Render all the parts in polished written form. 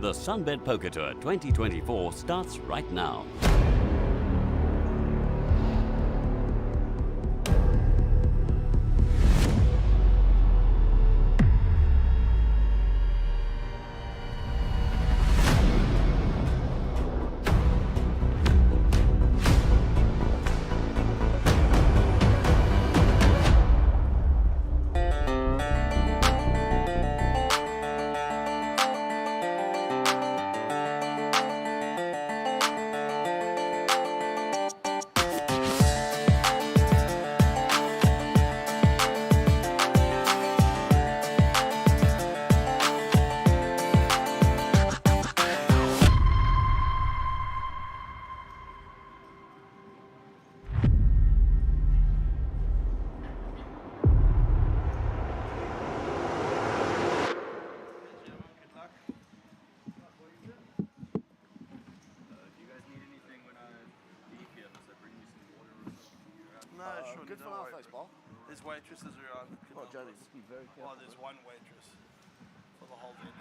The SunBet Poker Tour 2024 starts right now. No, sure. Good for our face, Bob. There's waitresses around. Oh, Jody, just be very careful. Oh, there's one waitress for the whole venue.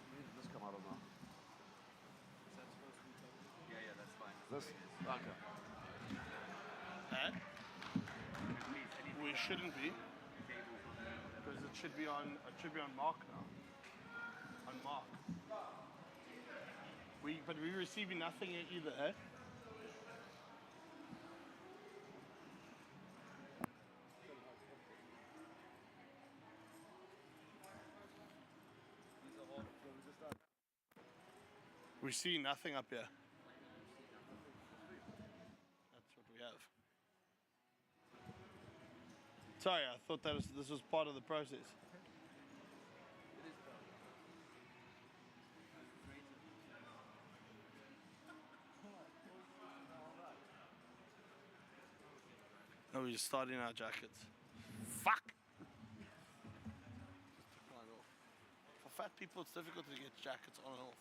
Where did this come out of now? Is that supposed to be public? Yeah, that's fine. This? Okay. We shouldn't be, because it should be on. It should be on Mark now. On Mark. But we're receiving nothing either, eh? We see nothing up here. That's what we have. Sorry, I thought this was part of the process. No, we're starting our jackets. Fuck! For fat people, it's difficult to get jackets on and off.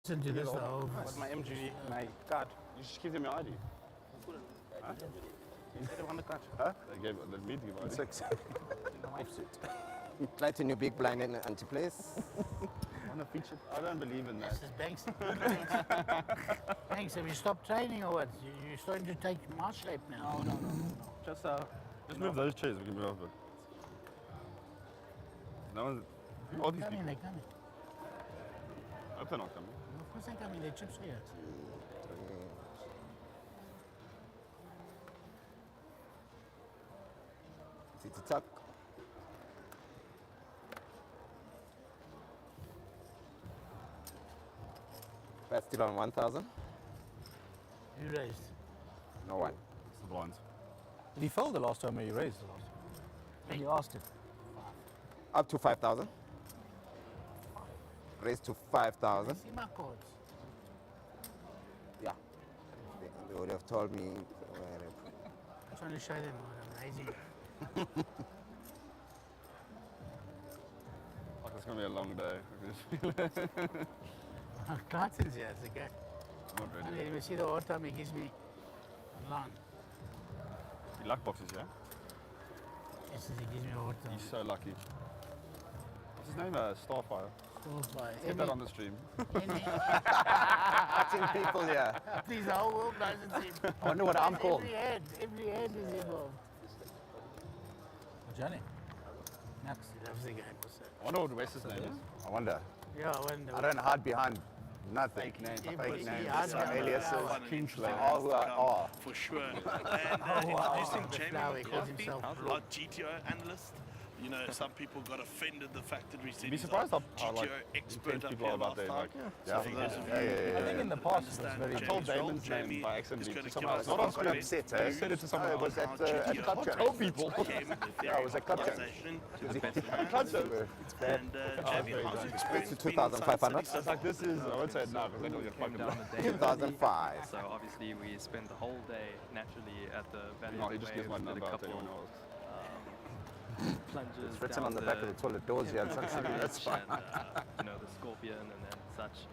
Listen to this though. What's my MG, my card? You just give them your ID. Huh? You said they want the card. Huh? They gave me to give ID. Try to new big blind and anti-place. I don't believe in that. This is Banks. Banks, have you stopped training or what? You're starting to take my shape now. No. Just move those chairs. We can move over. No one's. All these They're people. coming, they're coming. Hope they're not coming. Of course they're coming, they're chips here. Tiki tuck. That's still on 1,000. You raised. No one. It's the blinds. Did he fold the last time or you raised the last time? When you asked him. Up to 5,000. Raised to 5,000. See my cards. Yeah. They would have told me. I'm trying to show them what I'm raising. Like it's gonna be a long day. Clarkson's here, it's okay. Not I really. didn't even see the odd time he gives me long. You luck boxes, yeah? Yes, he gives me a hard time. He's so lucky. What's his name? Starfire. Get that on the stream. Watching people here. Please, the whole world knows it's him. I wonder what I'm called. Every hand is involved. Johnny. Max, he loves the game. So. I wonder what Wes's name is. I wonder. Yeah, I wonder. I don't hide behind nothing. Fake name. Fake names. hide Some behind aliases. Kingslayer. All who are. For sure. And introducing The Jamie flower, he calls McCarthy, himself our GTO analyst. You know, some people got offended the fact that we said Be he's surprised our how like GTO expert intense up people here are about last their time. like. So for those of you I think in the past it was understand very. I told Jamie's role, Damon's name Jamie by is accident gonna to give someone us else. a I was comment. upset, I said it to someone Oh, else. was that Our at GTO club chat? Tell people. Yeah, it was a club chat. Club chat. And Jamie, how's your experience to being inside 2,500. City It's like this is. I won't say it now because then you'll get fucked down up. the day. 2005. So obviously we spent the whole day naturally at the Valley No, of he the just gives Waves my with a number out to couple anyone else. plunges It's written down on the back of the toilet doors here. That's fine. and, you know, the Scorpion and then such.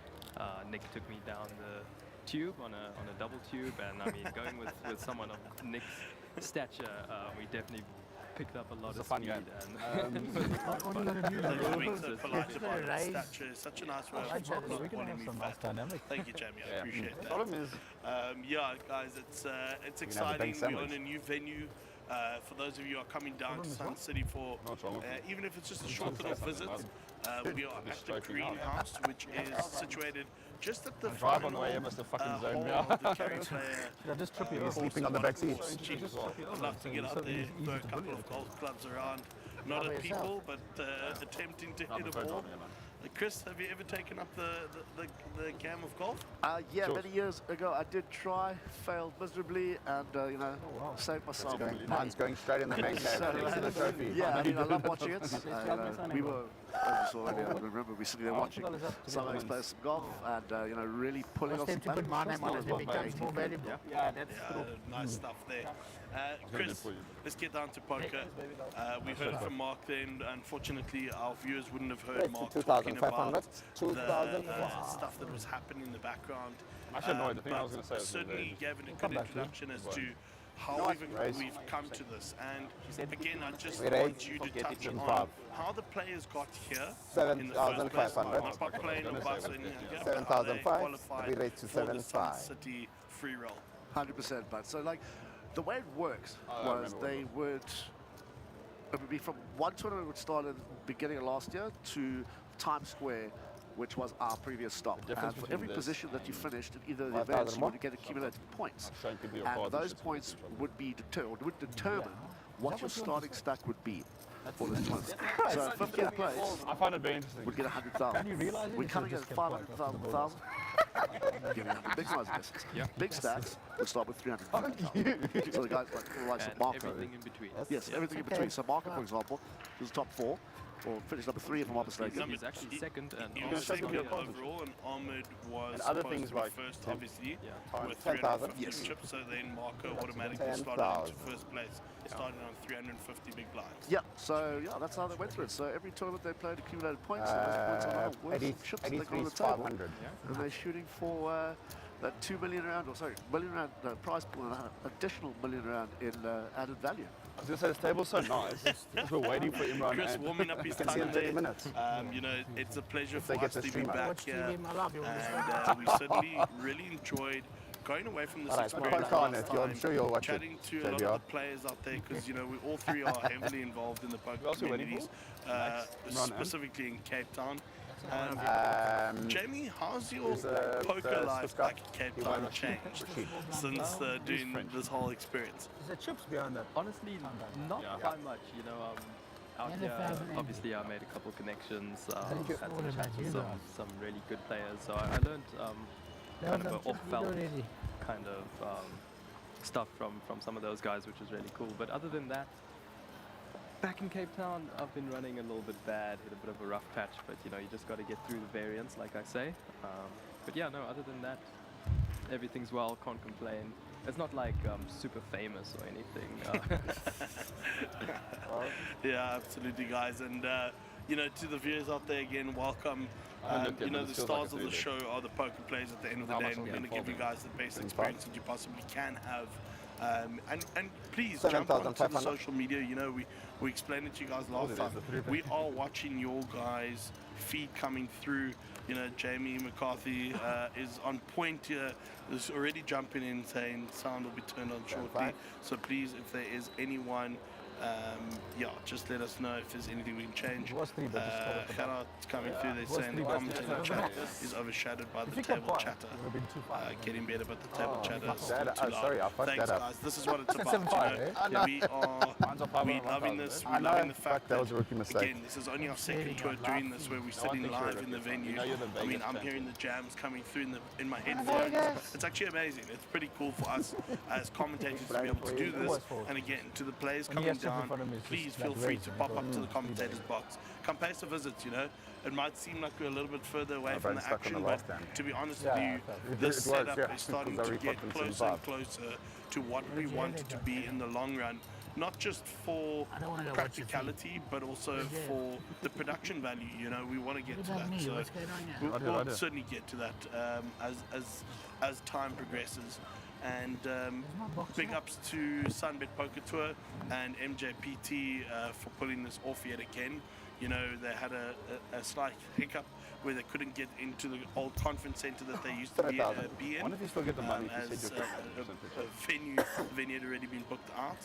Nick took me down the tube on a double tube, and I mean going with someone of Nick's stature, we definitely picked up a lot It's a of fun speed. game. What are you going to do? Those weeks that polite Just about gonna raise- stature is such a nice way I'd say of that not We can calling have me some nice fat. dynamic. Thank you, Jamie. I appreciate The that. problem is, Yeah, guys, it's can have a bank exciting. We're sandwich. on a new venue. For those of you who are coming down to Sun City for, What's wrong with even if it's just a short little visit, we are at the stroking out. greenhouse, which is situated just at the drive on the final way, you must have fucking zoned hole me of out. the carry player. Did I just trip you He's up? sleeping on the back seat. I'd love to get out there, throw a couple of golf clubs around, not at people, but attempting to hit a ball. Chris, have you ever taken up the game of golf? Yeah, Sure. many years ago I did try, failed miserably, and saved myself. Mine's going straight in the bank So, cab next to the trophy. Yeah, I mean, I love watching it. We were, as you saw earlier, I remember we sitting there watching some of us play some golf and, really pulling Ask off them some to put my battles. name on it, it becomes more valuable. Yeah, that's Nice stuff there. Chris, let's get down to poker. We heard from Mark then. Unfortunately, our viewers wouldn't have heard Raised Mark to talking 2,500. about the 2,000. stuff that was happening in the background. Actually, no, the thing I was But going to say was certainly that gave it a good introduction as to how we've come to this. And again, I just We want raised you to to touch on 5. how the players got here in the first place. 7,500. Not playing in Barcelona, but how they 7,500. qualified We raised to for the Sun 7,500. City free roll. 100%, but so like the way it works was they would it would be from one tournament which started beginning of last year to Times Square, which was our previous stop. difference And for between every this position that you finished in either of the 5,000 events, you more? would get accumulated points. showing people your And cards and those shit. points would be would determine what your starting stack would be for this tournament. So 50th place I find it very interesting. would get 100,000. you realize it? We're You coming should at just kept quiet after the ball. 500,000. Giving out the big size guesses. Big stacks would start with 300,000. So the guys like and Marco. everything in between. Yes, everything in between. So Marco, for example, was top 4. or finished number 3 if I'm not mistaken. He's actually second, and He Ahmed was second is overall, and Ahmed was And other supposed things to be like first, 10 obviously, times with 10,000. 350 Yes. chips. So then Marco automatically 10,000. slotted into first place, starting on 350 big blinds. Yeah, so yeah, that's how they went through it. So every tournament they played accumulated points, and those points are now worth 80, some chips that they got 83 on the is table. 500. And they're shooting for that 2 million round, or sorry, million round prize pool, and an additional million round in added value. I was going to say, this table's so nice. Because we're waiting for Imran. Chris and warming up his can see in tongue 30 there. minutes. You know, it's a pleasure they for get us the to be stream out. back Watch here, TV in my lap, you want and we certainly really enjoyed going away from this Alright, experience poker on last it. I'm time, sure you'll watch it, chatting to a lot JBR. of the players out there, because you know we all three are heavily involved in the poker also waiting communities, Imran, specifically in Cape Town. Jamie, how's your Who's, poker the life Swiss guy? back in Cape He Town won. changed Rashid. since doing this whole experience? Is there chips behind that? honestly not by much. You know, out And the here, family. obviously I made a couple connections, Thank you. had What some about chats you with guys? some really good players. So I learned kind of a off-felt kind of stuff from some of those guys, which was really cool. But other than that, back in Cape Town, I've been running a little bit bad, hit a bit of a rough patch, but you know, you just got to get through the variants, like I say. But yeah, no, other than that, everything's well, can't complain. It's not like super famous or anything. Yeah, absolutely, guys. And, you know, to the viewers out there, again, welcome. looked You at it, know, but the it feels like stars of it's the really show are the poker players at the end of the How day, much and we're will going it to give you fall guys the best in? experience that you possibly can have. And please 7,500. jump onto the social media. You know, we explained it to you guys last time. We are watching your guys' feed coming through. You know, Jamie McCarthy is on point here. Is already jumping in saying sound will be turned on shortly. So please, if there is anyone, yeah, just let us know if there's anything we can change. was 3 bet, just call it Shout out coming through. They're saying the commentator chat is overshadowed by the table chatter. Getting better, but the table chatter is that- too loud. sorry, I fucked Thanks, that up. guys. This is what it's about. 7-5, You know? eh? Yeah, we loving this. I We're know, loving the fuck, fact that was a rookie mistake. again, this is only our second tour doing this, where we're sitting think you're live a in the rookie. venue. You know you're the I mean, Vegas I'm fan. hearing the jams coming through in my headphones. It's actually amazing. It's pretty cool for us as commentators to be able to do this. And again, to the players When he coming has chips in down, front of him, it's please just feel like free raised to and pop you up go, to the commentators box. Come pay us a visit, you know. It might seem like we're a little bit further away from Braden's the stuck on action, the but last hand. to be honest Yeah, with you, it this was, setup yeah, is starting because I to get refucked him closer some and closer to what we want it to be in the long run. Not just for I don't wanna go watch your feed. practicality, but also Yeah. for the production value. You know, we want to get What to about that. me? So What's going on now? we'll certainly get to that as time progresses. And big ups to SunBet Poker Tour and MJPT for pulling this off yet again. You know, they had a slight hiccup where they couldn't get into the old conference center that they used to be in. Wonder if you still get the money if you as said your a venue had already been booked out.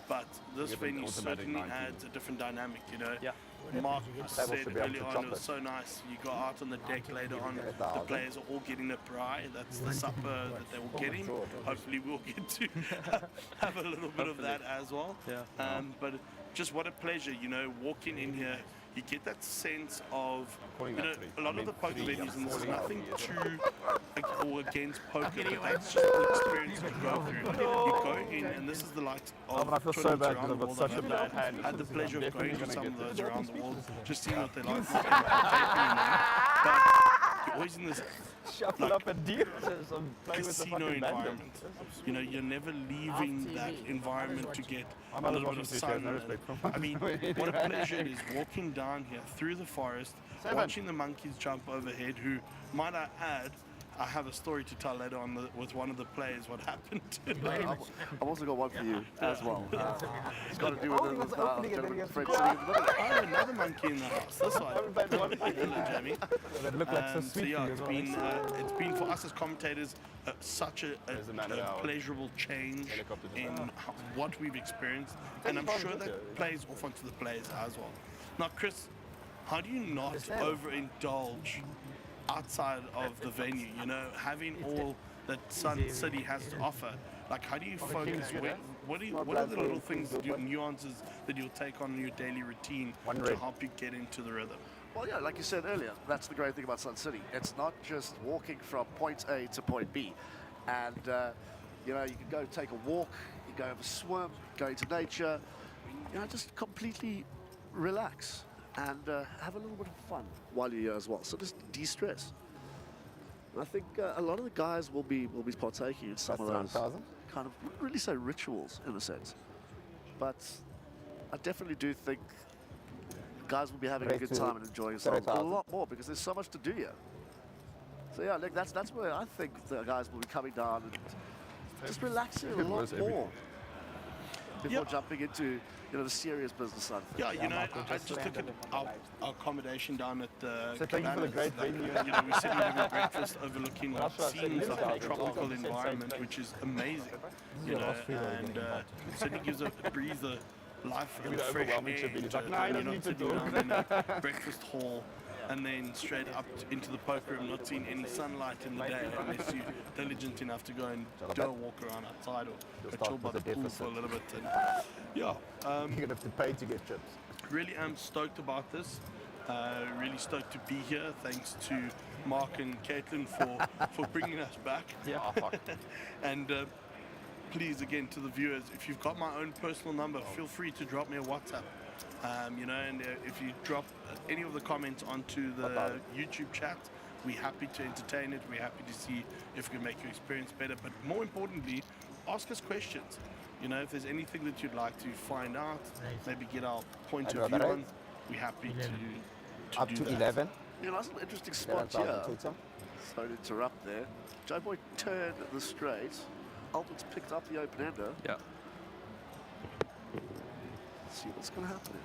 But this get the venue automatic certainly 19. adds a different dynamic, you know. Yeah. Mark Table said should be able early to on, chop it was it. so nice. You got out on the deck later on, the 1,000. players are all getting a braai. That's the supper that they were getting. Hopefully we'll get to have a little bit of that as well. Yeah. But just what a pleasure, you know, walking in here. You get that sense of, you know, a lot of the poker venues, and this is nothing to or against poker, but that's just the experience you go through. You go in, and this is the likes of I feel so tournaments bad around because the I've got world. such a I've bad hand. had the pleasure of going to some of those around the world, just seeing what they're like. But you're always in this Shuffle up and deal. I'm playing with the casino fucking banter. environment. You know, you're never leaving that environment to get I'm a not little bit of watching sun. no respect from I mean, what a pleasure it is walking down here through the forest, watching the monkeys jump overhead, who, might I add, I have a story to tell later on with one of the players what happened. I've also got one for you as well. It's got to do with this gentleman Fred Oh, another monkey in the house. This one. Hello, Jamie. That look like so So sweet yeah, to you as well. it's been for us as commentators such a man of ours. pleasurable change in what we've experienced, and I'm sure that plays off onto the players as well. Now, Chris, how do you not overindulge outside of the venue? You know, having all that Sun City has to offer. Like, how do you focus? What are the little things, nuances that you'll take on in your daily routine to help you get into the rhythm? Well, yeah, like you said earlier, that's the great thing about Sun City. It's not just walking from point A to point B. And, you know, you can go take a walk, you go have a swim, go into nature, you know, just completely relax. and have a little bit of fun while you're here as well. So just de-stress. And I think a lot of the guys will be partaking in some That's of around those 1,000. kind of, wouldn't really say rituals in a sense, but I definitely do think guys will be having a good time and enjoying themselves a lot more because there's so much to do here. So yeah, like that's where I think the guys will be coming down and just relaxing a lot more before jumping into the serious business side of things. Yeah, I just look at our accommodation down at the So thank you for the great venue. we're sitting having breakfast overlooking what seems like a tropical environment, which is amazing. And certainly gives a breather, life and fresh air. You're not sitting down in a breakfast hall and then straight up into the poker room, not seeing any sunlight in the day unless you're diligent enough to go and do a walk around outside or chill by the pool for a little bit. And You're going to have to pay to get chips. really am stoked about this. Really stoked to be here. Thanks to Mark and Caitlin for bringing us back. Yeah. And please, again, to the viewers, if you've got my own personal number, feel free to drop me a WhatsApp. And if you drop any of the comments onto the YouTube chat, we're happy to entertain it. We're happy to see if we can make your experience better. But more importantly, ask us questions. If there's anything that you'd like to find out, maybe get our point of view on, we're happy to Up do to that. 11. That's an interesting spot here. Sorry to interrupt there. Joe Boy turned the straight. Albert's picked up the open ender. Yeah. Let's see what's going to happen here.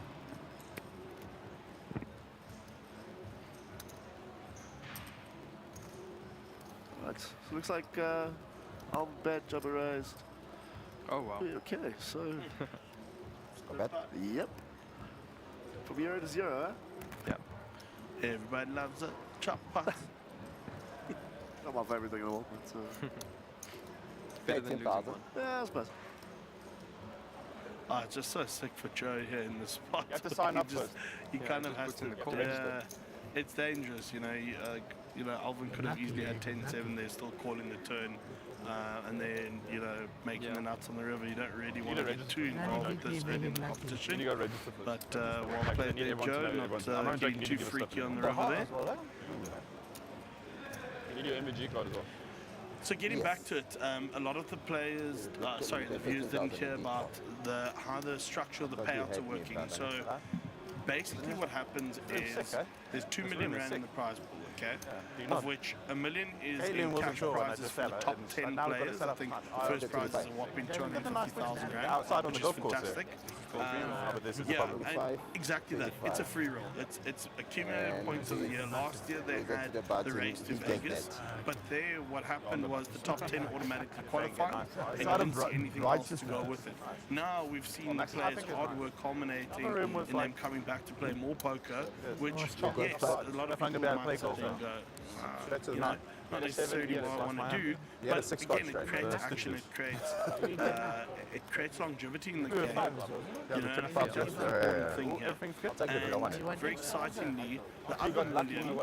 Right, so looks like Albert Jabba raised. Oh wow. Okay, so Bet. yep. From 0 to 0, huh? Yeah. Everybody loves a chop pot. Not my favourite thing in the world, but Better than losing 18,000. one. yeah, I suppose. It's just so sick for Joe here in the spot. You have to sign up He just, first. He kind of just has puts to. in the call. Yeah, it's dangerous, Alvin could have easily had 10-7 there, still calling the turn, and then making the nuts on the river. You don't really want to get too involved with this early in the competition. You got registered first. But well played there, Joe. Not getting too freaky on the river there. You need your MVG card as well. So getting back to it, a lot of the players, the viewers didn't hear about how the structure of the payouts are working. So basically what happens is there's 2 million rand in the prize pool, okay? Of which $1 million is in cash prizes for the top 10 players. I think the first prize is a whopping 250,000 rand, Outside on the which is golf course, fantastic. And exactly that. It's a free roll. It's accumulated points of the year. Last year they had the race to Vegas, but there what happened was the top 10 automatically qualified and you didn't see anything else to go with it. Now we've seen the players' hard work culminating in them coming back to play more poker, which yes, a lot of people might sit there and go, not necessarily what I want to do, but again, it creates action, it creates longevity in the game. I think that's the important thing here. And very excitingly, the other million,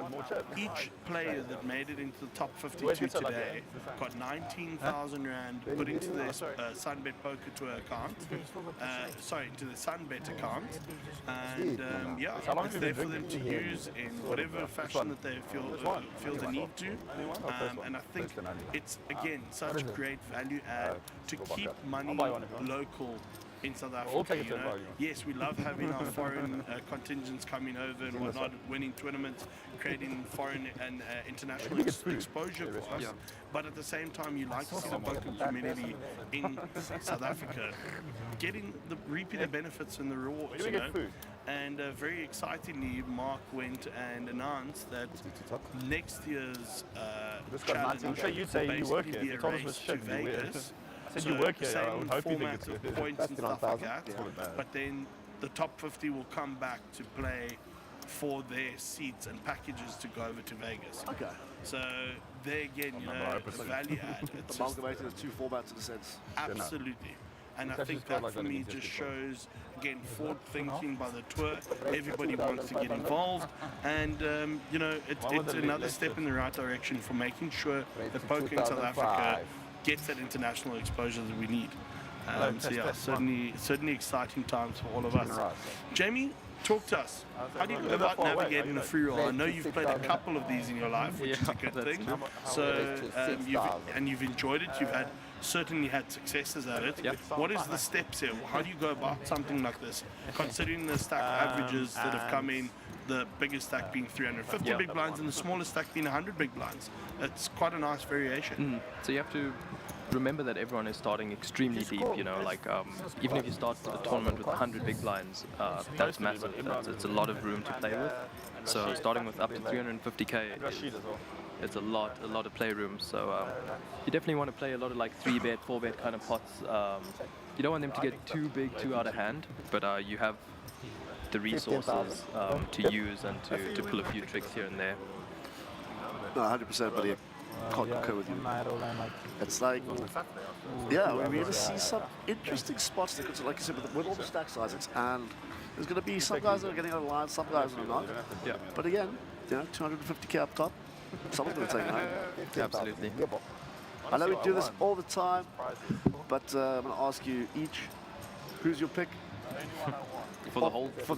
each player that made it into the top 52 today got 19,000 rand put into their SunBet Poker Tour account, into the SunBet account, and it's there for them to use in whatever fashion that they feel the need to. And I think it's, again, such a great value add to keep money local in South Africa. Yes, we love having our foreign contingents coming over and whatnot, winning tournaments, creating foreign and international exposure for us. But at the same time, you like to see the poker community in South Africa reaping the benefits and the rewards. And very excitingly, Mark went and announced that next year's challenge I'm sure you'd say will you work basically here. be You a told us race this to shit, you weird. Vegas. I said you work here. I Same would hope you think format it's of good. points and stuff like that. Yeah. But then the top 50 will come back to play for their seats and packages to go over to Vegas. Okay. So there again, a value add. It's just Amalgamating the two formats in a sense. absolutely. And I think that for me just shows, again, forward thinking by the tour. Everybody wants to get involved. And, it's another step in the right direction for making sure that poker in South Africa gets that international exposure that we need. Certainly exciting times for all of us. Jamie, talk to us. How do you go about navigating a free roll? I know you've played a couple of these in your life, which is a good thing. So you've enjoyed it. You've certainly had successes at it. What is the steps here? How do you go about something like this? Considering the stack averages that have come in, the biggest stack being 350 big blinds and the smallest stack being 100 big blinds. It's quite a nice variation. So you have to remember that everyone is starting extremely deep, you know, like even if you start a tournament with 100 big blinds, that's massive. It's a lot of room to play with. So starting with up to 350k, it's a lot of playroom. So you definitely want to play a lot of like 3-bet, 4-bet kind of pots. You don't want them to get too big, too out of hand, but you have the resources to use and to pull a few tricks here and there. No, 100%, buddy. Can't concur with you. It's like, yeah, we're going to see some interesting spots, because, like you said, with all the stack sizes, and there's going to be some guys that are getting out of line, some guys that are not. Yeah. But again, you know, 250k up top, someone's going to take it home. Absolutely. I know we do this all the time, but I'm going to ask you each, who's your pick? For the whole For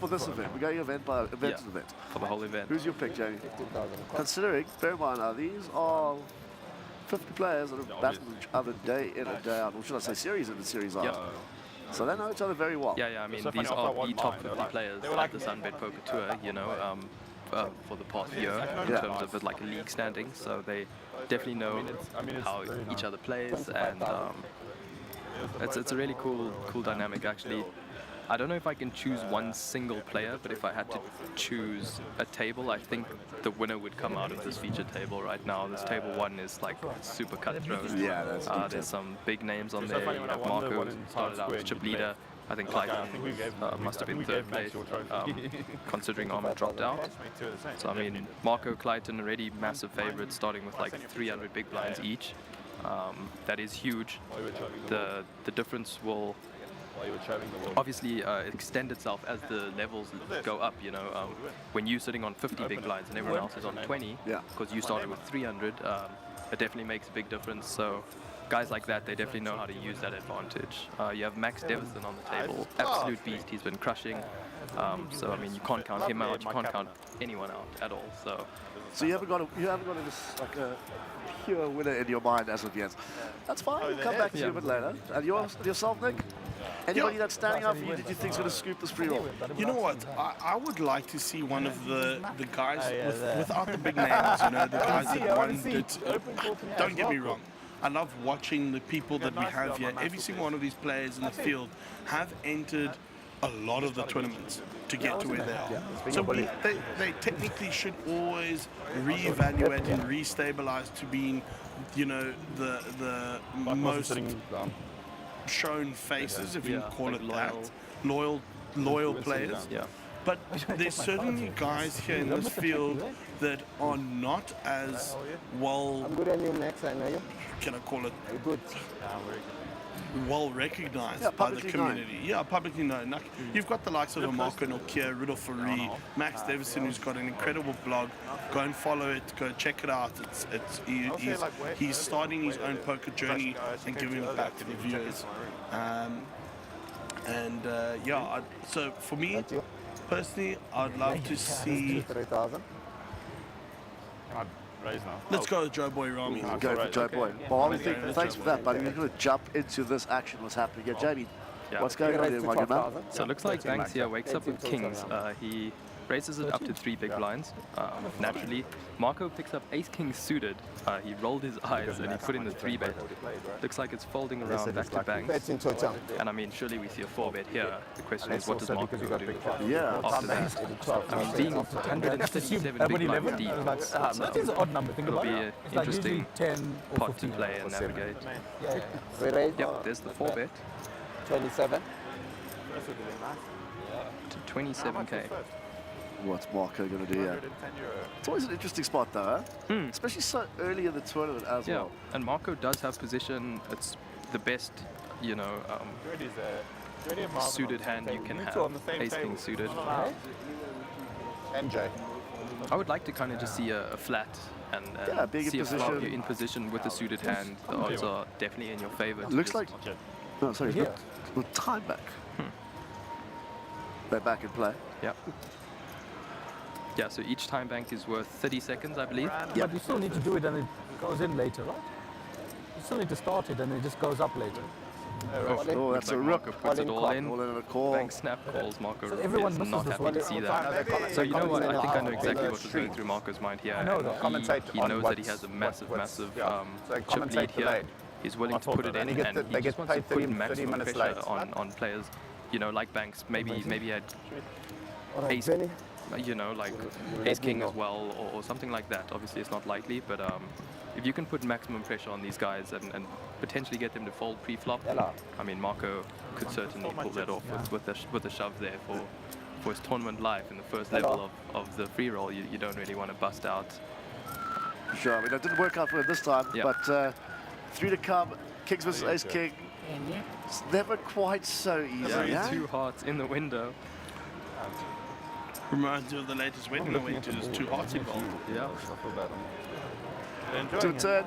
this event, we're going event by event to event. For the whole event. Who's your pick, Jamie? Considering, bear in mind now, these are 50 players that have battled each other day in and day out, or should I say series in and series out. So they know each other very well. Yeah, I mean, these are the top 50 players at the SunBet Poker Tour, you know, for the past year in terms of it, like a league standing. So they definitely know how each other plays, and it's a really cool dynamic, actually. I don't know if I can choose one single player, but if I had to choose a table, I think the winner would come out of this featured table right now. This table 1 is like super cutthroat. Yeah, that's good. There's some big names on there. You have Marco, who started out as chip leader. I think Clayton must have been 3rd place, considering Ahmed dropped out. So I mean, Marco, Clayton already massive favorites, starting with like 300 big blinds each. That is huge. The difference will obviously extend itself as the levels go up, you know. When you're sitting on 50 big blinds and everyone else is on 20, because you started with 300, it definitely makes a big difference. So guys like that, they definitely know how to use that advantage. You have Max Devison on the table, absolute beast. He's been crushing. So I mean, you can't count him out. You can't count anyone out at all. So you haven't got like a pure winner in your mind as of yet. That's fine. We'll come back to you a bit later. And yourself, Nick? Anybody that's standing out for you that you think's going to scoop this free roll? You know what? I would like to see one of the guys without the big names, you know, the guys that won it. Don't get me wrong. I love watching the people that we have here. Every single one of these players in the field have entered a lot of the tournaments to get to where they are. So they technically should always reevaluate and restabilize to being, you know, the most shown faces, if you can call it that, loyal players. But there's certainly guys here in this field that are not as well, can I call it, well recognized by the community. Yeah, publicly known. Like, you've got the likes of a Marco Nokia, Riddle Fari, Max Davison, who's got an incredible blog. Go and follow it. Go check it out. He's starting his own poker journey and giving it back to the viewers. So for me, personally, I'd love to see. Let's go with Joe Boy Rami. Go for Joe Boy. Well, thanks for that, buddy. We're going to jump into this action. What's happening here, Jamie? What's going on here, my good man? So it looks like Banks here wakes up with kings. He raises it up to 3 big blinds, naturally. Marco picks up ace-king suited. He rolled his eyes and he put in the 3-bet. Looks like it's folding around back to Banks. And I mean, surely we see a 4-bet here. The question is, what does Marco do after that? I mean, being 137 big blinds deep, it'll be an interesting pot to play and navigate. Yep, there's the 4-bet. 27. To 27k. What's Marco going to do here? It's always an interesting spot, though, huh? Especially so early in the tournament as well. And Marco does have position. It's the best, you know, suited hand you can have. Ace-king suited. NJ. I would like to kind of just see a flat and see a flop. You're in position with a suited hand. The odds are definitely in your favor. Looks like... No, sorry, time back. They're back in play. Yeah. Yeah, so each time bank is worth 30 seconds, I believe. But you still need to do it and it goes in later, right? You still need to start it and it just goes up later. Oh, that's a Marco rook. puts it all in. All in a call. Bank snap calls. Marco So everyone is misses not this happy one. to see that. So you know what? I think I know exactly what was going through Marco's mind here. know, And though. Commentate he on knows that he has a what's- massive yeah. So chip commentate lead here. delayed. He's willing I to thought put it that. in, And he gets and the- he they just get wants to paid put 30 maximum minutes pressure late. on players. You know, like Banks. Maybe he had ace, you know, like ace king as well, or something like that. Obviously, it's not likely, but if you can put maximum pressure on these guys and potentially get them to fold pre-flop, I mean, Marco could certainly pull that off with the shove there for his tournament life in the first level of the free roll. You don't really want to bust out. Sure, I mean, it didn't work out for him this time, Yeah. but 3 to come. Kings versus ace king. It's never quite so easy. Yeah. 2 hearts in the window. Reminds you of the latest wedding I went to. There's 2 hearts involved. Yeah. To turn.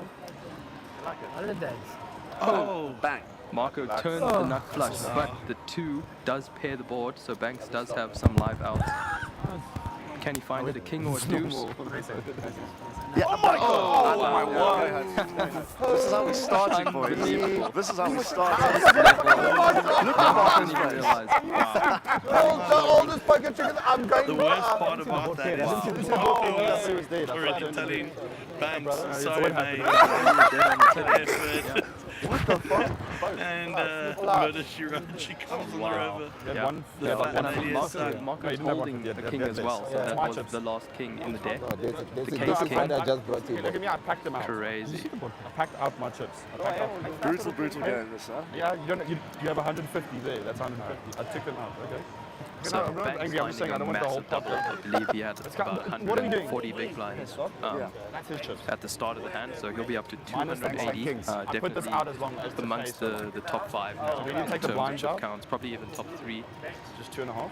Holidays. Oh, Bang. Marco turns the nut flush, but the 2 does pair the board, so Banks does have some live outs. Can he find it a king or a deuce? Yeah. Oh my God. This is how we started, boys. This is how we started. Look at Marco's face. Realize, The oldest pocket chicken. I'm going the worst part about that is already telling Banks, sorry mate, effort. What the fuck? And Murder She Wrote, she comes on the river. yeah. The Yeah, fat and I lady think is Marco's holding the king as well, so that was the last king in the deck. The case Look, king, look at me, I packed them out. crazy. I packed out my chips. I packed out. Brutal game, this, huh? Yeah, you have 150 there. That's 150. I took them out. Okay. So I'm not Banks angry. I'm just saying I finding don't a want the whole massive double. pot. I believe he had about What are we doing? 140 big blinds That's his chips. at the start of the hand, so he'll be up to Minus thanks like 280. kings. I put this Definitely out as long as the amongst face. the top 5 now When you in take the terms of blinds chip out? counts, probably even top 3. Just 2.5.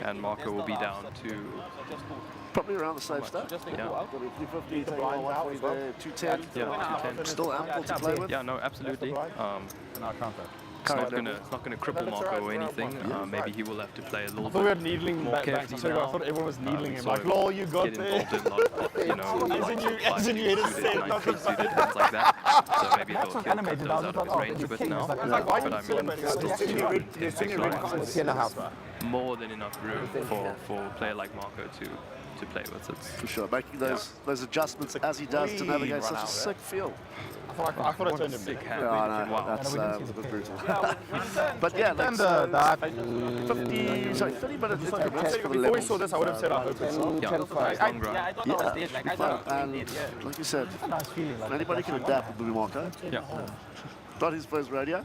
And Marco will be down to Probably around the same stuff. yeah, 350, take 140 there, 210. yeah, 210. Still ample to play with. Yeah, no, absolutely. And I'll count that. It's not gonna cripple Marco or anything. Maybe he will have to play a little I thought we bit had needling more banks. carefully I tell you what, I now. thought everyone was needling him. So Like, lol, you got get there. involved in a lot of, you know, like as in you hit a suited, set, 9-3 suited hands like that. So maybe he'll cut animated, I those was out of his like, range oh, a bit king. now. It's like, Like, why are But you I mean, celebrating? It's 2.5. more than enough room for a player like Marco to play with. It's For sure, making those adjustments as he does to navigate such a sick field. I thought I turned him sick down. hand. Yeah, I know, Wow. that's a bit brutal. But yeah, like, that. 30 minutes into the race for the Before we levels. saw this, I would have said I hope it's Yeah, nice long grind. And like you said, It's a nice feeling. Like anybody can adapt with Billy Marco. Yeah. Not his first rodeo.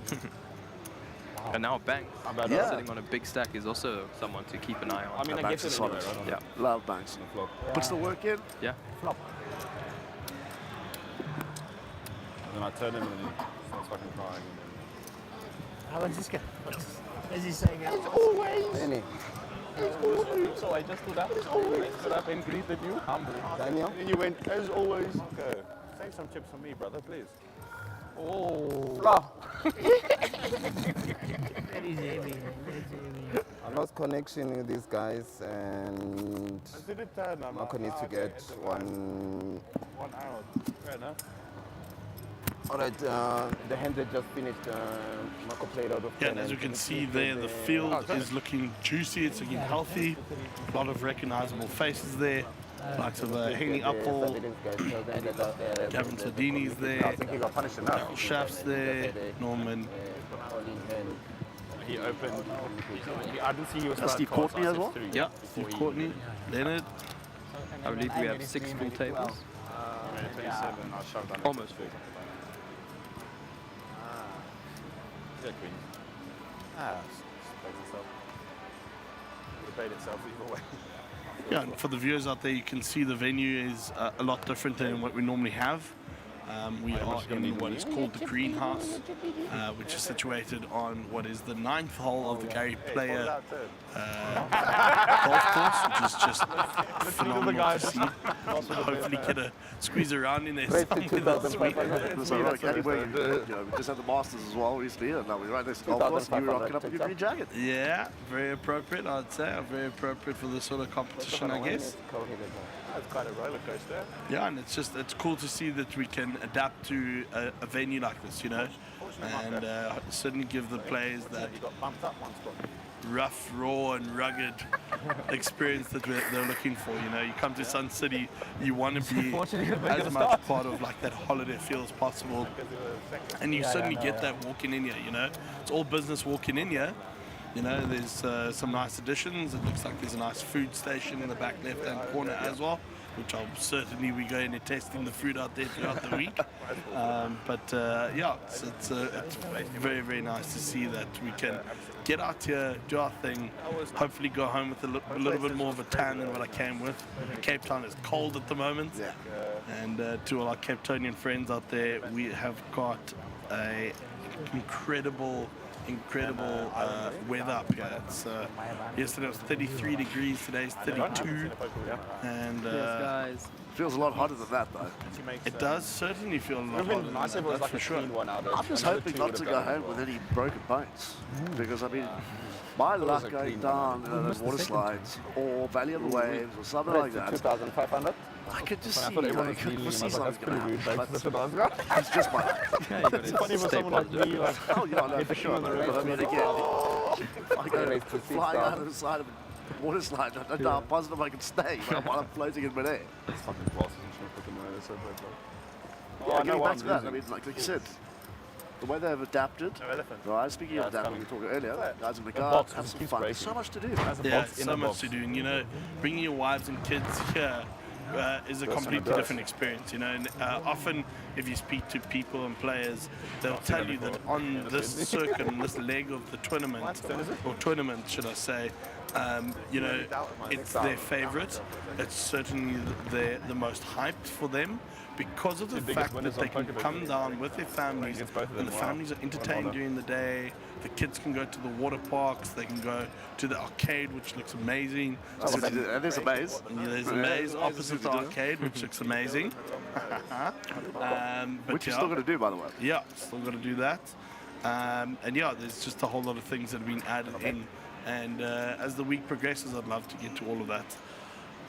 And now Banks, Yeah. sitting on a big stack, is also someone to keep an eye on. I mean, I Banks guess is it anyway, solid. right? Yeah, Love Banks. Puts the work in. yeah. And then I turned him and he starts fucking crying. How about this guy? Is he saying it? So I just stood up and greeted you. Humble. Daniel. And you went, as always, go. Save some chips for me, brother, please. Oh. Very heavy. I lost connection with these guys, and Did it turn? Marco needs to get one. 1 hour. Fair enough. All right, the hand that just finished, Marco played out of Yeah, 10. and as you can see there, the field is looking juicy, it's looking healthy. A lot of recognizable faces there. Likes of Haney Uppal, Gavin Sardini's there, He got punished enough. Daryl Shafts there, Norman. He opened. I didn't see he was. That's Steve Courtney as well? Yeah, Steve Courtney, Leonard. I believe we have 6 full tables. 27. I shoved on Almost full. Yeah, Queen. Plays itself. It played itself either way. Yeah, and for the viewers out there, you can see the venue is a lot different than what we normally have. We are in what is called the greenhouse, which is situated on what is the 9th hole of the Gary Player golf course, which is just phenomenal to see. Hopefully get a squeeze around in there somewhere this week. So like anyway, we just had the Masters as well recently, and now we're right next to the golf course, and you were rocking up in your green jacket. Yeah, very appropriate, I'd say. Very appropriate for this sort of competition, I guess. That's quite a roller coaster. Yeah, and it's cool to see that we can adapt to a venue like this, you know, and certainly give the players that rough, raw, and rugged experience that they're looking for. You know, you come to Sun City, you want to be as much part of like that holiday feel as possible, and you certainly get that walking in here. You know, it's all business walking in here. You know, there's some nice additions. It looks like there's a nice food station in the back left-hand corner as well, which I'll certainly be going and testing the food out there throughout the week. Yeah, it's very, very nice to see that we can get out here, do our thing, hopefully go home with a little bit more of a tan than what I came with. Cape Town is cold at the moment. And to all our Cape Townian friends out there, we have got a incredible weather up here. It's, yesterday was 33 degrees, today's 32. And guys. Feels a lot hotter than that, though. It does certainly feel a lot hotter than that, that's for sure. I'm just hoping not to go home with any broken bones, because I mean, my luck going down those water slides or Valley of the Waves or something like that. 2,500. I could just see, like, foresee something's going to happen. It's just my luck. It's funny for someone like me, like, Oh, yeah, no, for sure. But I mean, again, if I go flying out of the side of a water slide, I'm positive I can stay while I'm floating in midair. it's fucking classes and shit, fucking they're so bad, bro. Yeah, getting back to that, I mean, like you said, the way they have adapted, right? Speaking of adapting, we were talking earlier, guys in the car, have some fun. There's so much to do. Yeah, so much to do. And, you know, bringing your wives and kids here is a completely different experience, you know. And often, if you speak to people and players, they'll tell you that on this circuit, on this leg of the tournament, or tournament, should I say, you know, it's their favorite. It's certainly the most hyped for them, because of the fact that they can come down with their families, and the families are entertained during the day. The kids can go to the water parks, they can go to the arcade, which looks amazing. And there's a maze. Yeah, there's a maze opposite the arcade, which looks amazing. Which you still got to do, by the way. Yeah, still got to do that. And yeah, there's just a whole lot of things that have been added in. And as the week progresses, I'd love to get to all of that.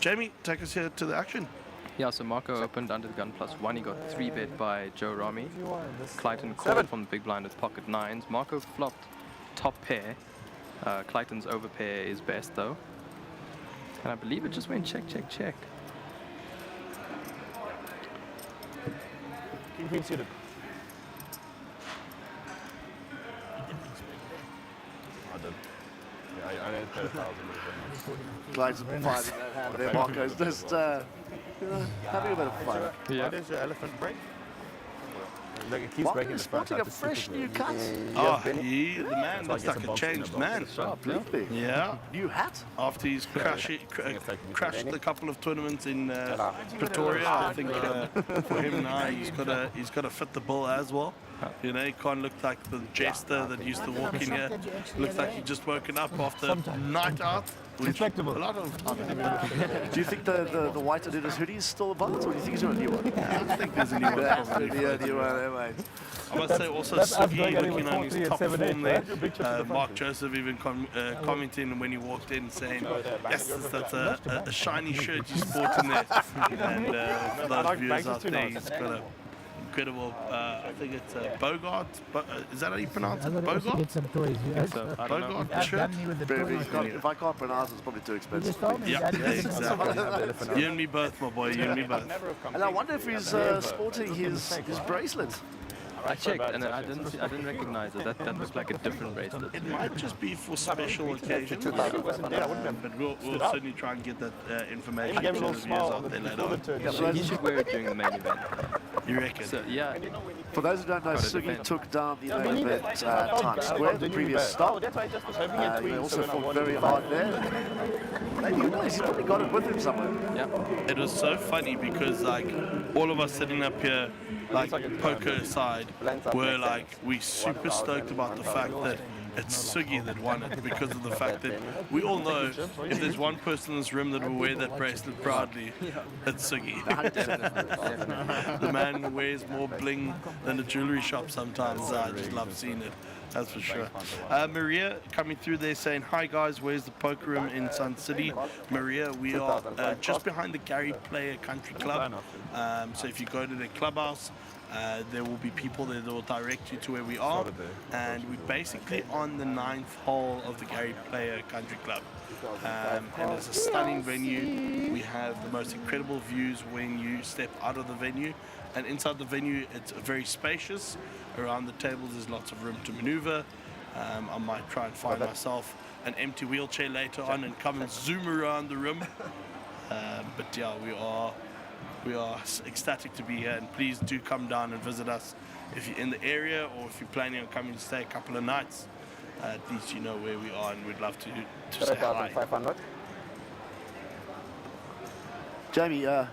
Jamie, take us here to the action. Yeah, so Marco opened under the gun +1. He got 3-bet by Joe Rami. Clayton called from the big blind with pocket 9s. Marco flopped top pair. Clayton's overpair is best though. And I believe it just went check, check, check. Queen suited. I did. Yeah, I only had 1,000. Clyde's fighting that hand there, Marco's just, you know, having a bit of fun. Why does your elephant break? Like it keeps Marco breaking is the front. sporting a fresh new cut. Oh, the man looks like a changed man. Completely. Yeah. New hat. After he's crashed a couple of tournaments in Pretoria, I think for him now he's got to fit the bill as well. You know, he can't look like the jester that used to walk in here. Looks like he just woken up after night out. Respectable. A lot of time. Do you think the white Adidas hoodie is still about, or do you think he's got a new one? I think there's a new one. That's the new one there, mate. I must say also Siggy looking on his top form there. Mark Joseph even commenting when he walked in saying, yes, that's a shiny shirt you sport in there. And for those viewers out there, he's got a incredible, I think it's Bogart. Is that how you pronounce it? Bogart? Get some toys, yes. Bogart shirt? If I can't pronounce it, it's probably too expensive. Yeah, exactly. You and me both, my boy, you and me both. And I wonder if he's sporting his bracelet. I checked and I didn't recognize it. That looks like a different bracelet. It might just be for special occasions, but we'll certainly try and get that information to the viewers out there later on. He should wear it during the main event. You reckon? So, yeah. For those who don't know, Sugi took down the main event at Times Square, the previous stop. He also fought very hard there. Maybe who knows? He's probably got it with him somewhere. Yeah. It was so funny because like all of us sitting up here, like poker aside, were like we super stoked about the fact that it's Sugi that won it because of the fact that we all know if there's one person in this room that will wear that bracelet proudly, it's Sugi. The man who wears more bling than a jewelry shop sometimes. I just love seeing it. That's for sure. Maria coming through there saying, hi guys, where's the poker room in Sun City? Maria, we are just behind the Gary Player Country Club. So if you go to the clubhouse, there will be people there that will direct you to where we are. And we're basically on the 9th hole of the Gary Player Country Club. And it's a stunning venue. We have the most incredible views when you step out of the venue. And inside the venue, it's very spacious. Around the tables, there's lots of room to maneuver. I might try and find myself an empty wheelchair later on and come and zoom around the room. But yeah, we are ecstatic to be here. And please do come down and visit us if you're in the area or if you're planning on coming to stay a couple of nights. At least you know where we are, and we'd love to say hi. 3,500. Jamie, I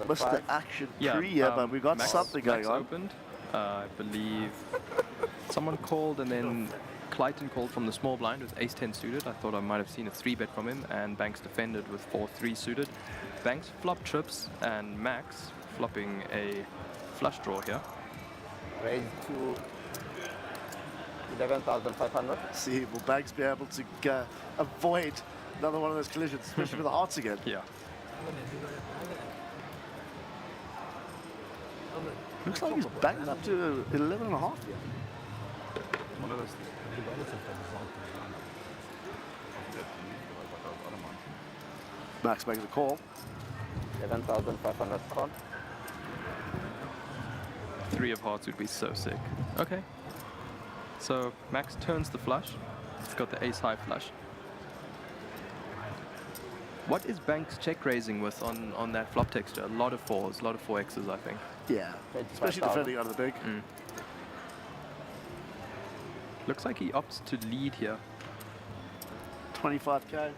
missed the action pre here, but we got something going on. Opened. I believe someone called, and then Clayton called from the small blind with ace-10 suited. I thought I might have seen a 3-bet from him, and Banks defended with 4-3 suited. Banks flop trips, and Max flopping a flush draw here. Raise to 11,500. See, will Banks be able to avoid another one of those collisions, especially with the hearts again? Yeah. Looks like he's banging up to 11 and a half. Max makes a call. 11,500 call. 3 of hearts would be so sick. Okay. So Max turns the flush. It's got the ace-high flush. What is Banks check raising with on that flop texture? A lot of 4s, a lot of 4x's, I think. Yeah, especially defending out of the big. Looks like he opts to lead here. 25k.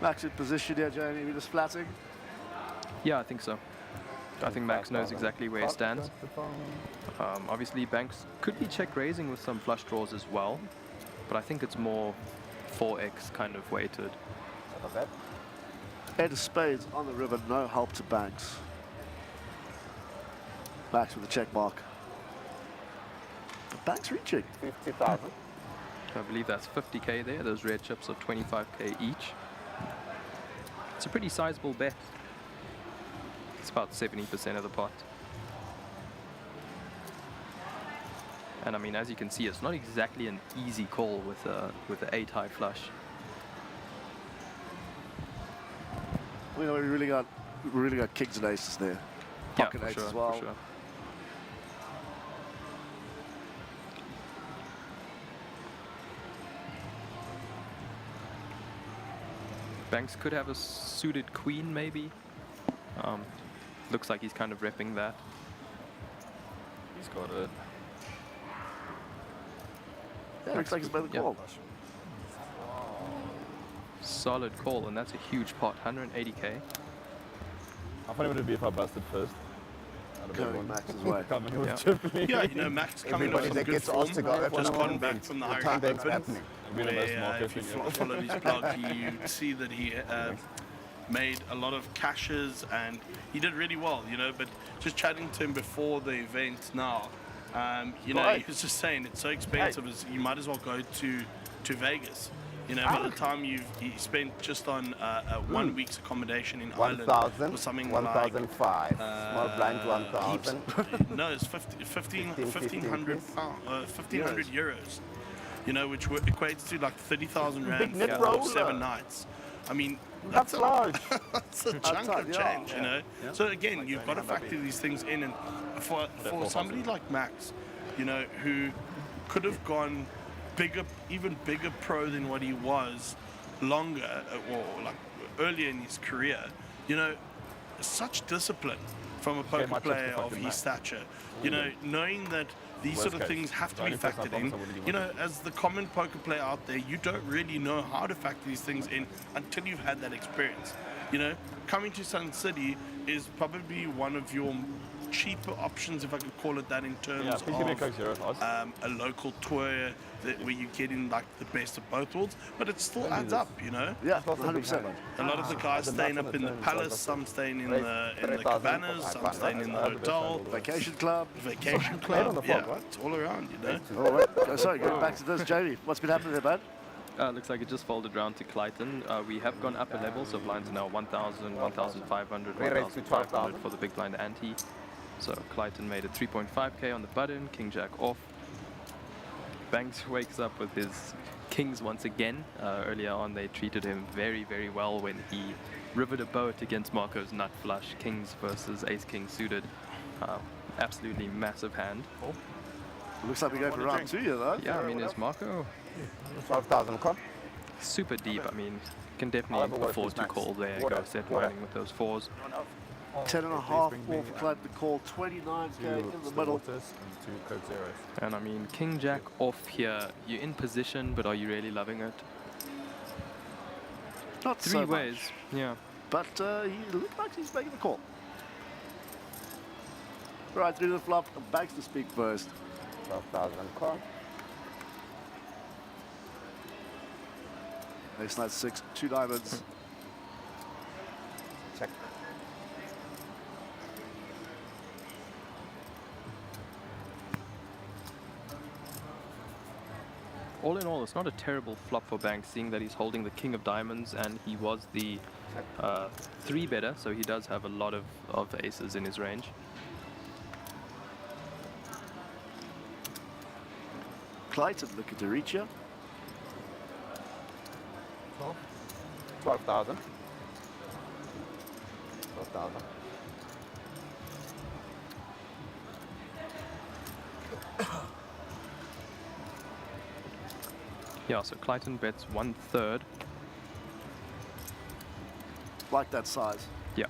Max in position here, Jamie. We just flatting. Yeah, I think so. I think Max knows exactly where he stands. Obviously, Banks could be check raising with some flush draws as well, but I think it's more 4x kind of weighted. Head of spades on the river, no help to Banks. Max with a check mark. But Banks reaching. 50,000. I believe that's 50k there. Those red chips are 25k each. It's a pretty sizable bet. It's about 70% of the pot. And I mean, as you can see, it's not exactly an easy call with the 8-high flush. We know we really got kings and aces there. Pocket yeah, ace for sure, as well. For sure. Banks could have a suited queen, maybe. Looks like he's kind of repping that. He's got it. Yeah, looks like he's made the call. Solid call, and that's a huge pot, 180k. How funny would it be if I busted first? Going Max's way. Coming with Tiffany. Yeah, you know, Max coming off some good form, just gone back from the Hurricane Open, where if you followed his blog, you see that he made a lot of cashes, and he did really well, you know, but just chatting to him before the event now, you know, he was just saying it's so expensive, you might as well go to Vegas. You know, by the time you spent just on 1 week's accommodation in Ireland or something 1,005. Small blind 1,000. No, it's 1,500 euros. You know, which equates to like 30,000 rand for 7 nights. I mean, that's large. That's a chunk of change, you know. So again, you've got to factor these things in, and for somebody like Max, you know, who could have gone bigger, even bigger pro than what he was longer, or like earlier in his career, you know, such discipline from a poker player of his stature. You know, knowing that these Worst sort of case. things have to be Only person I factored promise in. I wouldn't You know, as the common poker player out there, you don't really know how to factor these things in until you've had that experience. You know, coming to Sun City is probably one of your cheaper options, if I could call it that, in terms Yeah, please give me a of Coke Zero, Oz. a local tour where you get in like the best of both worlds, but it still adds up, you know. Yeah, 100%. A lot of the guys staying up in the palace, some staying in the cabanas, some staying in the hotel, Vacation club. vacation club. Yeah, it's all around, you know. Oh, wait. Oh, sorry, going back to this, Jamie. What's been happening there, bud? Looks like it just folded round to Clayton. We have gone up a level, so blinds are now 1,000, 1,500, 1,500 for the big blind ante. So Clayton made a 3.5k on the button, King Jack off. Banks wakes up with his kings once again. Earlier on they treated him very, very well when he rivered a boat against Marco's nut flush, kings versus ace-king suited. Absolutely massive hand. Looks like we go for round 2 here, though. Yeah, I mean, is Marco 12,000 con. super deep? I mean, can definitely afford to call there, go set mining with those fours. 10.5 more for Clayton to call, 29k in the middle. And 2 Coke Zeros. And I mean, King Jack off here, you're in position, but are you really loving it? Not Three so much. ways, yeah. But he looks like he's making the call. Right, through the flop, Banks to speak first. 12,000 con. Ace nine 6, 2 diamonds. Check. All in all, it's not a terrible flop for Banks, seeing that he's holding the king of diamonds and he was the 3-better, so he does have a lot of aces in his range. Clayton looking to reach you. 12,000. 12,000. Yeah, so Clayton bets 1/3. Like that size. Yeah.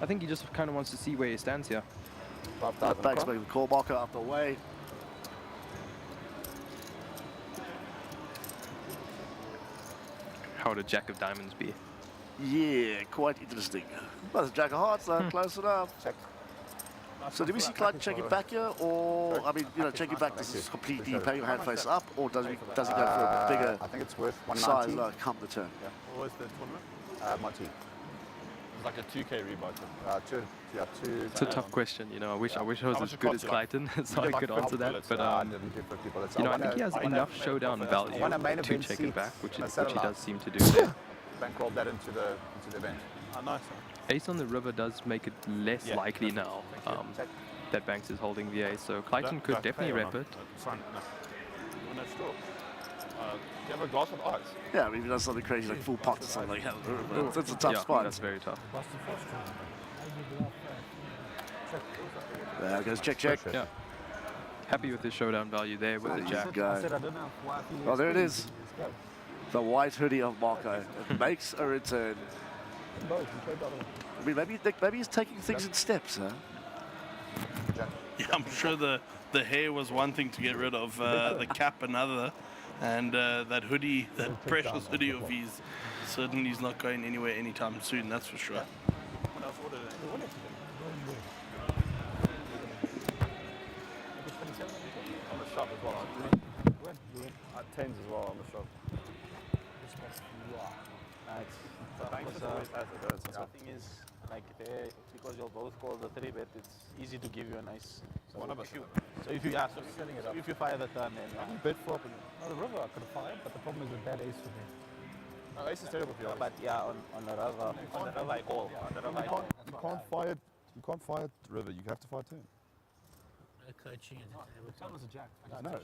I think he just kind of wants to see where he stands here. 12,000 Banks con. making the call marker out the way. How would a jack of diamonds be? Yeah, quite interesting. Well, it's Jack of Hearts, close enough. Check. So do we see Clayton checking back here, or, I mean, you know, checking back, does this completely pay your hand face up, or does he go for a bigger I think it's worth size 190. come the turn? What was the tournament? Monty. It's like a 2K rebuy. Two. Yeah, two. It's a tough question, you know. I wish I was as good as Clayton, so I like could 50 answer that. bullets, But I didn't do 50 bullets. you know, I think he has enough showdown value want a main to event check it seat back, which and a he settle does out. seem to do there. Bankroll that into the event. Oh, nice. Ace on the river does make it less Yeah, likely now Check. that Banks is holding the ace, so Clayton could definitely rep it. Son, no. You want a straw? Do you have a glass of ice? Yeah, I mean, if he does something crazy like full pot or something like that, it's a tough Yeah, spot. that's very tough. There goes check, check. Yeah. Happy with his showdown value there with the There jack. you go. Oh, there it is. The white hoodie of Marco. It makes a return. I mean, maybe he's taking things in steps, huh? Yeah, I'm sure the hair was one thing to get rid of, the cap another, and that hoodie, that precious hoodie of his, certainly is not going anywhere anytime soon, that's for sure. On the shop as well. Tens as well on the shop. The thing is, like, because you'll both call the 3-bet, it's easy to give you a nice. So if you fire the turn, then Bet flop. Oh, the river I could have fired, but the problem is with bad ace for me. No, ace is terrible for you. but yeah, on the river I call. On the river I call. You can't fire. You can't fire river. You have to fire turn. Coaching at the table. That was a jack. No.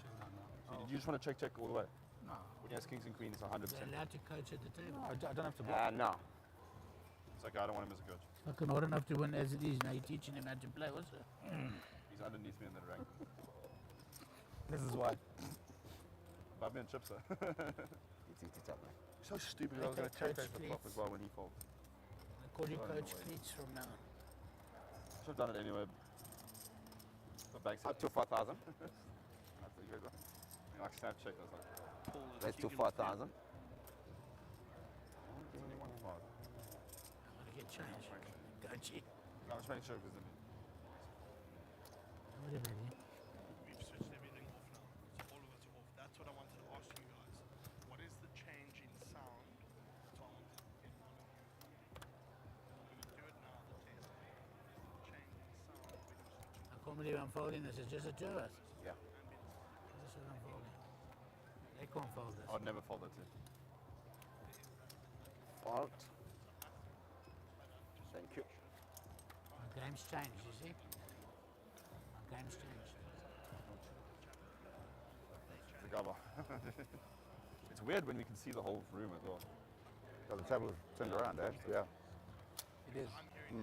You just want to check all the way. No. When he has kings and queens, 100%. They're allowed to coach at the table. I don't have to block. No. It's like I don't want him as a coach. Fucking hard enough to win as it is. Now you're teaching him how to play also. He's underneath me in that rank. This is why. Above me and chips, though. So stupid. I was going to check Coach the flop as well when he folds. I call you Coach Cleats from now on. Should have done it anyway. The bank's Up to 4,000. That's a good one. Like Snapchat, that's like Paul is Raise to kicking with 4,000. you. it's only 1 5. I want to get changed. Go cheap. I was making sure because then What do you mean? We've switched everything off now, so all of us are off. That's what I wanted to ask you guys. What is the change in sound? So I wanted to get one of you. We're going to do it now, the test. What is the change in sound when you're switching? I can't believe I'm folding this. It's just a two of us. yeah, This is what I'm folding. They can't fold this. I'd never fold that too. Fault. Thank you. My game's changed, you see? My game's changed. The cover. It's weird when we can see the whole room as well. So the table turned around, eh? Yeah. It is.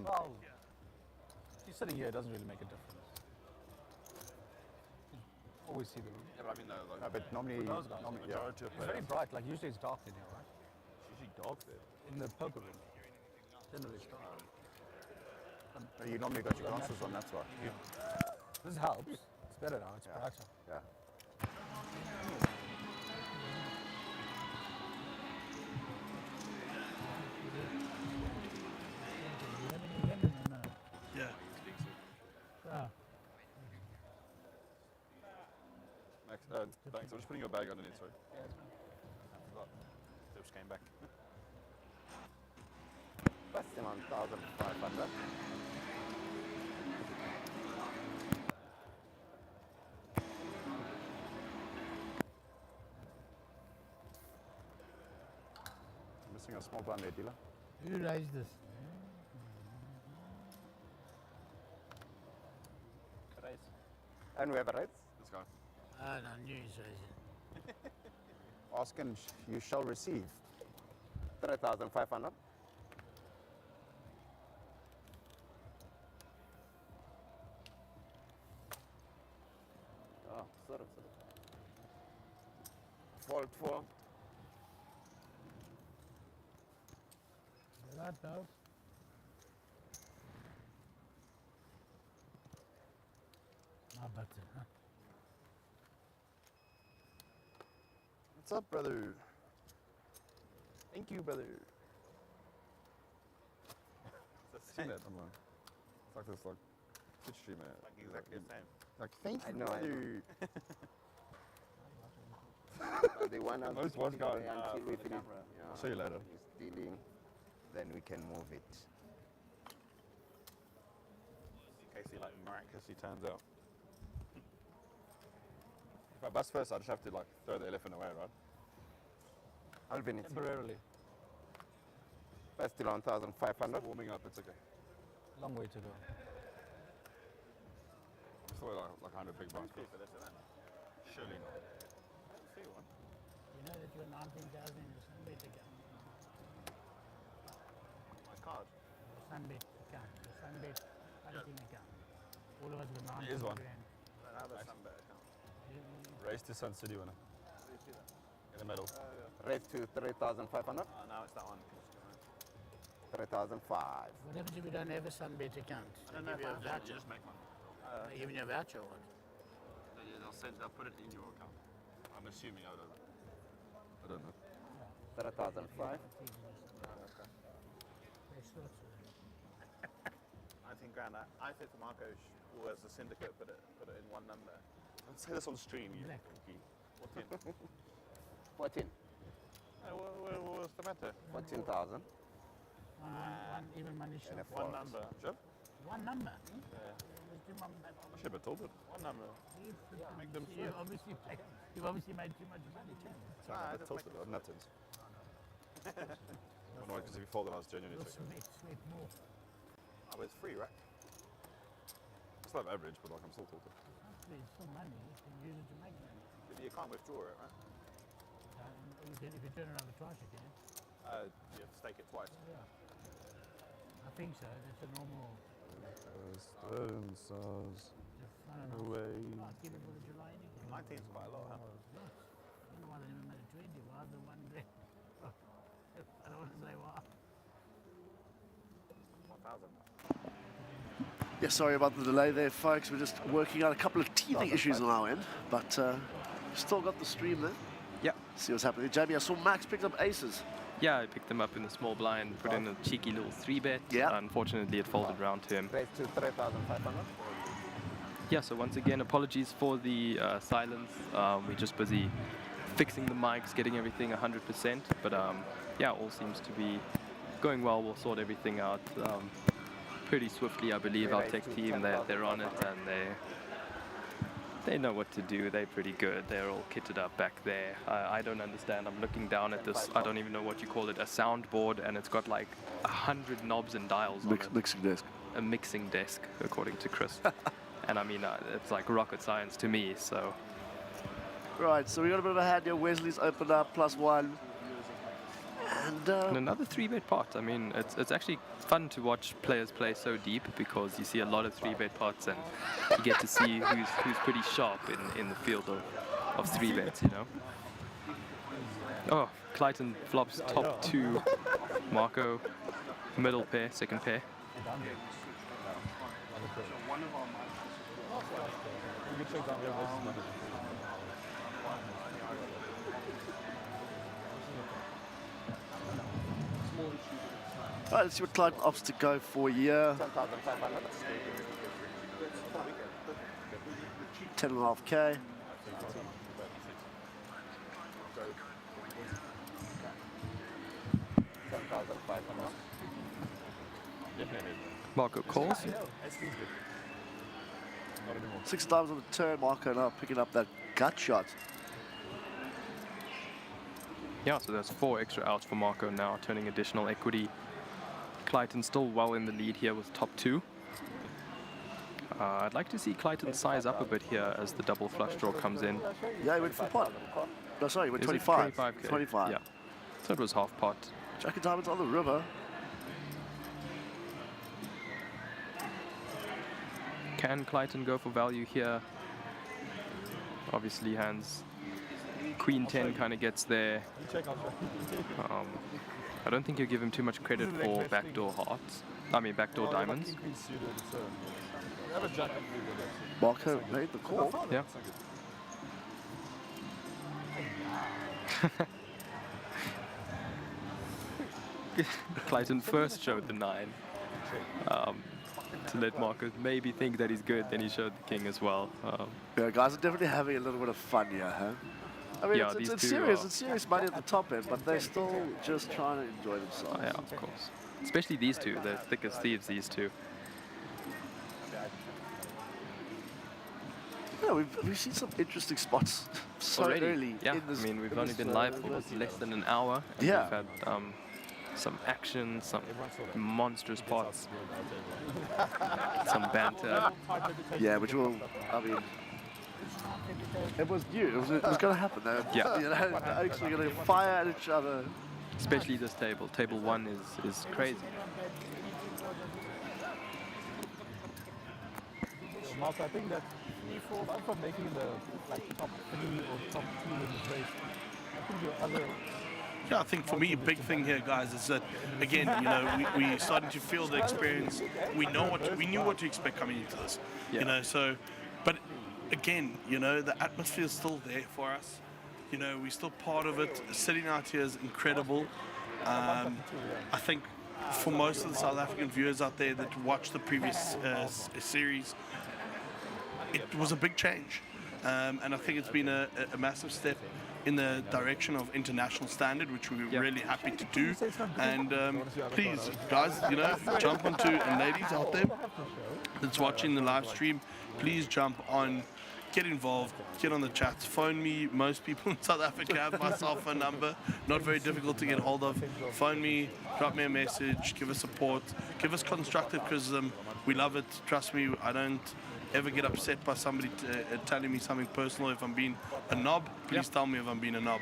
Well, if you're sitting here, it doesn't really make a difference. You always see the room. Yeah, but I mean, like, No, but normally, those guys, normally yeah. majority of It's very players, bright. Like usually it's dark in here, right? it's usually dark there. In the poker room. Generally it's dark. You normally got your glasses on, that's why. This helps. It's better now. It's brighter. Yeah. Yeah. Oh, Max, thanks. I'm just putting your bag underneath, sorry. I forgot. They just came back. That's 1,500. Missing a small blind there, dealer. who raised this? And we have a raise. This guy. Oh, no, new he's raising. Ask and you shall receive. 3,500. Oh, sorry. Fault. That dog. My butter, huh? What's up, brother? Thank you, brother. I've seen that online. It's like this, like, Twitch streamer. Like exactly the same. Like, thank you, I know. brother. The one out Most one guy. until we finish. I'll show you later. He's dealing. Then we can move it. In case he, like, miraculously turns out. If I bust first, I just have to, like, throw the elephant away, right? Alvin, Temporarily. that's still 1,500. Warming up, it's okay. Long way to go. I thought like 100 big bucks. For this event? Surely not. You know that you're 19,000 in the SunBet account. My card. The SunBet account. The SunBet hunting account. All of us got 19 There is one. grand. I don't have a SunBet account. Race to Sun City winner. In the middle. Raise to 3,500. Now it's that one. 3,005. What happens if you don't have a SunBet account? I don't know if I have that. You just make one. They give you a voucher or what? They'll put it in your account. I'm assuming I don't know. 3,005. They sort of- 19 grand. I said to Marco, who has the syndicate, put it in one number. Don't say this on stream, you Black. cookie. What in? 14. What's the matter? 14,000. One even money shot. One number. Sure? One number. I should have told it. One number. Make them You've obviously made too much money, too. Sorry, I told it. I'm nutters. No, because if you fold it, I was genuinely You'll checking. sweat more. Oh, it's free, right? It's not average, but like I'm still tilted. It's still money. You can use it to make money. But you can't withdraw it, right? If you turn it over twice, you can. You have to stake it twice. Yeah. I think so. That's a normal. Stones, I don't know. away. I'll give it for the July anything. 19 is quite a lot, huh? Yes. I don't know why they never made it 20. Why the one grand? I don't want to say why. 1,000. Yeah, sorry about the delay there, folks. We're just working out a couple of teething issues on our end, but still got the stream there. Yeah. See what's happening. Jamie, I saw Max picked up aces. Yeah, I picked them up in the small blind, put in a cheeky little 3-bet. Yeah. Unfortunately, it folded round to him. Raised to 3,500. Yeah, so once again, apologies for the silence. We're just busy fixing the mics, getting everything 100%. But yeah, all seems to be going well. We'll sort everything out pretty swiftly, I believe. Our tech team, they're on it, and they know what to do. They're pretty good. They're all kitted up back there. I don't understand. I'm looking down at this, I don't even know what you call it, a soundboard, and it's got like 100 knobs and dials on it. Mixing desk. A mixing desk, according to Chris. And I mean, it's like rocket science to me, so. Right, so we got a bit of a hand here. Wesley's opened up, +1. And another 3-bet pot. I mean, it's actually fun to watch players play so deep because you see a lot of 3-bet pots and you get to see who's pretty sharp in the field of 3-bets, you know. Oh, Clayton flops top 2. Marco, middle pair, second pair. all right, let's see what Clayton opts to go for here. 10.5K. Marco calls. 6 times on the turn. Marco now picking up that gut shot. Yeah, so there's 4 extra outs for Marco now, turning additional equity. Clayton still well in the lead here with top 2. I'd like to see Clayton size up a bit here as the double flush draw comes in. Yeah, he went full pot. No, sorry, he went Is it 25. 25K? 25. Yeah. So it was half pot. Jack and Diamonds on the river. Can Clayton go for value here? Obviously, hands Queen 10 kind of gets there. I don't think you give him too much credit for backdoor hearts. I mean, backdoor diamonds. Marco made the call. Yeah. Clayton first showed the 9 to let Marco maybe think that he's good, then he showed the king as well. Yeah, guys are definitely having a little bit of fun here, huh? I mean, Yeah, it's these two serious. are- It's serious money at the top end, but they're still just trying to enjoy themselves. Oh, yeah, of course. Especially these two, they're thick as thieves, these two. Yeah, we've seen some interesting spots so Already, early yeah. in this. I mean, we've in only this, been live for less than an hour. And Yeah. We've had some action, some monstrous pots, some banter. Yeah, which will, I mean, it was new. It was going to happen. Yeah. You know, the Oaks were going to fire at each other. Especially this table. Table 1 is crazy. Mark, I think that from making the top 3 or top 2 in this race, I think your other. Yeah, I think for me, a big thing here, guys, is that, again, you know, we starting to feel the experience. We knew what to expect coming into this, Yeah. you know, so, but again, you know, the atmosphere is still there for us. You know, we're still part of it. Sitting out here is incredible. I think for most of the South African viewers out there that watched the previous series, it was a big change. And I think it's been a massive step in the direction of international standard, which we're really happy to do. And please, guys, you know, jump onto, and ladies out there that's watching the live stream, please jump on, get involved, get on the chats, phone me. Most people in South Africa have my cell phone number, not very difficult to get hold of. Phone me, drop me a message, give us support, give us constructive criticism. We love it, trust me. I don't ever get upset by somebody telling me something personal. If I'm being a knob, please tell me if I'm being a knob.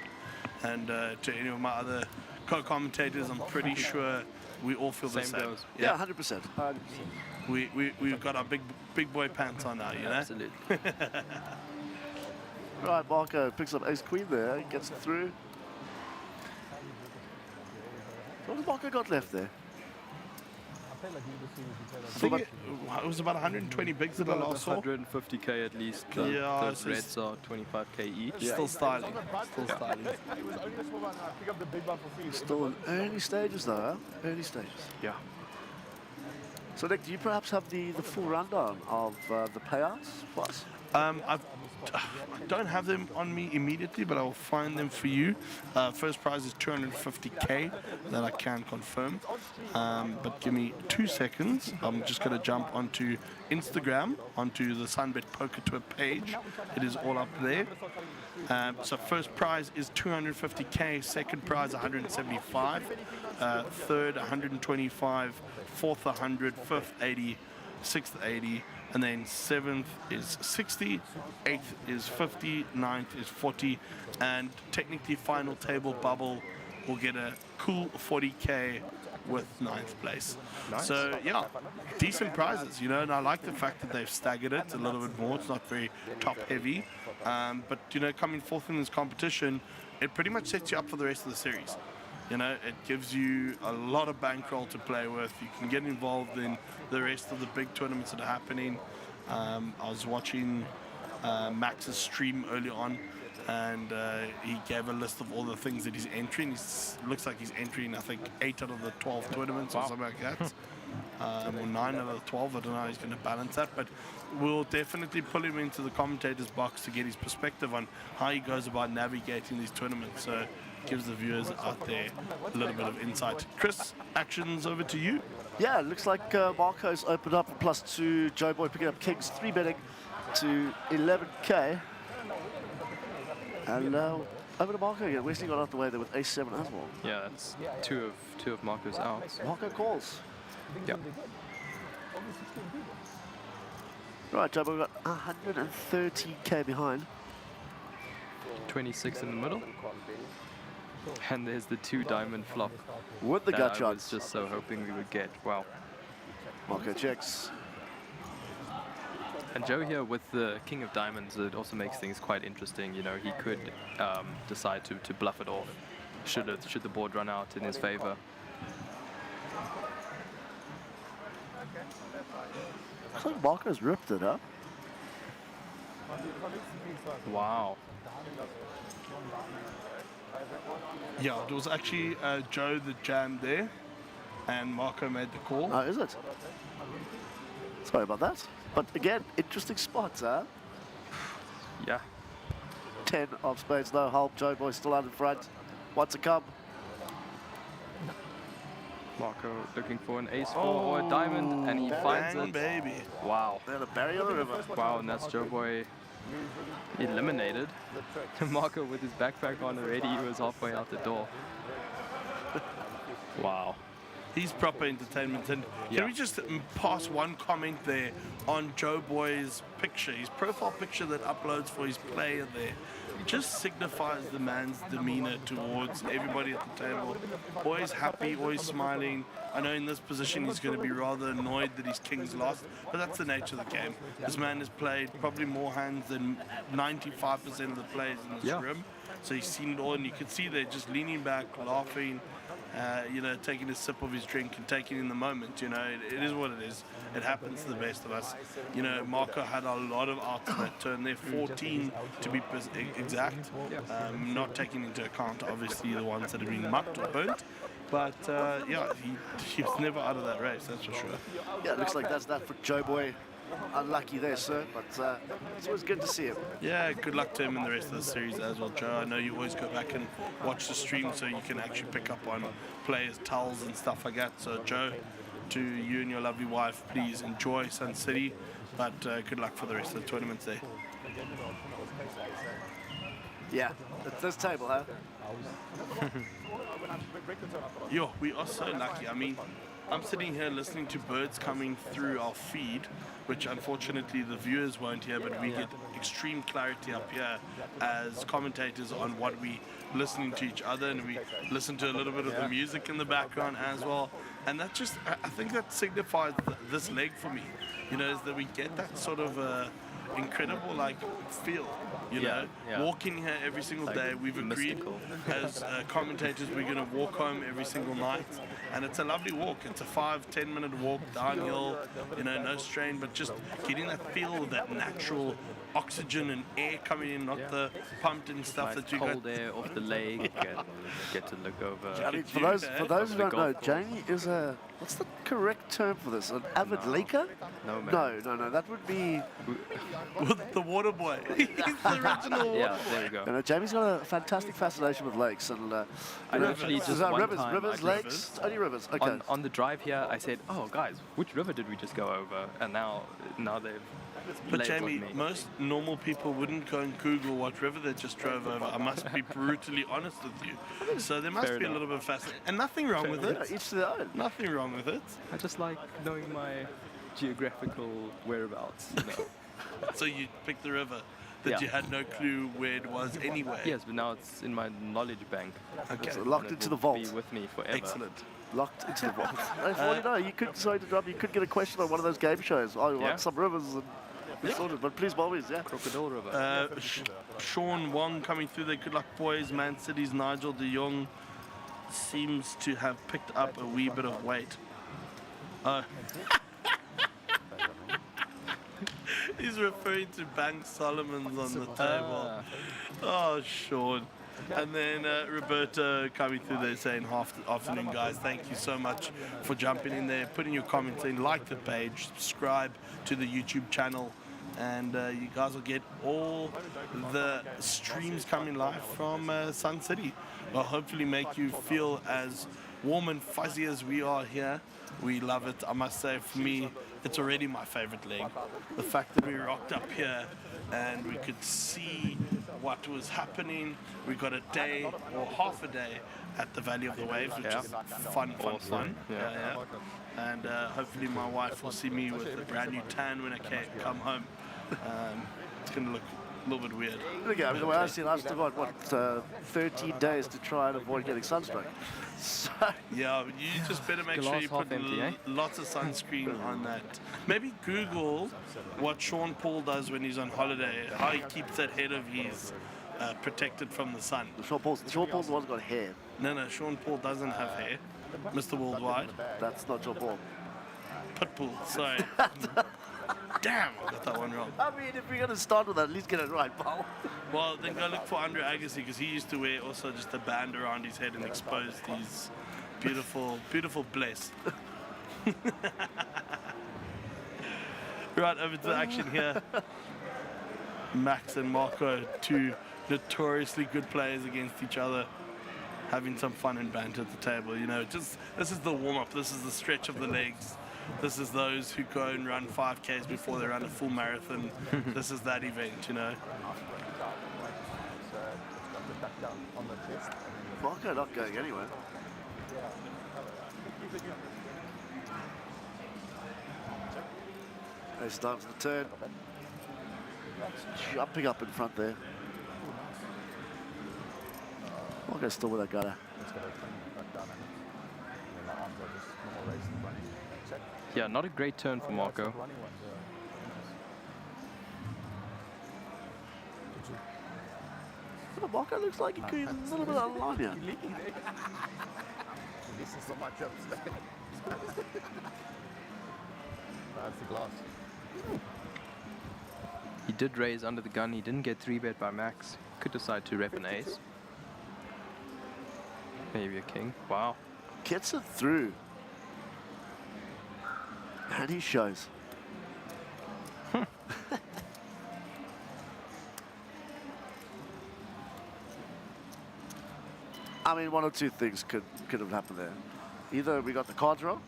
And to any of my other co-commentators, I'm pretty sure we all feel the Same same. goes. Yeah, 100%. We've got our big boy pants on now, you know? Absolutely. Right, Marco picks up ace queen there, gets it through. What has Marco got left there? I think it was about 120 bigs that I last saw. 150k at least. Yeah, Those reds are 25k each. Still styling. Still styling. Still in early stages though, huh? Early stages. Yeah. So Nick, do you perhaps have the full rundown of the payouts for us? I don't have them on me immediately, but I will find them for you. First prize is 250k, that I can confirm. But give me 2 seconds. I'm just going to jump onto Instagram, onto the SunBet Poker Tour page. It is all up there. So first prize is 250k, second prize 175, third 125, fourth 100, fifth 80, sixth 80, and then seventh is 60, eighth is 50, ninth is 40, and technically final table bubble will get a cool 40k with ninth place. Nice. So yeah, decent prizes, you know, and I like the fact that they've staggered it a little bit more. It's not very top heavy, but you know, coming fourth in this competition, it pretty much sets you up for the rest of the series. You know, it gives you a lot of bankroll to play with. You can get involved in the rest of the big tournaments that are happening. I was watching Max's stream early on, and he gave a list of all the things that he's entering. He looks like he's entering, I think, 8 out of the 12 tournaments or something like that. Or 9 out of the 12. I don't know how he's going to balance that, but we'll definitely pull him into the commentator's box to get his perspective on how he goes about navigating these tournaments. So gives the viewers out there a little bit of insight. Chris, actions over to you. Yeah, it looks like Marco's opened up a +2. Joe Boy picking up Kings 3 betting to 11k. And over to Marco again. Wesley got out the way there with A7 as well. Yeah, that's two of Marco's outs. Marco calls. Yep. Right, Joe Boy got 130k behind. 26 in the middle. And there's the 2 diamond flop. With the that gut I shots. was just so hoping we would get. Wow. Marco checks. And Joe here with the king of diamonds, it also makes things quite interesting. You know, he could decide to bluff it off should the board run out in his favor. I think Marco's ripped it up. Wow. Yeah, it was actually Joe that jammed there, and Marco made the call. Oh, is it? Sorry about that. But again, interesting spots, huh? Yeah. 10 of spades, no help. Joe Boy still out in front. What's to come? Marco looking for an ace-4 or a diamond, and he finds Bang, it. baby. Wow. They're the barrier on the river. Wow, and that's Joe Boy eliminated. Marco with his backpack on already, he was halfway out the door. Wow. He's proper entertainment. And Yeah. can we just pass one comment there on Joe Boy's picture, his profile picture that uploads for his player there? It just signifies the man's demeanor towards everybody at the table. Always happy, always smiling. I know in this position he's going to be rather annoyed that his king's lost, but that's the nature of the game. This man has played probably more hands than 95% of the players in this room. So he's seen it all, and you can see they're just leaning back, laughing, you know, taking a sip of his drink and taking in the moment. You know, it is what it is. It happens to the best of us. You know, Marco had a lot of outs in that turn there, 14 to be exact, not taking into account obviously the ones that have been mucked or burnt. But yeah, he was never out of that race, that's for sure. Yeah, it looks like that's that for Joe Boy. Unlucky there, sir, but it's always good to see him. Yeah, good luck to him in the rest of the series as well, Joe. I know you always go back and watch the stream so you can actually pick up on players' towels and stuff like that. So, Joe, to you and your lovely wife, please enjoy Sun City, but good luck for the rest of the tournaments there. Yeah, it's this table, huh? Yo, we are so lucky. I mean, I'm sitting here listening to birds coming through our feed, which unfortunately the viewers won't hear, but we get extreme clarity up here as commentators on what we listening to each other, and we listen to a little bit of the music in the background as well. And that just, I think that signifies this leg for me, you know, is that we get that sort of incredible like feel, you know, walking here every single day. We've agreed as commentators we're going to walk home every single night and it's a lovely walk. It's a 5-10 minute walk downhill, no strain, but just getting that feel of that natural oxygen and air coming in, not the pumped in stuff Nice that you cold got. air off the lake and get to look over. I mean, for you, those who the don't know, golf course. Jamie is what's the correct term for this? An avid laker? No, man. No, that would be... With the water boy. He's the original water Yeah, boy. there we go. Jamie's got a fantastic fascination with lakes and I actually just one rivers, time, rivers, I- lakes, only rivers. Okay. On the drive here, I said, "Oh, guys, which river did we just go over?" And now they've But labeled Jamie, me. most normal people wouldn't go and Google what river they just drove over. I must be brutally honest with you. So there must Fair be a enough. little bit of fascinating. And nothing wrong with it. Each to their own. Nothing wrong with it. I just like knowing my geographical whereabouts. So you picked the river that Yeah. you had no clue where it was anyway. Yes, but now it's in my knowledge bank. Okay. So locked And it into the will vault. Be with me forever. Excellent. Locked into the vault. If all you know, you could, sorry to interrupt, you could get a question on one of those game shows. Oh, you Yeah. want some rivers and sorted, but please, by all means, yeah. Crocodile River. Sean Wong coming through there. Good luck, boys. Man City's Nigel de Jong seems to have picked up a wee bit of weight. He's referring to Bank Solomon's on the table. Oh, Sean. And then Roberto coming through there saying, afternoon, guys. Thank you so much for jumping in there, putting your comments in, like the page, subscribe to the YouTube channel, and you guys will get all the streams coming live from Sun City. Will hopefully make you feel as warm and fuzzy as we are here. We love it. I must say, for me, it's already my favorite leg. The fact that we rocked up here and we could see what was happening. We got a day or half a day at the Valley of the Waves, which is fun. Yeah. And hopefully my wife will see me with a brand new tan when I come home. It's going to look a little bit weird. Look, I mean, the way I see it, I've still got, 13 days to try and avoid getting sunstroke. So, Yeah, you just better make sure you Glass put half empty, eh? lots of sunscreen on that. Maybe Google what Sean Paul does when he's on holiday, how he keeps that head of his protected from the sun. Sean Paul's the one's got hair. No, Sean Paul doesn't have hair. Mr. Worldwide. That's not Sean Paul. Pitbull, sorry. Damn, I got that one wrong. I mean, if we're going to start with that, at least get it right, Paul. Well, then go look for Andre Agassi, because he used to wear also just a band around his head and expose these beautiful, beautiful bless. Right, over to the action here. Max and Marco, two notoriously good players against each other, having some fun and banter at the table. This is the warm-up, this is the stretch of the legs. This is those who go and run 5Ks before they run a full marathon. This is that event, Marco not going anywhere. He starts the turn. Jumping up in front there. Marco's still with that gutter. Yeah, not a great turn for Marco. Well, Marco looks like he could a little bit out of line here. This is so much up. That's the glass. He did raise under the gun. He didn't get 3-bet by Max. Could decide to rep an ace. Maybe a king. Wow. Gets it through. And he shows. I mean, one or two things could have happened there. Either we got the cards wrong.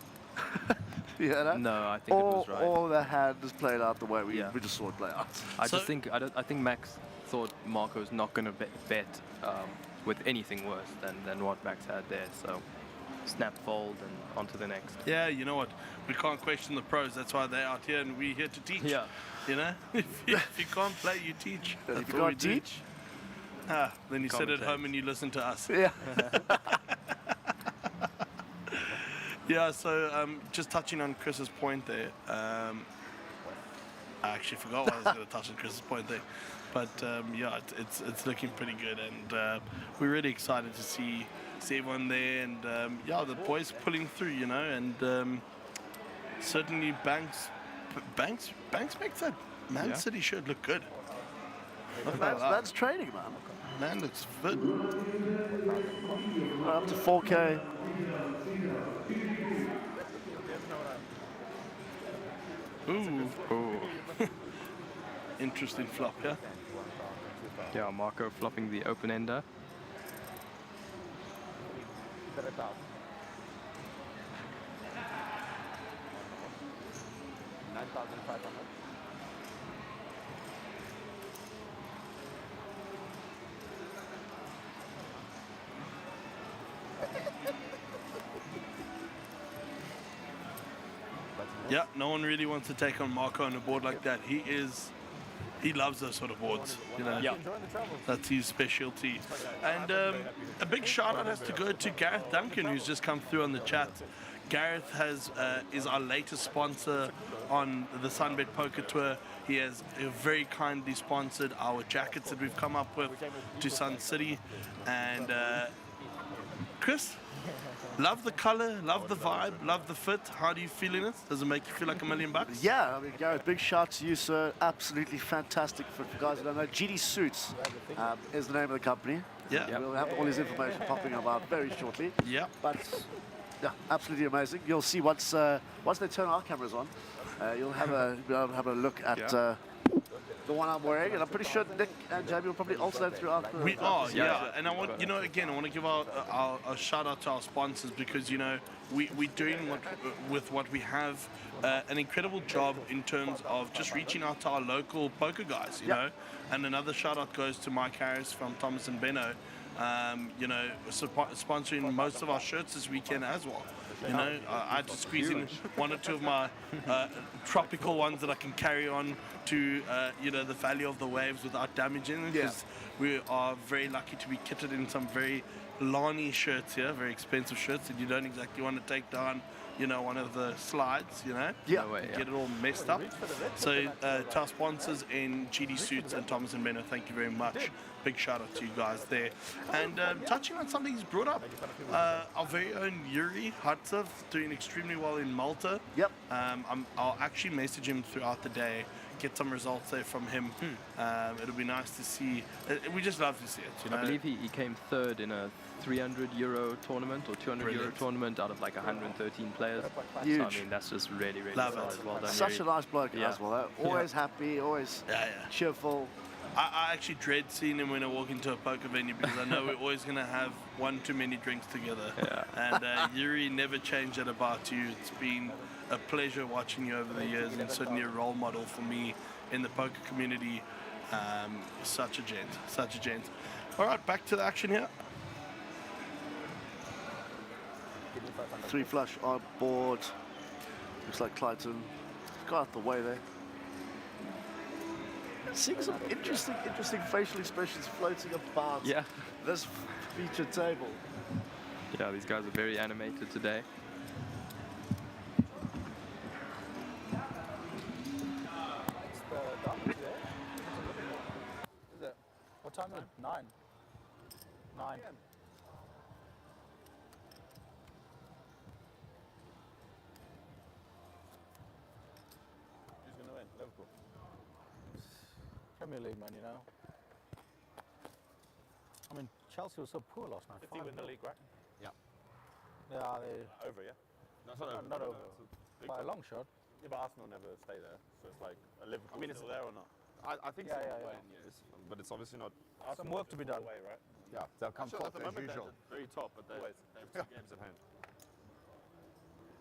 You hear that? No, I think it was right. Or the hand is played out the way we just saw it play out. I think Max thought Marco's not going to bet with anything worse than what Max had there. So snap, fold, and on to the next. Yeah, you know what? We can't question the pros. That's why they're out here, and we're here to teach. Yeah. If you can't play, you teach. And That's if you what we can't do. teach, Then you sit at Commentate. home and you listen to us. yeah. Yeah, so just touching on Chris's point there. I actually forgot what I was going to touch on Chris's point there. But yeah, it's looking pretty good, and we're really excited to see everyone there, and yeah, the boys pulling through, you know, and certainly Banks makes that Man City shirt look good. That's training, man. Man looks fit. Up to 4K. Ooh. Interesting flop, yeah? Yeah, Marco flopping the open ender. Yeah, no one really wants to take on Marco on a board like that. He loves those sort of boards, you know. Yeah. That's his specialty. And a big shout out has to go to Gareth Duncan, who's just come through on the chat. Gareth is our latest sponsor on the SunBet Poker Tour. He has very kindly sponsored our jackets that we've come up with to Sun City. And Chris, love the color, love the vibe, love the fit. How do you feel in it? Does it make you feel like $1 million? Yeah, I mean, Gareth, big shout to you, sir. Absolutely fantastic. For guys that don't know, GD Suits is the name of the company. Yeah. We'll have all his information popping up very shortly. Yeah. But yeah, absolutely amazing. You'll see once they turn our cameras on, you'll have a look at the one I'm wearing, and I'm pretty sure Nick and Jamie will probably alternate throughout the... We are, yeah. And I want, you know, again, I want to give a shout out to our sponsors, because, you know, we're doing with what we have an incredible job in terms of just reaching out to our local poker guys, you know. And another shout out goes to Mike Harris from Thomas and Benno, you know, sponsoring most of our shirts this weekend as well. You know, I had to squeeze in one or two of my tropical ones that I can carry on to, you know, the Valley of the Waves without damaging them, because we are very lucky to be kitted in some very Lani shirts here, very expensive shirts that you don't exactly want to take down, you know, one of the slides, you know, get it all messed up. So to our sponsors in GD Suits and Thomas and Benno, thank you very much. Big shout out to you guys there. And touching on something he's brought up, our very own Yuri Hartsev doing extremely well in Malta. I'll actually message him throughout the day, get some results there from him. It'll be nice to see. We just love to see it, you know. I believe he came third in a 300 euro tournament or 200 euro tournament out of like 113 players. Huge. So, I mean, that's just really, really Love solid. it. Well done, Such Yuri. a nice bloke as well. Always happy, always cheerful. I actually dread seeing him when I walk into a poker venue, because I know we're always going to have one too many drinks together. And Yuri never changed that about you. It's been a pleasure watching you over the years, and certainly a role model for me in the poker community. Such a gent. All right, back to the action here. 3 flush on board. Looks like Clayton got out the way there. Seeing some interesting facial expressions floating about this featured table. Yeah, these guys are very animated today. What time is it? 9. 9. Who's going to win? Liverpool. Premier League, man, you know. I mean, Chelsea was so poor last night. City win the league, right? Yeah, they Over, yeah? No, not over. By a long shot. Yeah, but Arsenal never stay there, so it's like a Liverpool. I mean, still there or not? I think so. Yeah. Yes, but it's obviously not. Some work to be done. Away, right? Yeah, they'll come Sure, top at the as moment usual. they're very top, but they have 2 games at hand.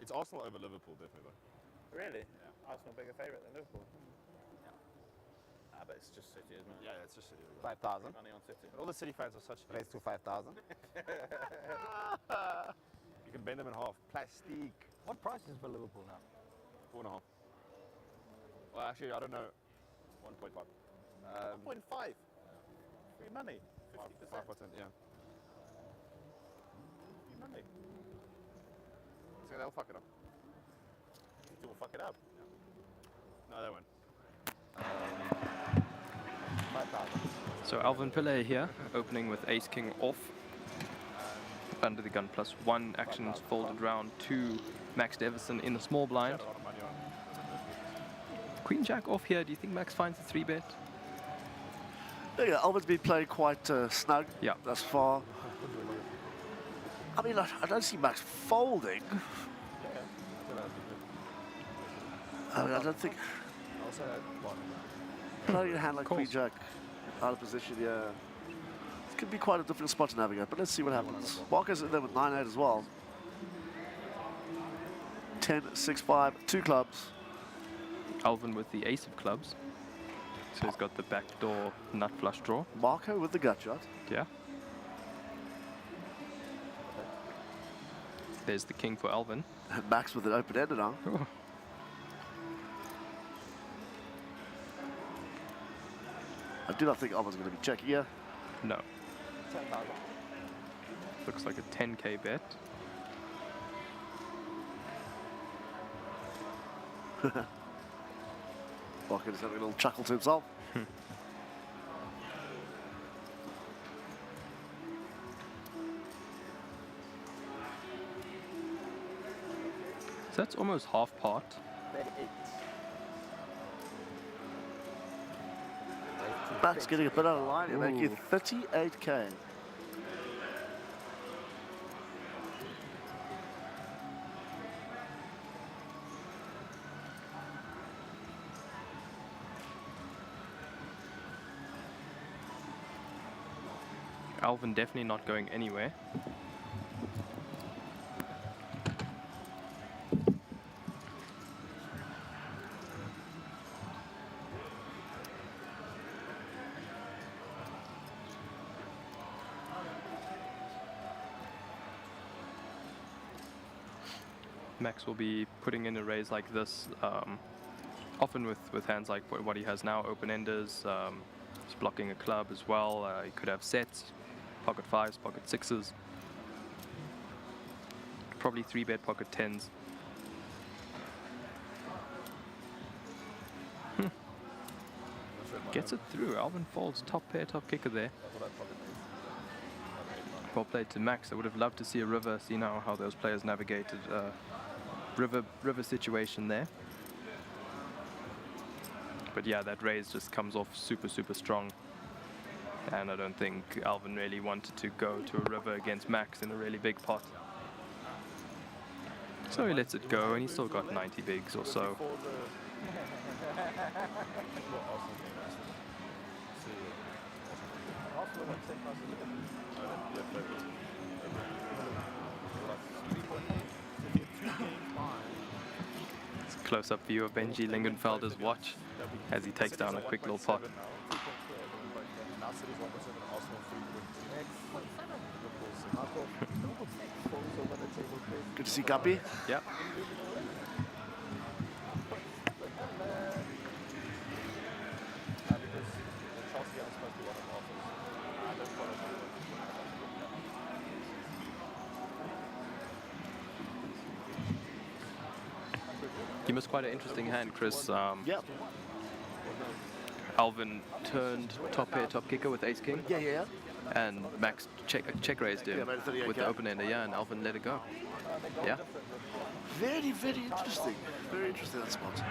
It's Arsenal over Liverpool, definitely. Really? Yeah. Arsenal bigger favourite than Liverpool? But it's just City, isn't it? Yeah, it's just 5,000. Money on City. all the City fans are such. Raised to 5,000. You can bend them in half. Plastic. What price is for Liverpool now? 4.5. Well, actually, I don't know. 1.5. 1.5. Free money. 50%. 5%, yeah. Free money. So they'll fuck it up. City will fuck it up. No, they won't. So Alvin Pillay here, opening with Ace King off. Under the gun +1, actions folded round to Max Davison in the small blind. Queen Jack off here, do you think Max finds the 3-bet? Yeah, Alvin's been playing quite snug thus far. I mean, I don't see Max folding. I mean, I don't think... Playing a hand like Queen Jack out of position, yeah. It could be quite a difficult spot to navigate, but let's see what happens. Walker's in there with 9-8 as well. 10, 6, 5, 2 clubs. Alvin with the ace of clubs. So he's got the backdoor nut flush draw. Marco with the gut shot. Yeah. There's the king for Alvin. And Max with an open-ended arm. Oh. I do not think Alvin's going to be checking here. No. Looks like a 10k bet. Walker is having a little chuckle to himself. So that's almost half pot. Max getting a bit out of line here, making 38k. Alvin definitely not going anywhere. Max will be putting in a raise like this, often with hands like what he has now, open-enders. He's blocking a club as well. He could have sets, pocket 5s, pocket 6s. Probably 3-bet pocket 10s. Gets it through. Alvin folds, top pair, top kicker there. Well played to Max. I would have loved to see a river, see now how those players navigated river situation there. But yeah, that raise just comes off super, super strong. And I don't think Alvin really wanted to go to a river against Max in a really big pot. So he lets it go, and he's still got 90 bigs or so. It's a close-up view of Benji Lingenfelder's watch as he takes down a quick little pot. Good to see Guppy. Yep. You missed quite an interesting hand, Chris. Yep. Alvin turned top pair, top kicker with ace king. Yeah. And Max check raised him with the open ender, and Alvin let it go. Yeah. Very, very interesting. Very interesting, that spot.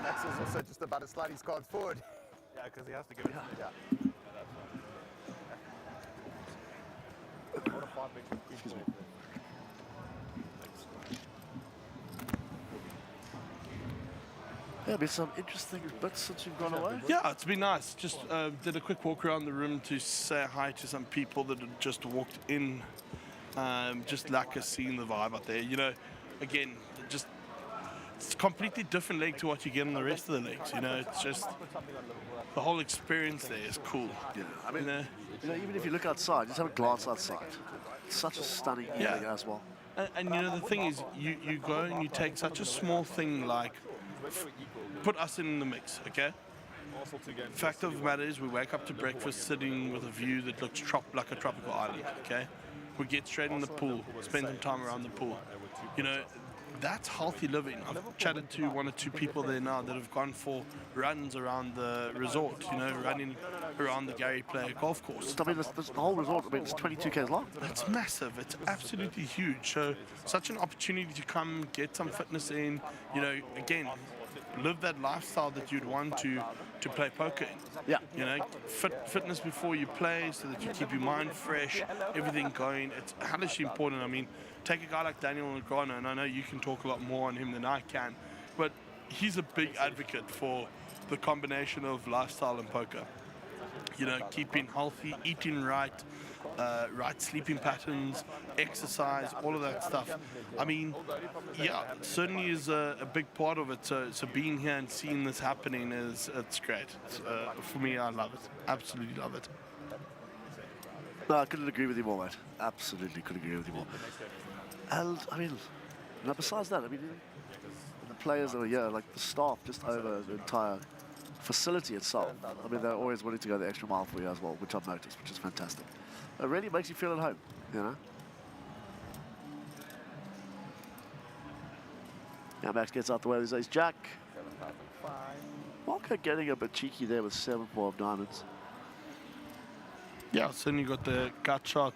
Max is also just about to slide his cards forward. Yeah, because he has to give it. Yeah. What a 5-big Excuse me. Yeah, been some interesting bits since you've gone away. Yeah, it's been nice. Just did a quick walk around the room to say hi to some people that had just walked in just lack of seeing the vibe out there. You know, again, just it's a completely different leg to what you get in the rest of the legs. You know, it's just the whole experience there is cool. Yeah, I mean, you know, even if you look outside, just have a glance outside. It's such a stunning evening as well. And you know, the thing is, you go and you take such a small thing like, put us in the mix, okay? Fact of the matter is, we wake up to breakfast sitting with a view that looks like a tropical island, okay? We get straight in the pool, spend some time around the pool. You know, that's healthy living. I've chatted to 1 or 2 people there now that have gone for runs around the resort, you know, running around the Gary Player golf course. I mean, the whole resort, I mean, it's 22 k's long. It's massive. It's absolutely huge. So, such an opportunity to come get some fitness in, you know, again, live that lifestyle that you'd want to play poker in. Yeah. You know, fitness before you play so that you keep your mind fresh, everything going. It's hellishly important. I mean, take a guy like Daniel Negreanu, and I know you can talk a lot more on him than I can, but he's a big advocate for the combination of lifestyle and poker. You know, keeping healthy, eating right, right sleeping patterns, exercise, all of that stuff. I mean, yeah, it certainly is a big part of it. So being here and seeing this happening it's great. For me, I love it. Absolutely love it. No, I couldn't agree with you more, mate. Absolutely couldn't agree with you more. And, I mean, now besides that, I mean, the players that are here, like the staff just over the entire facility itself, I mean, they're always willing to go the extra mile for you as well, which I've noticed, which is fantastic. It really makes you feel at home, you know? Now Max gets out the way with his jack. Marco getting a bit cheeky there with 7-4 of diamonds. Yeah, certainly got the gut shot,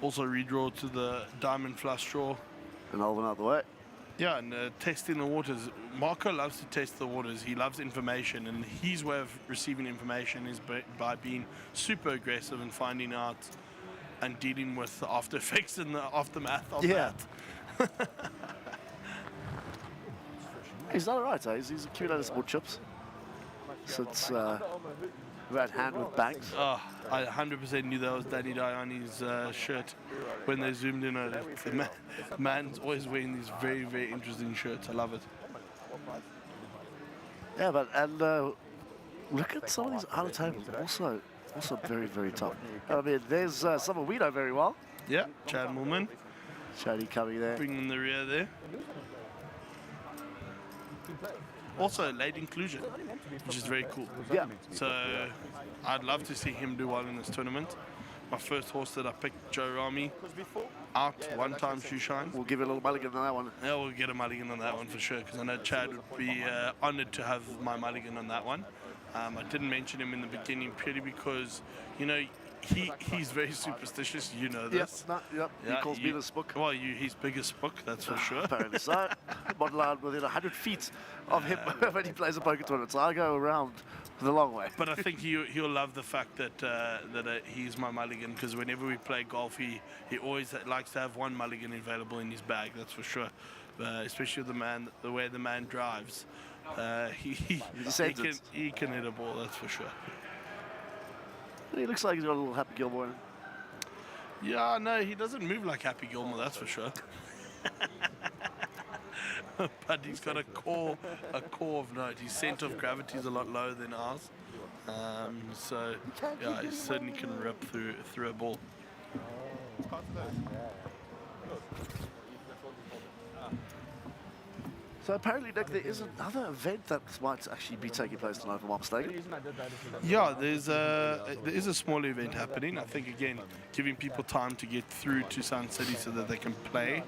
also redraw to the diamond flush draw. And Alvin out the way. Yeah, and testing the waters. Marco loves to test the waters. He loves information, and his way of receiving information is by being super aggressive and finding out and dealing with the after effects and the aftermath of that. He's done all right, eh? He's accumulated some more chips since red hand with banks. Oh, I 100% knew that was Danny Diani's shirt when they zoomed in on it. The man's always wearing these very, very interesting shirts. I love it. Yeah, but look at some of these other tables. Also very, very tough. I mean, there's someone we know very well. Yeah, Chad Millman. Chaddy coming there. Bringing the rear there. Also late inclusion, which is very cool. Yeah. So I'd love to see him do well in this tournament. My first horse that I picked, Joe Rami, out one-time shoe shine. We'll give it a little mulligan on that one. Yeah, we'll get a mulligan on that one for sure, because I know Chad would be honoured to have my mulligan on that one. I didn't mention him in the beginning purely because, you know, he's very superstitious, you know this. Yep. He calls me the spook. Well, his biggest spook, that's for sure. Apparently so. Model out within 100 feet of him when he plays a poker tournament. So I go around the long way. But I think he'll love the fact that he's my mulligan, because whenever we play golf, he always likes to have one mulligan available in his bag, that's for sure. Especially the way the man drives. He can hit a ball, that's for sure. He looks like he's got a little Happy Gilmore in him. Yeah, no, he doesn't move like Happy Gilmore, that's for sure. But he's got a core of note. His centre of gravity is a lot lower than ours. So yeah, he certainly can rip through a ball. So apparently, Nick, there is another event that might actually be taking place tonight, if I'm not mistaken. Yeah, there is a small event happening. I think, again, giving people time to get through to Sun City so that they can play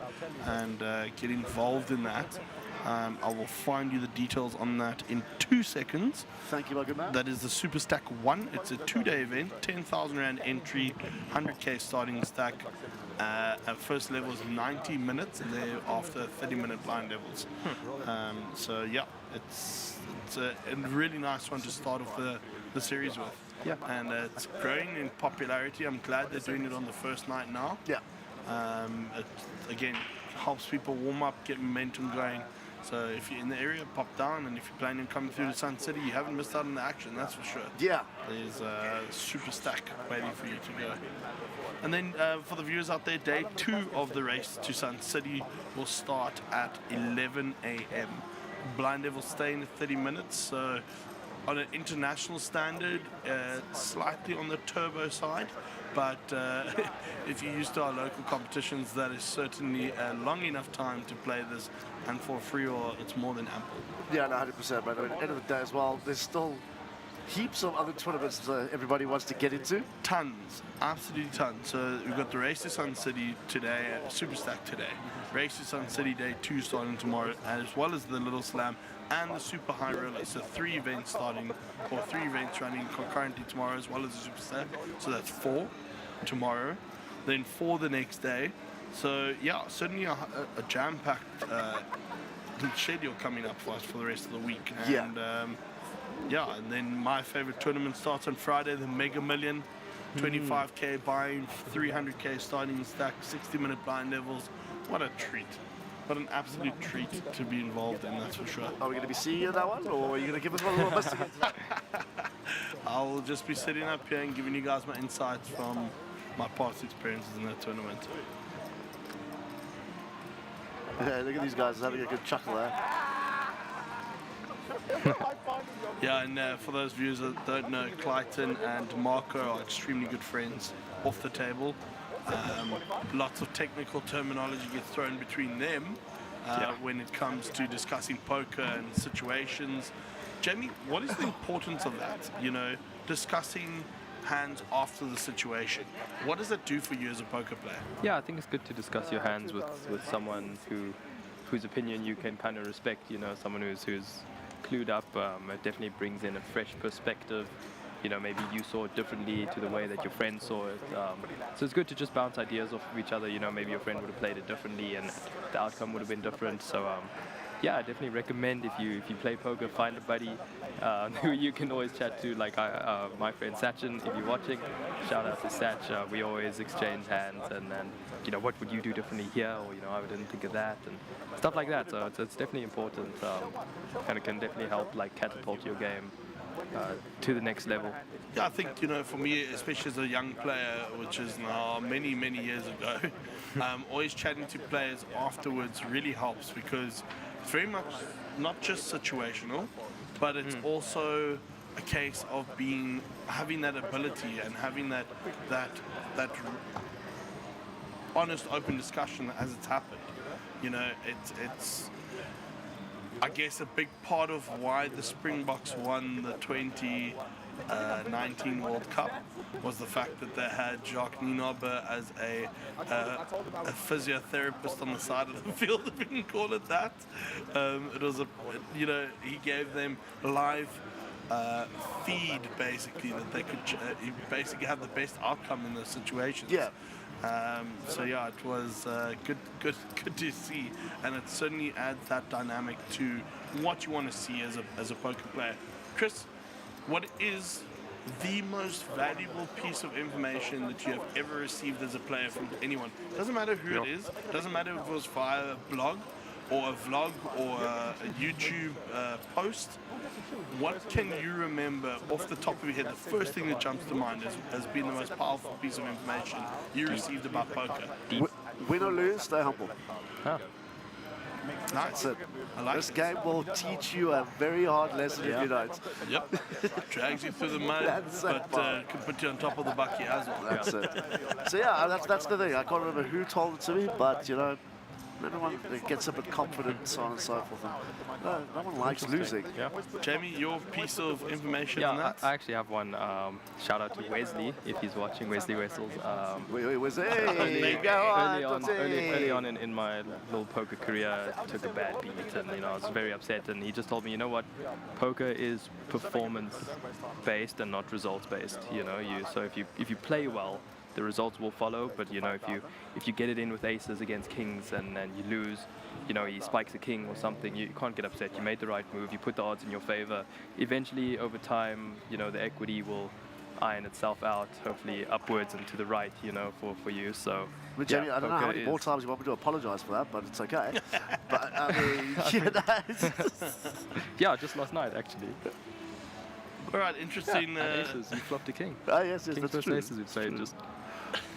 and get involved in that. I will find you the details on that in 2 seconds. Thank you, my good man. That is the Super Stack 1. It's a 2-day event, 10,000 Rand entry, 100K starting stack. At first level is 90 minutes, and thereafter 30-minute blind levels. So yeah, it's a really nice one to start off the series with. Yeah. And it's growing in popularity. I'm glad they're doing it on the first night now. Yeah. It again helps people warm up, get momentum going. So if you're in the area, pop down, and if you're planning on coming through to Sun City, you haven't missed out on the action, that's for sure. Yeah. There's a super stack waiting for you to go. And then for the viewers out there, day 2 of the race to Sun City will start at 11 a.m. Blind Devil staying at 30 minutes, so on an international standard, slightly on the turbo side, but if you're used to our local competitions, that is certainly a long enough time to play this, and for Freeroll, it's more than ample. Yeah, no, 100%, man. I mean, at the end of the day as well, there's still heaps of other tournaments that everybody wants to get into. Tons, absolutely tons. So we've got the Race to Sun City today, Super Stack today. Race to Sun City day 2 starting tomorrow, as well as the Little Slam and the Super High Roller. So 3 events starting, or 3 events running concurrently tomorrow, as well as the Super Stack. So that's 4 tomorrow, then 4 the next day. So yeah, certainly a jam-packed schedule coming up for us for the rest of the week. And yeah, and then my favorite tournament starts on Friday, the Mega Million, 25k buy-in, 300k starting stack, 60-minute blind levels. What a treat. What an absolute treat to be involved in, that's for sure. Are we going to be seeing you in that one, or are you going to give us one little message? I'll just be sitting up here and giving you guys my insights from my past experiences in that tournament. Yeah, look at these guys having a good chuckle there. Yeah, and for those viewers that don't know, Clayton and Marco are extremely good friends off the table. Lots of technical terminology gets thrown between them when it comes to discussing poker and situations. Jamie, what is the importance of that? You know, discussing hands after the situation. What does that do for you as a poker player? Yeah, I think it's good to discuss your hands with someone whose opinion you can kind of respect. You know, someone who's clued up. It definitely brings in a fresh perspective. You know, maybe you saw it differently to the way that your friend saw it. So it's good to just bounce ideas off of each other. You know, maybe your friend would have played it differently and the outcome would have been different. So yeah, I definitely recommend if you play poker, find a buddy who you can always chat to. Like my friend Sachin, if you're watching, shout out to Sach. We always exchange hands and then, you know, what would you do differently here, or, you know, I didn't think of that, and stuff like that. So it's definitely important, and it can definitely help like catapult your game to the next level. Yeah, I think, you know, for me, especially as a young player, which is now many years ago, always chatting to players afterwards really helps, because it's very much not just situational, but it's also a case of having that ability and having that honest, open discussion as it's happened. You know, it's I guess a big part of why the Springboks won the 2019 World Cup was the fact that they had Jacques Nienaber as a physiotherapist on the side of the field, if we can call it that. It was you know, he gave them live feed, basically, that they could basically have the best outcome in those situations. Yeah. So yeah, it was good to see, and it certainly adds that dynamic to what you want to see as a poker player. Chris, what is the most valuable piece of information that you have ever received as a player from anyone? Doesn't matter who it is. Doesn't matter if it was via a blog or a vlog or a YouTube post. What can you remember off the top of your head, the first thing that jumps to mind has been the most powerful piece of information you received about poker? Win or lose, stay humble. Huh. Nice. That's it. I like This it. game will teach you a very hard lesson if you don't. Yep. Drags you through the mud, That's but can put you on top of the bucket as well. That's it. So yeah, that's the thing. I can't remember who told it to me, but you know, everyone gets a bit confident and so on and so forth. And no one likes losing. Yeah. Jamie, your piece of information on Yeah, that? I actually have one. Shout out to Wesley if he's watching. Wesley Wessels. Wait, was hey, go on, Early on in my little poker career, I took a bad beat, and you know, I was very upset. And he just told me, you know what, poker is performance-based and not results-based. You know, so if you play well, the results will follow. But you know, if you get it in with aces against kings and you lose, you know, he spikes a king or something, you can't get upset. You made the right move. You put the odds in your favor. Eventually, over time, you know, the equity will iron itself out, hopefully upwards and to the right, you know, for you. So, But Jamie, yeah, I don't know how many more times you want me to apologise for that, but it's okay. But I mean, yeah, just last night actually. All right, interesting. And aces, you flopped a king. Oh, yes, King that's versus true. aces, we'd say, just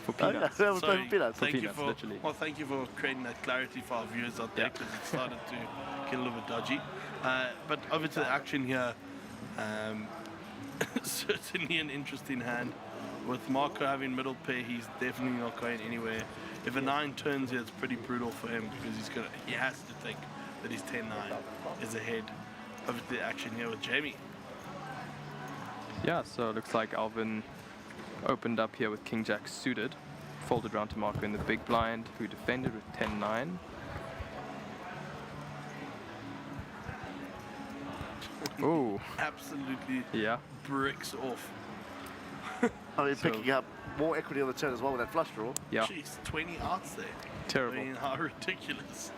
for Oh, yeah, peanuts. we're playing for peanuts. Thank you peanuts, for literally. well, thank you for creating that clarity for our viewers out there, Yeah. because it started to get a little bit dodgy. But over to the action here. Certainly an interesting hand. With Marco having middle pair, he's definitely not going anywhere. If a 9 turns here, it's pretty brutal for him, because he has to think that his 10-9 is ahead. Over to the action here with Jamie. Yeah, so it looks like Alvin opened up here with King Jack suited, folded round to Marco in the big blind, who defended with 10-9. Oh, Absolutely yeah. bricks off. I mean, So- picking up more equity on the turn as well with that flush draw. Yeah, Jeez, 20 outs there. terrible. I mean, how ridiculous.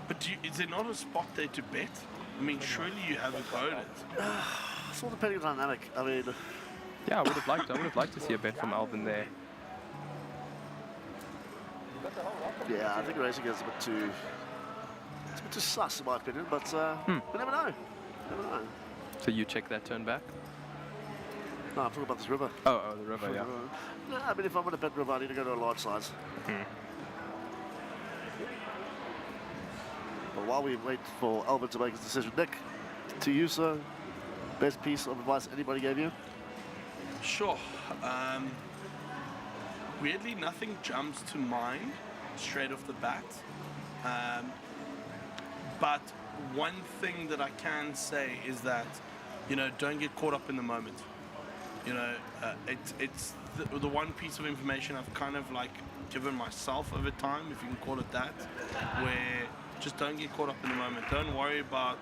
But is there not a spot there to bet? I mean, surely you have a go at it. It's all depending on the dynamic. I mean, Yeah, I would have liked to see a bet from Alvin there. yeah, I think racing is a bit too sus in my opinion, but we never know. Never know. So you check that turn back? No, I'm talking about this river. Oh, the river, yeah. No, I mean, if I'm going to bet river, I need to go to a large size. But while we wait for Alvin to make his decision, Nick, to you, sir, best piece of advice anybody gave you? Sure. Weirdly, nothing jumps to mind straight off the bat. But one thing that I can say is that, you know, don't get caught up in the moment. You know, it's the one piece of information I've kind of like given myself over time, if you can call it that, where just don't get caught up in the moment. Don't worry about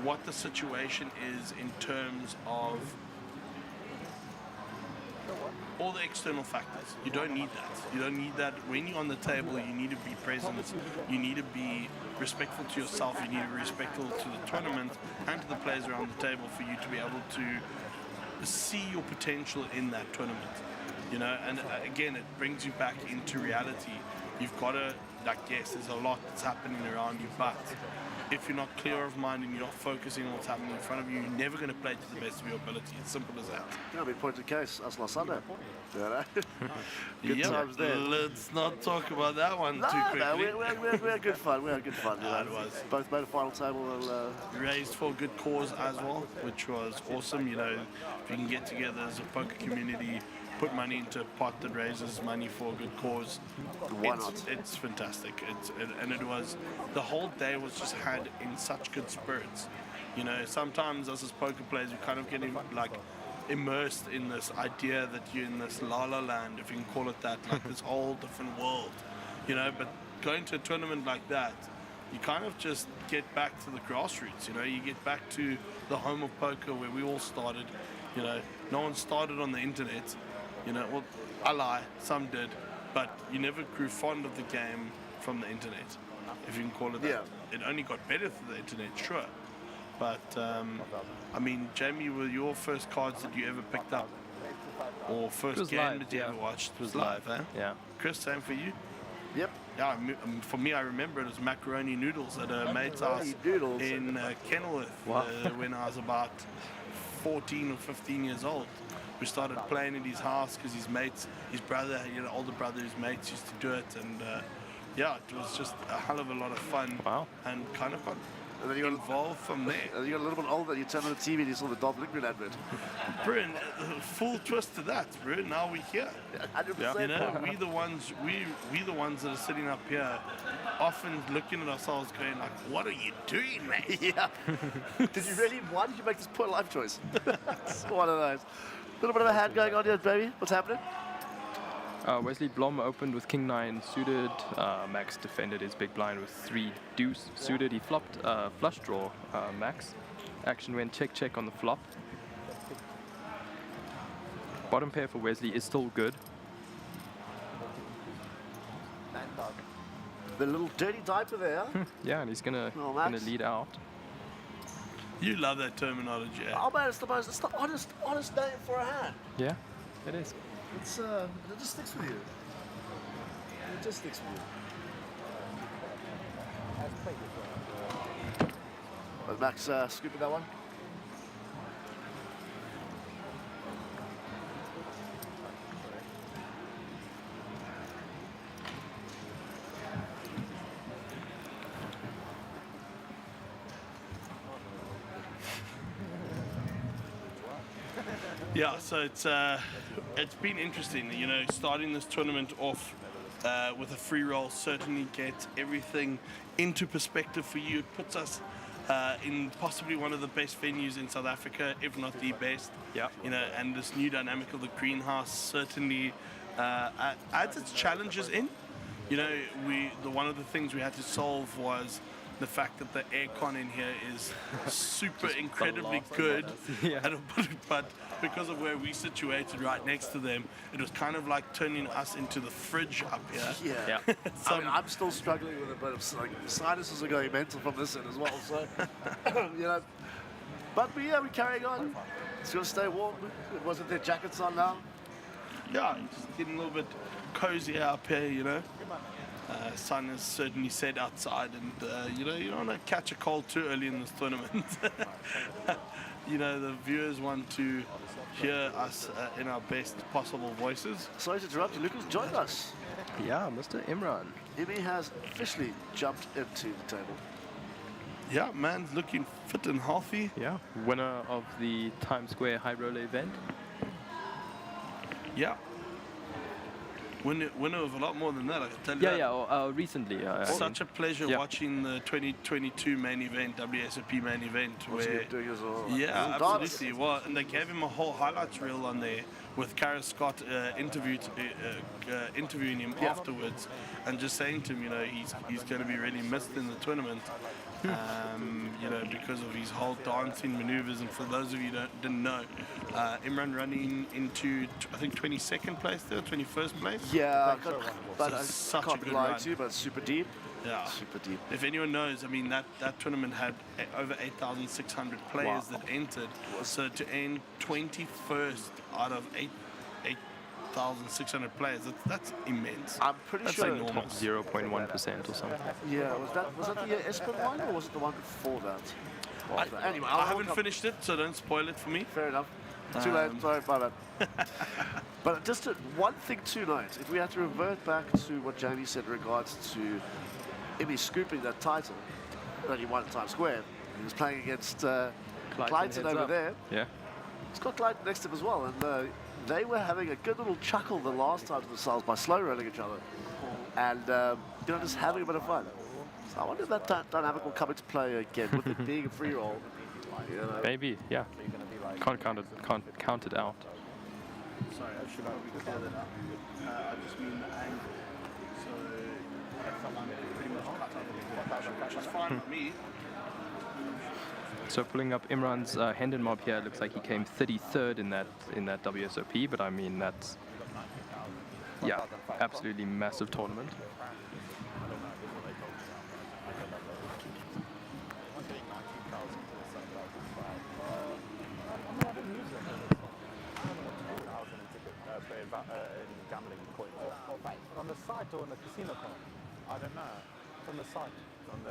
what the situation is in terms of all the external factors. You don't need that. You don't need that. When you're on the table, you need to be present. You need to be respectful to yourself. You need to be respectful to the tournament and to the players around the table for you to be able to see your potential in that tournament. You know, and again, it brings you back into reality. You've got to, like, yes, there's a lot that's happening around you, but if you're not clear of mind and you're not focusing on what's happening in front of you, you're never going to play to the best of your ability. It's simple as that. Yeah, we point to case us last Sunday. You know? Good Yep. times there. Let's not talk about that one No, too quickly. no, we had good fun. We had good fun. You know? It was. Both made a final table. And, Raised for a good cause as well, which was awesome. You know, if you can get together as a poker community, put money into a pot that raises money for a good cause, Why not? It's fantastic. And it was, the whole day was just had in such good spirits. You know, sometimes us as poker players, we kind of get like immersed in this idea that you're in this la la land, if you can call it that, like this whole different world. You know, but going to a tournament like that, you kind of just get back to the grassroots. You know, you get back to the home of poker where we all started. You know, no one started on the internet. You know, well, I lie, some did, but you never grew fond of the game from the internet, if you can call it that. Yeah. It only got better through the internet, sure. But, I mean, Jamie, were your first cards that you ever picked up? Or first game live, that you yeah. ever watched? It was live, eh? Yeah. Chris, same for you? Yep. Yeah, for me, I remember it was macaroni noodles at a mate's house noodles. in Kenilworth when I was about 14 or 15 years old. We started playing at his house because his mates, his brother, you know, older brother, his mates used to do it, and yeah, it was just a hell of a lot of fun. Wow. And kind of got And then you got, involved from there. and you got a little bit older, you turned on the TV and you saw the Dolph Lundgren advert. Bro, full twist to that, bro. Now we're here. 100%. You know, we the ones that are sitting up here, often looking at ourselves, going like, "What are you doing, mate?" Yeah. Did you really? Why did you make this poor life choice? It's one of those. A little bit of a hand going on here, baby. What's happening? Wesley Blom opened with King 9 suited. Max defended his big blind with 3 deuce suited. He flopped flush draw, Max. Action went check check on the flop. Bottom pair for Wesley is still good. The little dirty diaper there. Yeah, and he's gonna Oh, Max. lead out. You love that terminology. Eh? Oh man, it's the honest name for a hand. Yeah, it is. It's it just sticks with you. It just sticks with you. Was Max scooping that one? Yeah, so it's been interesting, you know, starting this tournament off with a free roll certainly gets everything into perspective for you. It puts us in possibly one of the best venues in South Africa, if not the best. Yeah. You know, and this new dynamic of the greenhouse certainly adds its challenges in. You know, one of the things we had to solve was the fact that the aircon in here is super incredibly good, but because of where we situated right next to them, it was kind of like turning us into the fridge up here. Yeah. I mean, I'm still struggling with it, but it's like sinuses are going mental from this end as well. So, you know, but we're carrying on. It's gonna stay warm. It wasn't their jackets on now. Yeah, just getting a little bit cozier up here, you know. Sun has certainly set outside, and you know, you don't want to catch a cold too early in this tournament. You know, the viewers want to hear us in our best possible voices. Sorry to interrupt you, Lucas. Join us. Yeah, Mr. Imran. Imi has officially jumped into the table. Yeah, man's looking fit and healthy. Yeah, winner of the Times Square High Roller event. Yeah. Winner of a lot more than that, I can tell you. Yeah, recently. Such a pleasure watching the 2022 main event, WSOP main event. What's where, he doing as well? Yeah, absolutely. Well, and they gave him a whole highlights reel on there with Kara Scott interviewing him afterwards and just saying to him, you know, he's going to be really missed in the tournament. You know, because of his whole dancing maneuvers. And for those of you who didn't know, Imran running into, I think, 22nd place there, 21st place. Yeah, but so I can't lie to you, but super deep. Yeah. Super deep. If anyone knows, I mean, that tournament had over 8,600 players that entered. So to end 21st out of 8,600 players, that's immense. I'm pretty that's sure enormous. 0.1% or something. Yeah, was that the year Espen won, or was it the one before that? Anyway, I haven't finished it, so don't spoil it for me. Fair enough. Too late. Sorry, my bad. But just one thing tonight, if we had to revert back to what Jamie said in regards to Imi scooping that title that he won at Times Square, he was playing against Clayton over there. Yeah. He's got Clayton next to him as well, and they were having a good little chuckle the last time to themselves by slow rolling each other, and you know, just having a bit of fun. So I wonder if that dynamic will come into play again with it being a free roll. You know. Maybe, yeah. Can't count it out. Sorry, I should probably clear that up. I just mean the angle. So someone pretty much cut out which is fine with me. So pulling up Imran's Hendon mob here, looks like he came 33rd in that WSOP, but I mean that's absolutely massive tournament. On the site or on the casino card? I don't know. From the site.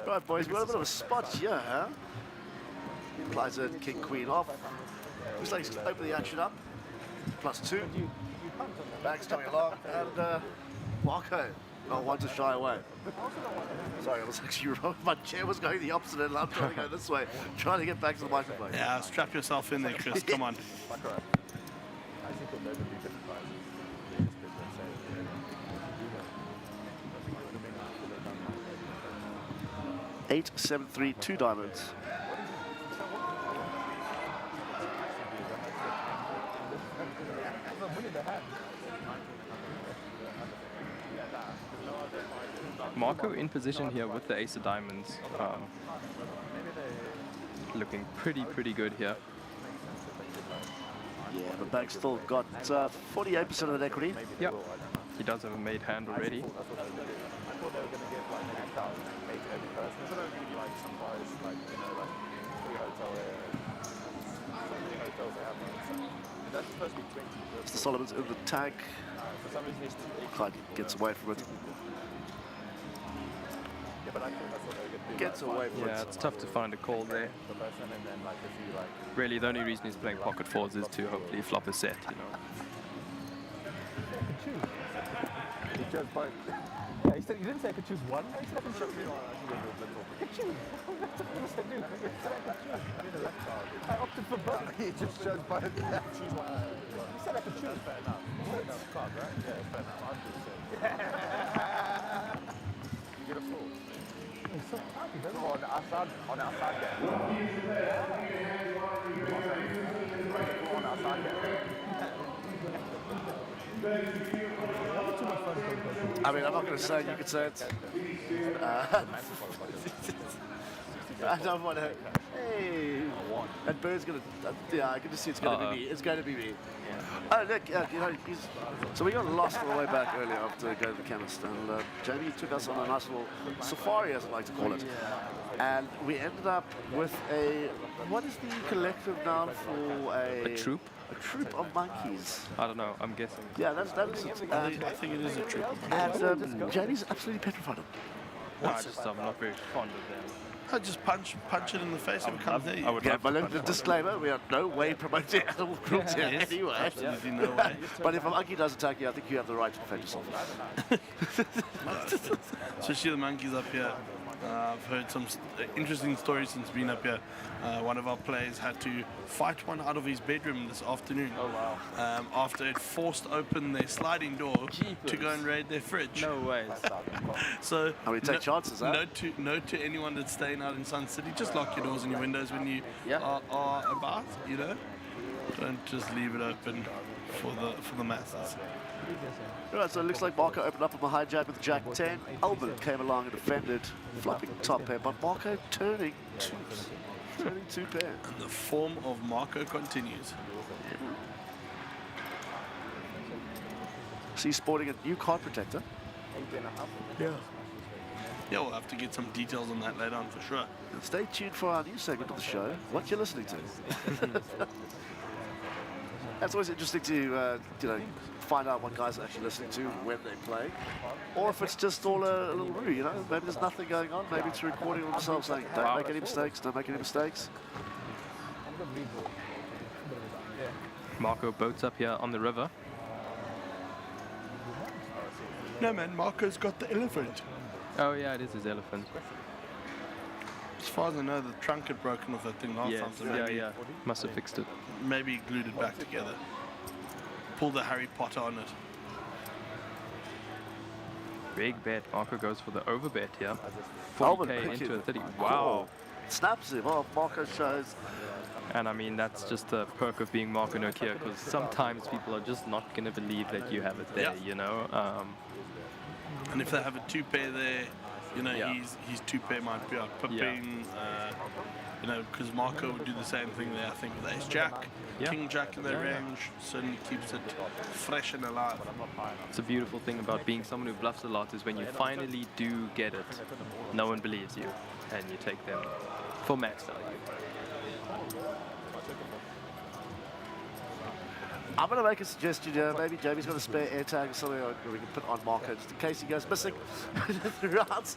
Right, boys, we've got a bit of a spot here, huh? Applies a king queen off. Looks like he's going to open the action up. +2. Bags coming along. And Marco. Oh, one to shy away. Sorry, I was actually wrong. My chair was going the opposite end. I'm trying to go this way. Trying to get back to the microphone. Yeah, strap yourself in there, Chris. Come on. 8, 7, 3, 2 diamonds. Marco in position here with the ace of diamonds. Looking pretty good here. Yeah, the bank's still got 48% of the equity. Yep. He does have a made hand already. That's supposed to be 20. Mr. Solomon's in the tag. For some reason, it's too Clyde gets away from it. Yeah, but I thought they would get Gets away from Yeah, it. it's tough to find a call there. the person, and then like if you like. Really, the only reason he's playing pocket fours is to hopefully flop a set, you know. He chose both. Yeah, he didn't say I could choose one. He said I could choose. I could choose. What must I do? He said I could choose. I opted for both. He just chose both. Choose one. He said I could choose. Fair enough. Fair enough. Card, right? Yeah, fair enough. I'd do the same. You get a full. He's so happy, doesn't he? On the outside game. On the outside game. I mean, I'm not going to say it, you could say it. I don't want to. Hey, and Bird's going to. Yeah, I can just see it's going to be me. It's going to be me. Oh, look, you know, so we got lost on the way back earlier after going to the chemist, and Jamie took us on a nice little safari, as I like to call it. And we ended up with a. What is the collective noun for A troop? A troop of monkeys. I don't know, I'm guessing. Yeah, that is it. I think it is a troop. And Jamie's absolutely petrified of them. No, I'm not very fond of them. I just punch it in the face if it comes near you. I would Yeah, love but to look, the disclaimer, we are no way promoting animal cruelty Yes, anyway. absolutely no way. But if a monkey does attack you, I think you have the right to defend yourself. Especially the monkeys up here. I've heard some interesting stories since being up here. One of our players had to fight one out of his bedroom this afternoon. Oh, wow. After it forced open their sliding door to go and raid their fridge. No way. So And we take chances, huh? note to anyone that's staying out in Sun City, just lock your doors and your windows when you are about, you know. Don't just leave it open for the masses. Right, so it looks like Marco opened up on the hijack with Jack 10. Albert came along and defended, flopping top pair, but Marco turning two pair. And the form of Marco continues. So he's sporting a new card protector. Yeah, we'll have to get some details on that later on for sure. And stay tuned for our new segment of the show, What You're Listening To. That's always interesting to, you know, find out what guys are actually listening to when they play. Or if it's just all a little ruse, you know, maybe there's nothing going on, maybe it's recording themselves saying, don't make any mistakes, don't make any mistakes. Marco boats up here on the river. No man, Marco's got the elephant. Oh yeah, it is his elephant. As far as I know, the trunk had broken off that thing last Yes, time, so maybe, yeah. Must have fixed it. maybe glued it back together. Pull the Harry Potter on it. Big bet. Marco goes for the overbet here. Albert 40k picked into it. a 30. Wow. Snaps him off, Marco shows. And I mean, that's just the perk of being Marco Nokia, because sometimes people are just not going to believe that you have it there, you know? And if they have a two pair there, you know, Yeah. his two pair might be out pipping, you know, because Marco would do the same thing there, I think, with Ace Jack, Yeah. King Jack in their range, certainly keeps it fresh and alive. It's a beautiful thing about being someone who bluffs a lot is when you finally do get it, no one believes you, and you take them for max value. I'm going to make a suggestion here. Maybe Jamie's got a spare air tag or something we can put on Marco just in case he goes missing throughout. It's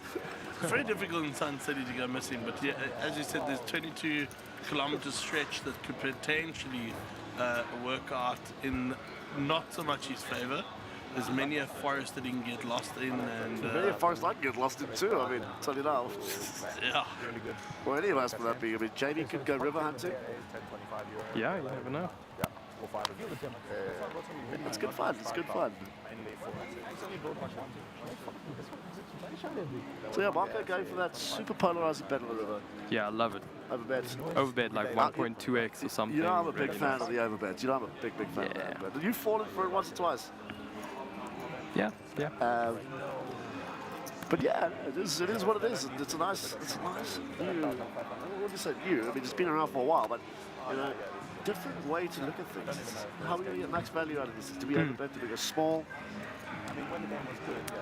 very difficult in Sun City to go missing, but yeah, as you said, there's 22-kilometer stretch that could potentially work out in not so much his favor. There's many a forest that he can get lost in, and Many a forest I can get lost in too, I mean, tell you now. yeah, Or any of us for that being. I mean, Jamie could go river hunting. Yeah, you never know. It's good fun, it's good fun. So yeah, Marco going for that super polarizing bet on the river. Yeah, I love it. Overbet. Overbet like 1.2x or something. You know I'm a big really fan nice. of the overbets. You know I'm a big fan of the Yeah. overbet. You've fallen for it once or twice. Yeah, yeah. But yeah, it is what it is. It's a nice new, what do you say new? I mean, it's been around for a while, but, you know, different way to look at things. How are we going to get max value out of this? Do we overbet? Do we go small?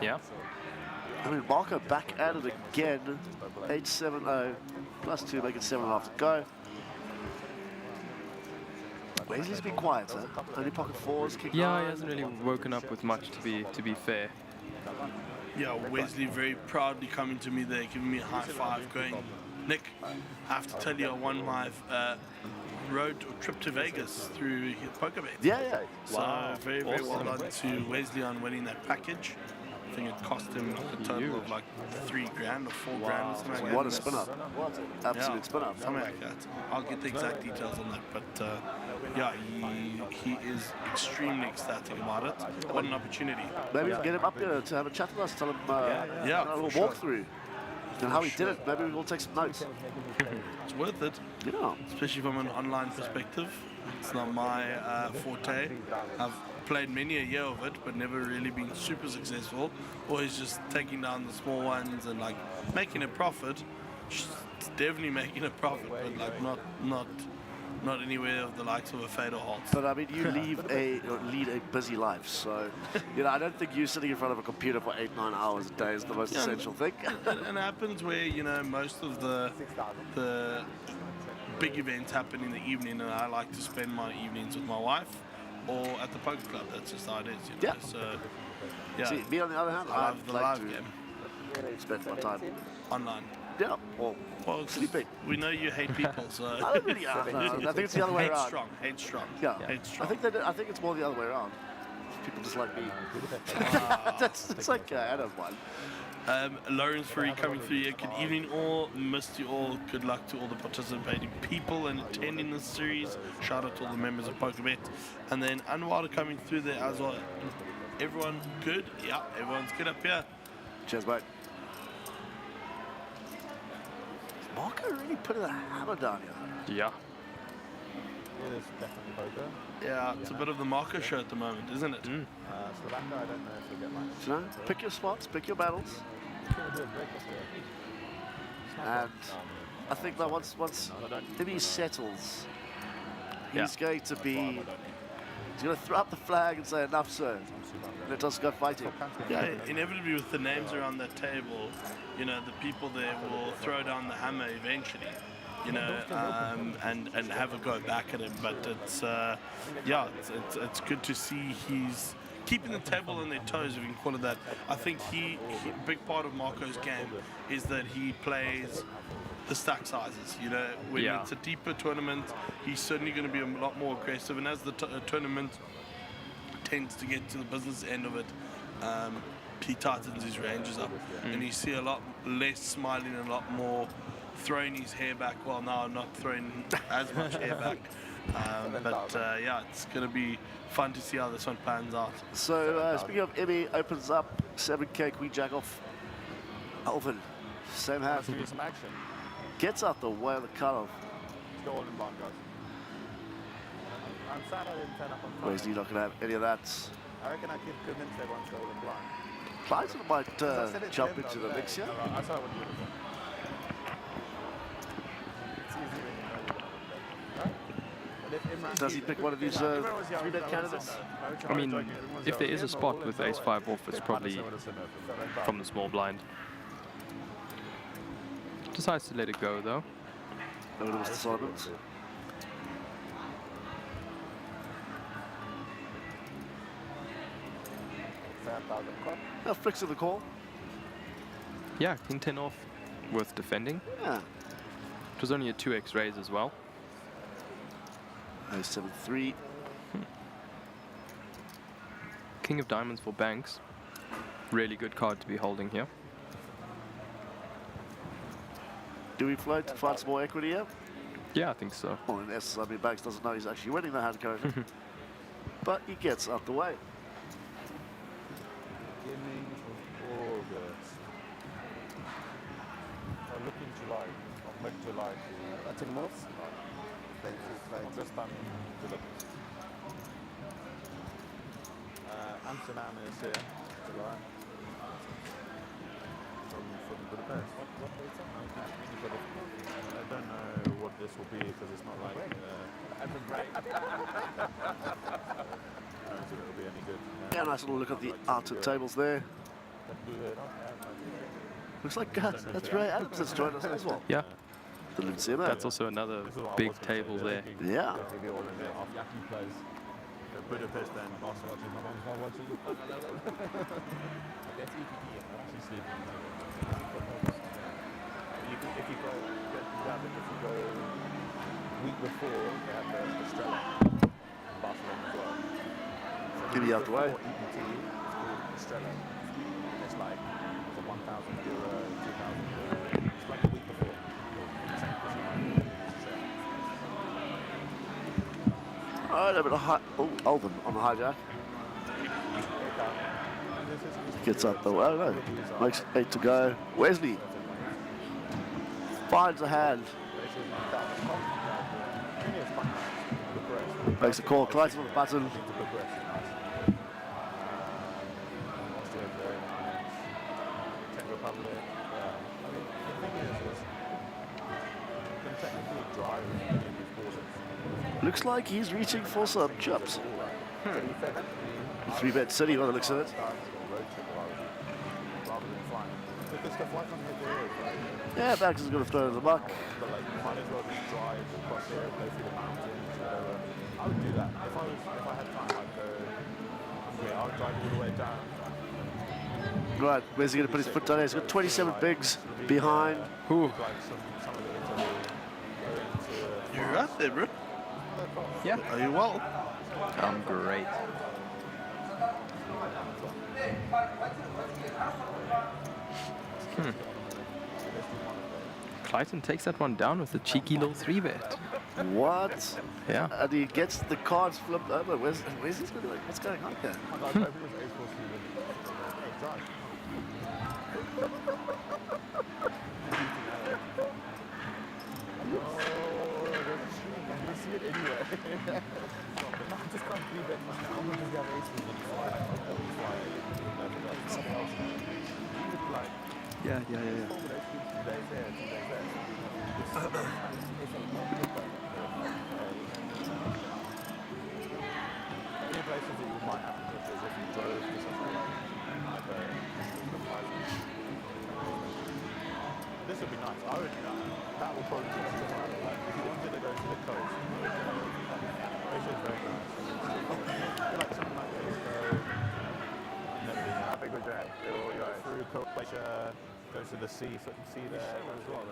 Yeah. I mean, Marco back at it again. 8-7-0 plus 2, make it 7.5 to go. Wesley's been quiet, huh? Only pocket fours, kick Yeah, he nine. hasn't really woken up with much, to be fair. Yeah, Wesley very proudly coming to me there, giving me a high five, going, Nick, I have to tell you I won my road or trip to Vegas through PokerBet. Yeah. So very well done to Wesley on winning that package. I think it cost him a total of like $3 grand or $4 grand or something like that. What a spin up. Absolute spin up. Something like that. I'll get the exact details on that, but yeah, he is extremely ecstatic about it. What an opportunity. Maybe get him up here to have a chat with us, tell him a little walkthrough. And how he did it. Maybe we'll take some notes. It's worth it. Yeah. Especially from an online perspective. It's not my forte. I've played many a year of it, but never really been super successful. Always just taking down the small ones and like making a profit. It's definitely making a profit, but like not anywhere of the likes of a Fade or Halt. But I mean, you lead a busy life, so I don't think you sitting in front of a computer for 8-9 hours a day is the most essential thing. And it happens where most of the big events happen in the evening, and I like to spend my evenings with my wife or at the poker club. That's just how it is. Yeah. So yeah. See, me on the other hand, I love the live game. Spend my time online. Yeah, well sleeping. We know you hate people, so. I don't really. I think it's the other way around. Hate strong. Yeah. Hate strong. I think it's more the other way around. People just like me. It's like I don't mind. Lawrence Free coming through here. Good evening all. Missed you all. Good luck to all the participating people and attending this series. Shout out to all the members of PokerBet. And then Anwar coming through there as well. Everyone good? Yeah, everyone's good up here. Cheers, mate. Marco really putting a hammer down here. Yeah. It is definitely poker. Yeah, it's a bit of the Marco show at the moment, isn't it? Slovakia, I don't know if we'll get much. Pick your spots, pick your battles. And I think that once he settles, he's going to throw up the flag and say enough, sir. And it does go fighting. Yeah, inevitably with the names around that table, the people there will throw down the hammer eventually, and have a go back at him. But it's good to see he's keeping the table on their toes, if you can call it that. I think a big part of Marco's game is that he plays the stack sizes. When it's a deeper tournament, he's certainly going to be a lot more aggressive. And as the tournament tends to get to the business end of it, he tightens his ranges up, and you see a lot less smiling and a lot more throwing his hair back. Well, now I'm not throwing as much hair back, it's going to be fun to see how this one pans out. So speaking of Emmy, opens up 7K Queen Jack off. Alvin, same hand. Let's do some action. Gets out the way of the cutoff. Let's go all in blind, guys. I'm sad I didn't turn up on Friday. Wesley not going to have any of that. I reckon I could convince everyone to go all in blind. Clyde might jump into the mix here. I thought I would do it. It's easy when you know you don't. Right? But if Imran Does he pick one of these 3-bet candidates? I mean, if there is a spot with ace-5 off, it's probably from the small blind. Decides to let it go, though. Over to Mr. Simons. Now flicks of the call. Yeah, king 10 off, worth defending. Yeah. It was only a 2x raise as well. 0-7-3. King of diamonds for Banks. Really good card to be holding here. Do we float to find some more equity here? Yeah, I think so. Well, in essence, I mean, Banks doesn't know he's actually winning the hand code. But he gets out the way. Beginning of August. I look in July, or mid-July to... That's in North? August, I'm to look. Amsterdam is here, July. From Budapest. What date's that? I don't know what this will be because it's not like... I don't think it'll be any good. Yeah, nice little look at the outer tables there. Looks like that's Ray Adams that's joined us as well. Yeah. Didn't see that. That's also another big table there. Yeah. Maybe all in there. After he plays Budapest and Barcelona, my mom's not watching. That's EPP. I'm actually sleeping. If you go week before, they have the Estrella Barcelona as well. So Give me out the way. EPT, it's called Estrella. And it's like for €1,000, €2,000. It's like a week before. Alright, a bit of high. Oh, Alvin on the hijack. Gets up though. Oh no. Makes 8 to go. Wesley finds a hand. Makes a call. Clayton on the button. Looks like he's reaching for some chips. 3-bet City by the looks of it. Yeah, Bax is going to throw in the muck. But like, you might as well just drive across there, go through the mountains, whatever. I would do that. If I had time, I'd go. Yeah, I would drive all the way down. Right, where's he going to put his foot down there? He's got 27 bigs behind. Ooh. Drive some of the Italy, go into You're right there, bro. Yeah. Are you well? I'm great. Clayton takes that one down with a cheeky little 3-bet. What? Yeah. And he gets the cards flipped over. Where's he going to like, what's going on here? See it anyway. I just can't believe that how much does he have aces on the fly? Something else. Like, Yeah. 2 days there, 2 days there. Any places that you might have to go to is if you drove to something like this would be nice. I would, that would probably be like, if you wanted to go to the coast, Asia is very nice. Like something like this, never been there. How big would you have? Go through Croatia, go to the sea there as well.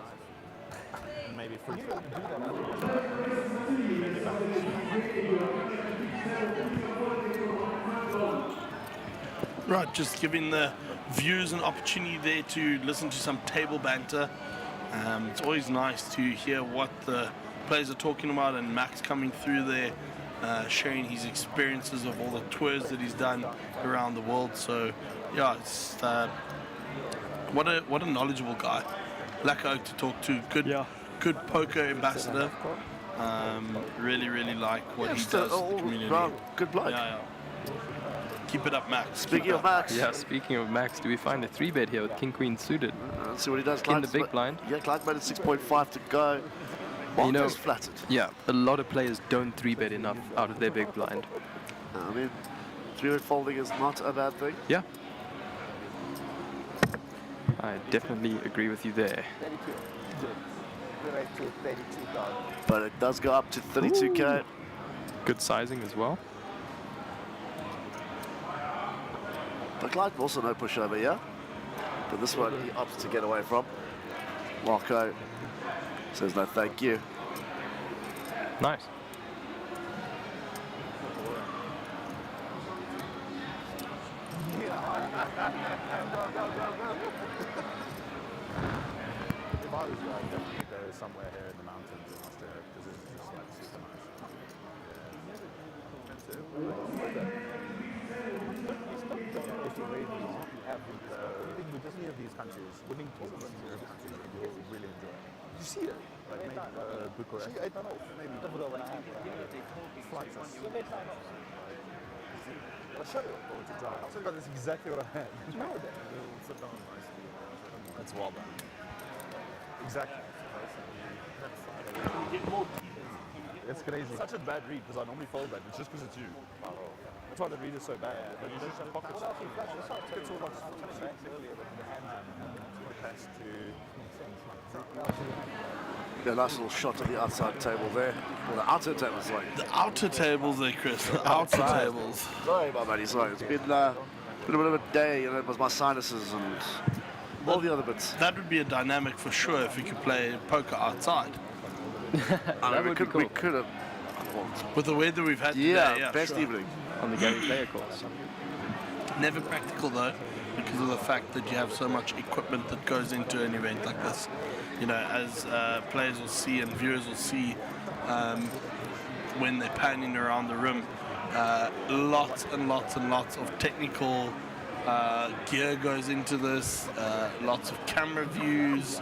And maybe free food. Maybe back. Right, just giving the viewers an opportunity there to listen to some table banter. It's always nice to hear what the players are talking about, and Max coming through there, sharing his experiences of all the tours that he's done around the world. So, yeah, it's what a knowledgeable guy. Black Oak to talk to. Good poker ambassador. Really like what he does for the community. Good bloke. Yeah. Keep it up, Max. Speaking of Max. Yeah, speaking of Max, do we find a 3-bet here with King Queen suited? Let's see what he does. In the big blind. Yeah, Clyde made it 6.5 to go. Marco's flattered. Yeah, a lot of players don't 3-bet enough out of their big blind. I mean, 3-bet folding is not a bad thing. Yeah. I definitely agree with you there. But it does go up to 32k. Good sizing as well. But Clyde also no pushover, yeah? But this one he opts to get away from. Marco says no thank you. Nice. If I was you, I'd definitely go somewhere here in the mountains in Australia because it's just like super nice. If you really have we just need these countries, winning tournaments in these countries that you really enjoy. You see it? Like maybe Bucharest. I don't know. Maybe flights are I'll show you what to drive. I'll show you that's exactly what I had. No, we'll sit down nicely. That's well done. Exactly. It's crazy. Such a bad read because I normally fold that. It's just because it's you. That's why the read is so bad. But you just have pockets. It's all like earlier, but the hands the pass to Yeah, nice little shot of the outside table there. Well, the outer table, sorry. The outer tables there, Chris. The outer tables. Sorry, my buddy, sorry. It's been a bit of a day, you know, it was my sinuses and all the other bits. That would be a dynamic for sure if we could play poker outside. I mean, would be cool. we could have. With the weather we've had Yeah, today, yeah, best sure. evening. On the Gary Player course. Never practical though, because of the fact that you have so much equipment that goes into an event like this. You know, as players will see and viewers will see when they're panning around the room, lots and lots and lots of technical gear goes into this, lots of camera views.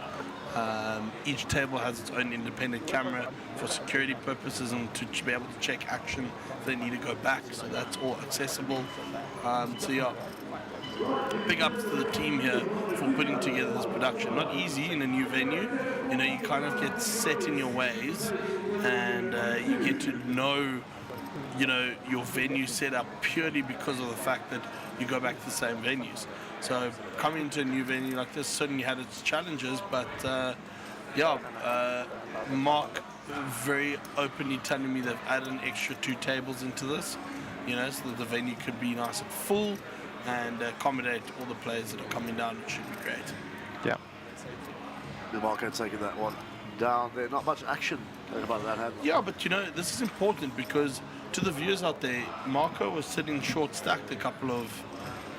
Each table has its own independent camera for security purposes and to be able to check action if they need to go back, so that's all accessible. So yeah, big ups to the team here for putting together this production. Not easy in a new venue. You know, you kind of get set in your ways and you get to know, you know, your venue set up purely because of the fact that you go back to the same venues. So coming to a new venue like this certainly had its challenges, but Mark very openly telling me they've added an extra 2 tables into this, you know, so that the venue could be nice and full and accommodate all the players that are coming down, which should be great. Yeah. Marco taking that one down there. Not much action about that hand. Yeah, but you know, this is important because to the viewers out there, Marco was sitting short stacked a couple of,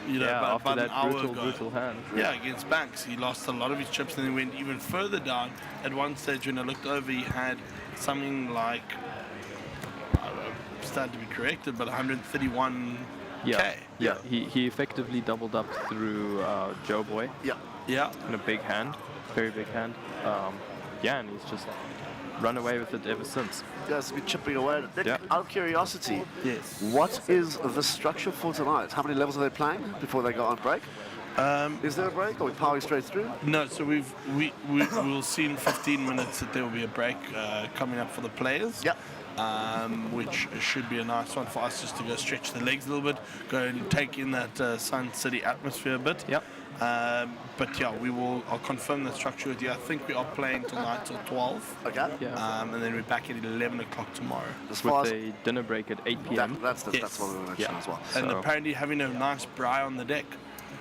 you know, about after an that hour brutal, ago. brutal hand. Yeah, against Banks. He lost a lot of his chips and he went even further down. At one stage when I looked over, he had something like, I don't know, started to be corrected, but 131K. Yeah. He effectively doubled up through Joe Boy Yeah. in a big hand, very big hand. And he's just run away with it ever since. Yeah, it's been chipping away. Nick, Yeah. out of curiosity, Yes. what is the structure for tonight? How many levels are they playing before they go on break? Is there a break, or are we powering straight through? No, so we'll see in 15 minutes that there will be a break coming up for the players. Yep. Which should be a nice one for us just to go stretch the legs a little bit, go and take in that Sun City atmosphere a bit. Yep. But yeah, I'll confirm the structure with you. I think we are playing tonight till 12. Okay. Yeah. And then we're back at 11 o'clock tomorrow. As far With as a dinner break at 8 p.m. that's Yes. what we were mentioning as well. And So- apparently having a nice braai on the deck,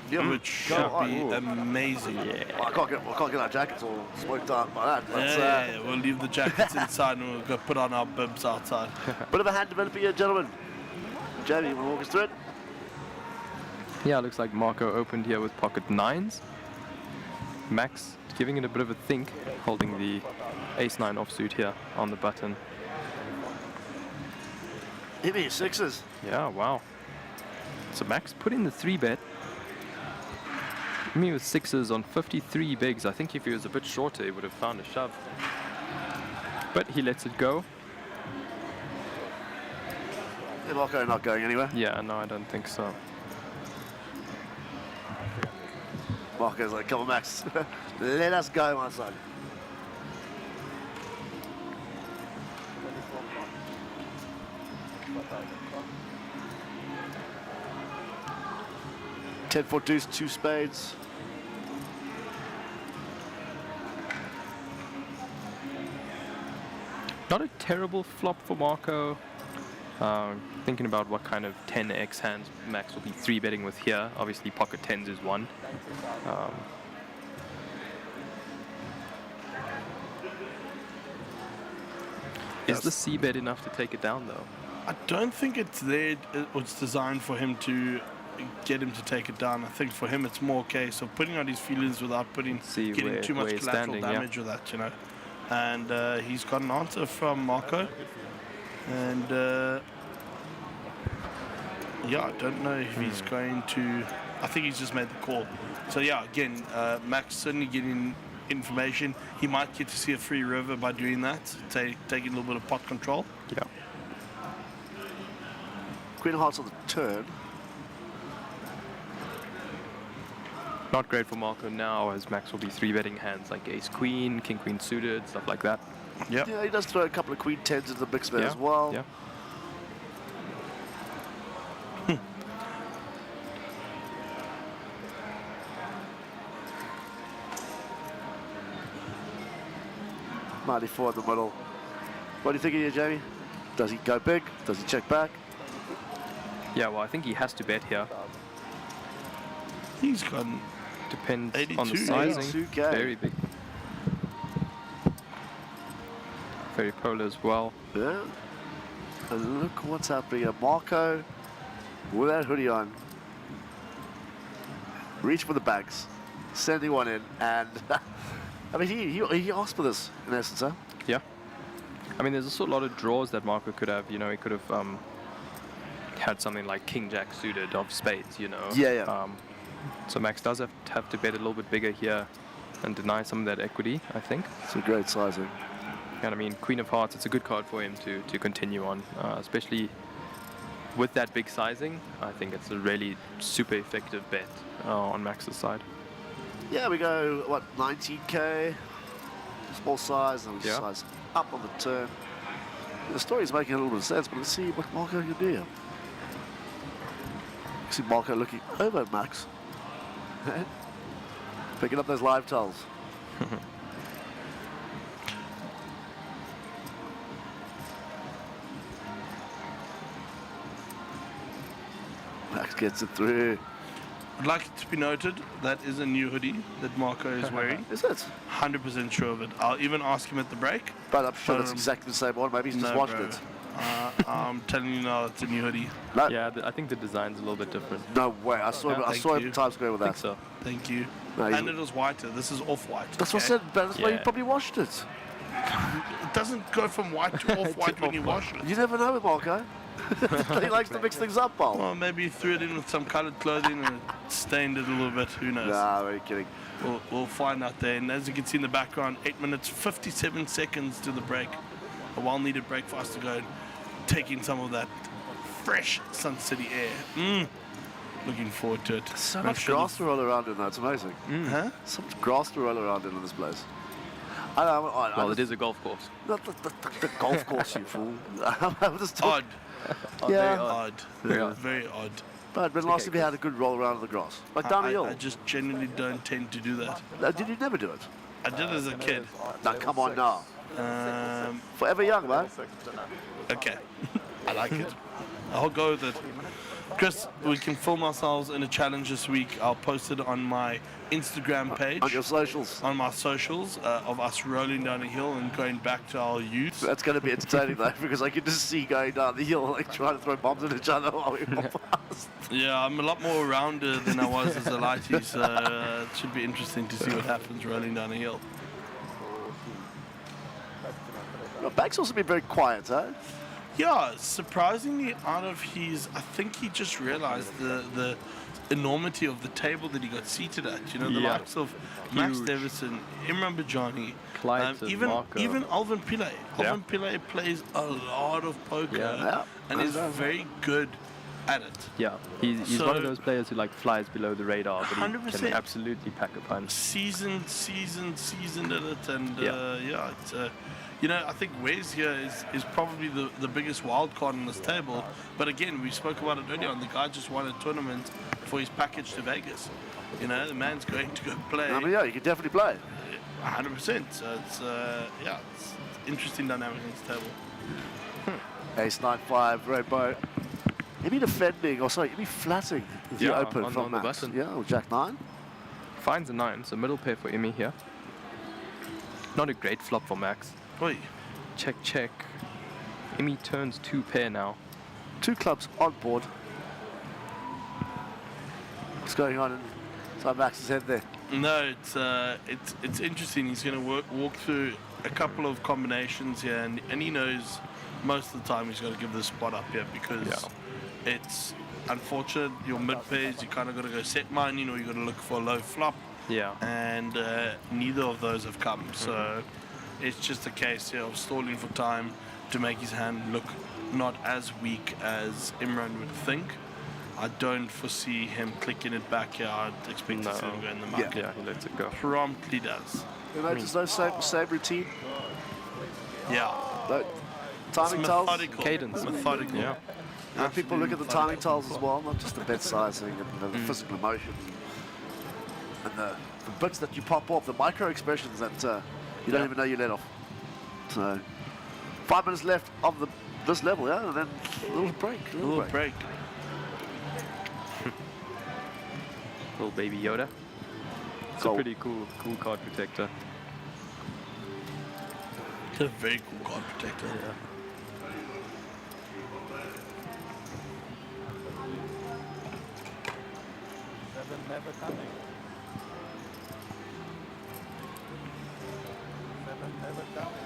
which should be amazing. Well, I can't get our jackets all smoked out by that. But, Yeah, we'll leave the jackets inside and we'll go put on our bibs outside. bit of a hand developing here, gentlemen. Jamie, you want to walk us through it? Yeah, looks like Marco opened here with pocket 9s. Max giving it a bit of a think, holding the ace-9 offsuit here on the button. Hit me 6s. Yeah, wow. So Max put in the 3-bet. Me with 6s on 53 bigs. I think if he was a bit shorter, he would have found a shove. But he lets it go. Yeah, Marco not going anywhere. Yeah, no, I don't think so. Marco's like, come on, Max. Let us go, my son. Ten for deuce, 2 spades. Not a terrible flop for Marco. Thinking about what kind of 10x hands Max will be 3-betting with here. Obviously, pocket 10s is one. Is the C-bet enough to take it down, though? I don't think it's there. It's designed for him to get him to take it down. I think for him it's more a case of putting out his feelings without getting too much collateral damage with that, you know. And he's got an answer from Marco. And yeah, I don't know if he's going to. I think he's just made the call. So yeah, again, Max certainly getting information. He might get to see a free river by doing that, taking a little bit of pot control. Yeah. Queen of Hearts on the turn. Not great for Marco now, as Max will be 3-betting hands like ace-queen, king-queen suited, stuff like that. Yep. Yeah, he does throw a couple of queen 10s into the mix there Yeah, as well. yeah. 94 in the middle. What do you think here, Jamie? Does he go big? Does he check back? Yeah, well, I think he has to bet here. He's gone. Depends on 82, the sizing. 82K. Very big. Very polar as well. Yeah. And look what's happening here. Marco with that hoodie on. Reach for the bags. Sending one in. And I mean, he asked for this in essence, huh? Yeah. I mean, there's also a lot of draws that Marco could have. You know, he could have had something like King Jack suited of spades, you know. Yeah, yeah. So Max does have to bet a little bit bigger here and deny some of that equity, I think. It's a great sizing. And I mean, Queen of Hearts, it's a good card for him to continue on, especially with that big sizing. I think it's a really super effective bet on Max's side. Yeah, we go, what, 19K? Small size, and we size up on the turn. The story's making a little bit of sense, but let's see what Marco can do here. See Marco looking over at Max. Picking up those live tells. Max gets it through. I'd like it to be noted that is a new hoodie that Marco is wearing. Is it? 100% sure of it. I'll even ask him at the break. But I'm sure that's exactly the same one. Maybe he's just watched bro. it. I'm telling you now, it's a new hoodie. No. Yeah, I think the design's a little bit different. No way. I saw him in Times Square with I that. think so. Thank you. No, and it was whiter. This is off-white. That's what I said, but that's why you probably washed it. It doesn't go from white to off-white when you wash it. You never know with Marco. He likes to mix things up, Paul. Well, maybe you threw it in with some coloured clothing and it stained it a little bit. Who knows? Nah, very kidding. We'll find out there. And as you can see in the background, 8 minutes, 57 seconds to the break. A well-needed break for us to go and take in some of that fresh Sun City air. Looking forward to it. So much grass to roll around in there. It's amazing. Huh? So much grass to roll around in this place. Well, it is a golf course. Not the golf course, you fool. I'm just Odd. Yeah. Odd. Very odd. But when last time we had a good roll around in the grass? Like down the hill? I just genuinely don't tend to do that. Did you never do it? I did as a kid. Now, come on now. Forever young, man. Okay. I like it. I'll go with it. Chris, we can film ourselves in a challenge this week. I'll post it on my Instagram page. On your socials. On my socials of us rolling down a hill and going back to our youth. That's going to be entertaining though, because I can just see going down the hill, like trying to throw bombs at each other while we walk past. Yeah, I'm a lot more rounder than I was as a lighty, so it should be interesting to see what happens rolling down a hill. Well, Bank's also been very quiet, huh? Yeah, surprisingly out of his, I think he just realized the enormity of the table that he got seated at. You know, the likes of Max Davison, Imran Bajani, even Alvin Pillay. Alvin Pillay plays a lot of poker and is very good at it. Yeah, he's one of those players who like flies below the radar, but 100%. he can absolutely pack a punch. Seasoned at it, and it's. You know, I think Wes here is probably the biggest wild card on this table. But again, we spoke about it earlier on. The guy just won a tournament for his package to Vegas. You know, the man's going to go play. I mean, yeah, you can definitely play. 100%. So it's interesting dynamic on this table. Ace 9-5, rainbow. Maybe defending, or sorry, maybe flatting the open on from the Max. button. Yeah, or Jack 9. Finds a 9, so middle pair for Imi here. Not a great flop for Max. Oi. Check, check. Imi turns 2 pair now. 2 clubs on board. What's going on inside Max's head there? No, it's interesting. He's going to walk through a couple of combinations here, and he knows most of the time he's got to give this spot up here because it's unfortunate. Your mid pairs, you kind of got to go set mining, or you got to look for a low flop. Yeah. And neither of those have come, so it's just a case here of stalling for time to make his hand look not as weak as Imran would think. I don't foresee him clicking it back here. I'd expect to see him go in the mud. Yeah, he lets it go. Promptly does. You know, there's no same routine. Yeah. No, timing tells. Methodical. Cadence. Methodical. Yeah. And people look at the timing tells as well, not just the bet sizing and the physical emotion and the bits that you pop off, the micro expressions that you don't even know you let off. So 5 minutes left of this level, yeah, and then a little break. Little break. Little baby Yoda. It's Cool. a pretty cool card protector. It's a very cool card protector. Yeah. Seven never coming. Seven never coming.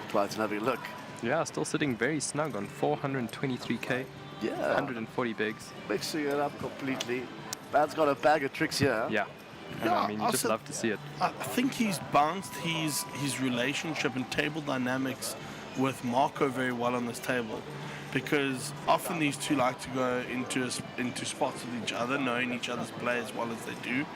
Clyde's having a look. Yeah, still sitting very snug on 423k, Yeah, 140 bigs. mixing it up completely. Man's got a bag of tricks here. Yeah. And Yeah, I mean, you just also- love to see it. I think he's balanced his relationship and table dynamics with Marco very well on this table, because often these two like to go into spots with each other, knowing each other's play as well as they do.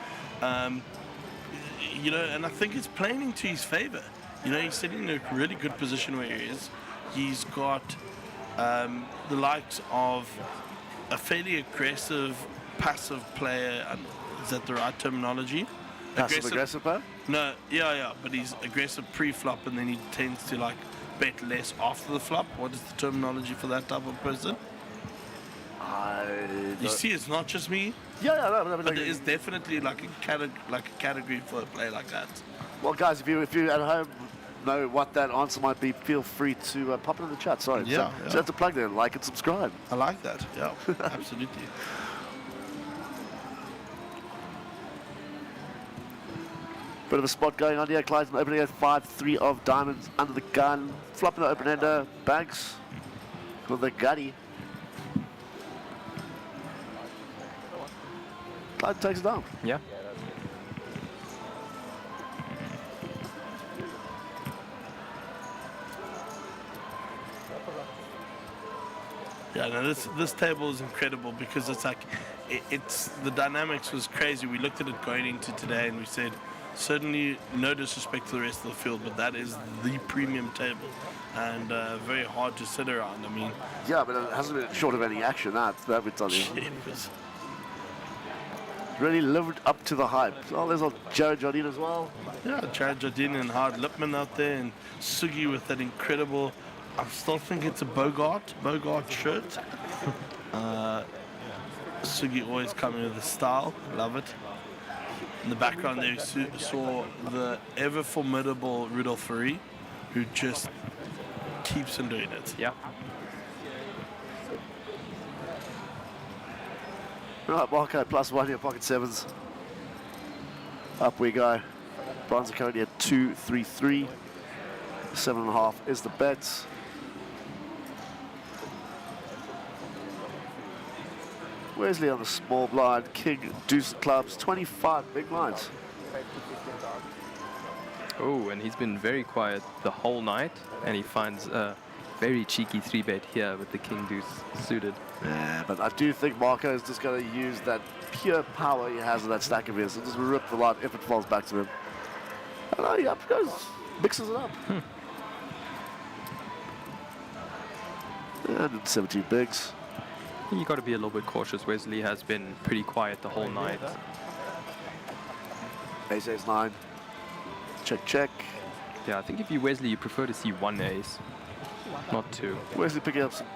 You know, and I think it's playing into his favor. You know, he's sitting in a really good position where he is. He's got the likes of a fairly aggressive, passive player. Is that the right terminology? Passive aggressive player? No, yeah, but he's aggressive pre-flop, and then he tends to like bet less after the flop. What is the terminology for that type of person? You see, it's not just me, Yeah, but there is definitely like a category for a player like that. Well, guys, if you at home know what that answer might be, feel free to pop it in the chat. Sorry, Yeah, so have to plug there, like and subscribe. I like that. Yeah, absolutely. Bit of a spot going on here. Clyde's opening at 5-3 of diamonds under the gun. Flopping the open ender. Banks with the gutty. Clyde takes it down. Yeah. Yeah, no, this table is incredible because it's like, it's the dynamics was crazy. We looked at it going into today and we said, certainly no disrespect to the rest of the field, but that is the premium table and very hard to sit around. I mean, Yeah, but it hasn't been short of any action. That would tell you. it was, Really lived up to the hype. Oh, there's old Jared Jardine as well. yeah, Jared Jardine and Howard Lipman out there, and Sugi with that incredible, I still think it's a Bogart shirt. Sugi always coming with the style, love it. In the background there, we saw the ever formidable Rudolph Ferry, who just keeps on doing it. Yeah. Right, Marco +1 here, pocket sevens. Up we go. Bronze are currently at 2-3-3. 7.5 is the bet. Wesley on the small blind. King, deuce clubs, 25 big blinds. Oh, and he's been very quiet the whole night, and he finds a very cheeky 3-bet here with the king deuce suited. Yeah, but I do think Marco is just going to use that pure power he has in that stack of his and just rip the lot if it falls back to him. And he up goes, mixes it up. And 17 bigs. You got to be a little bit cautious. Wesley has been pretty quiet the whole night. Ace, ace, 9. Check, check. Yeah, I think if you Wesley, you prefer to see one ace, not two. Wesley picking up some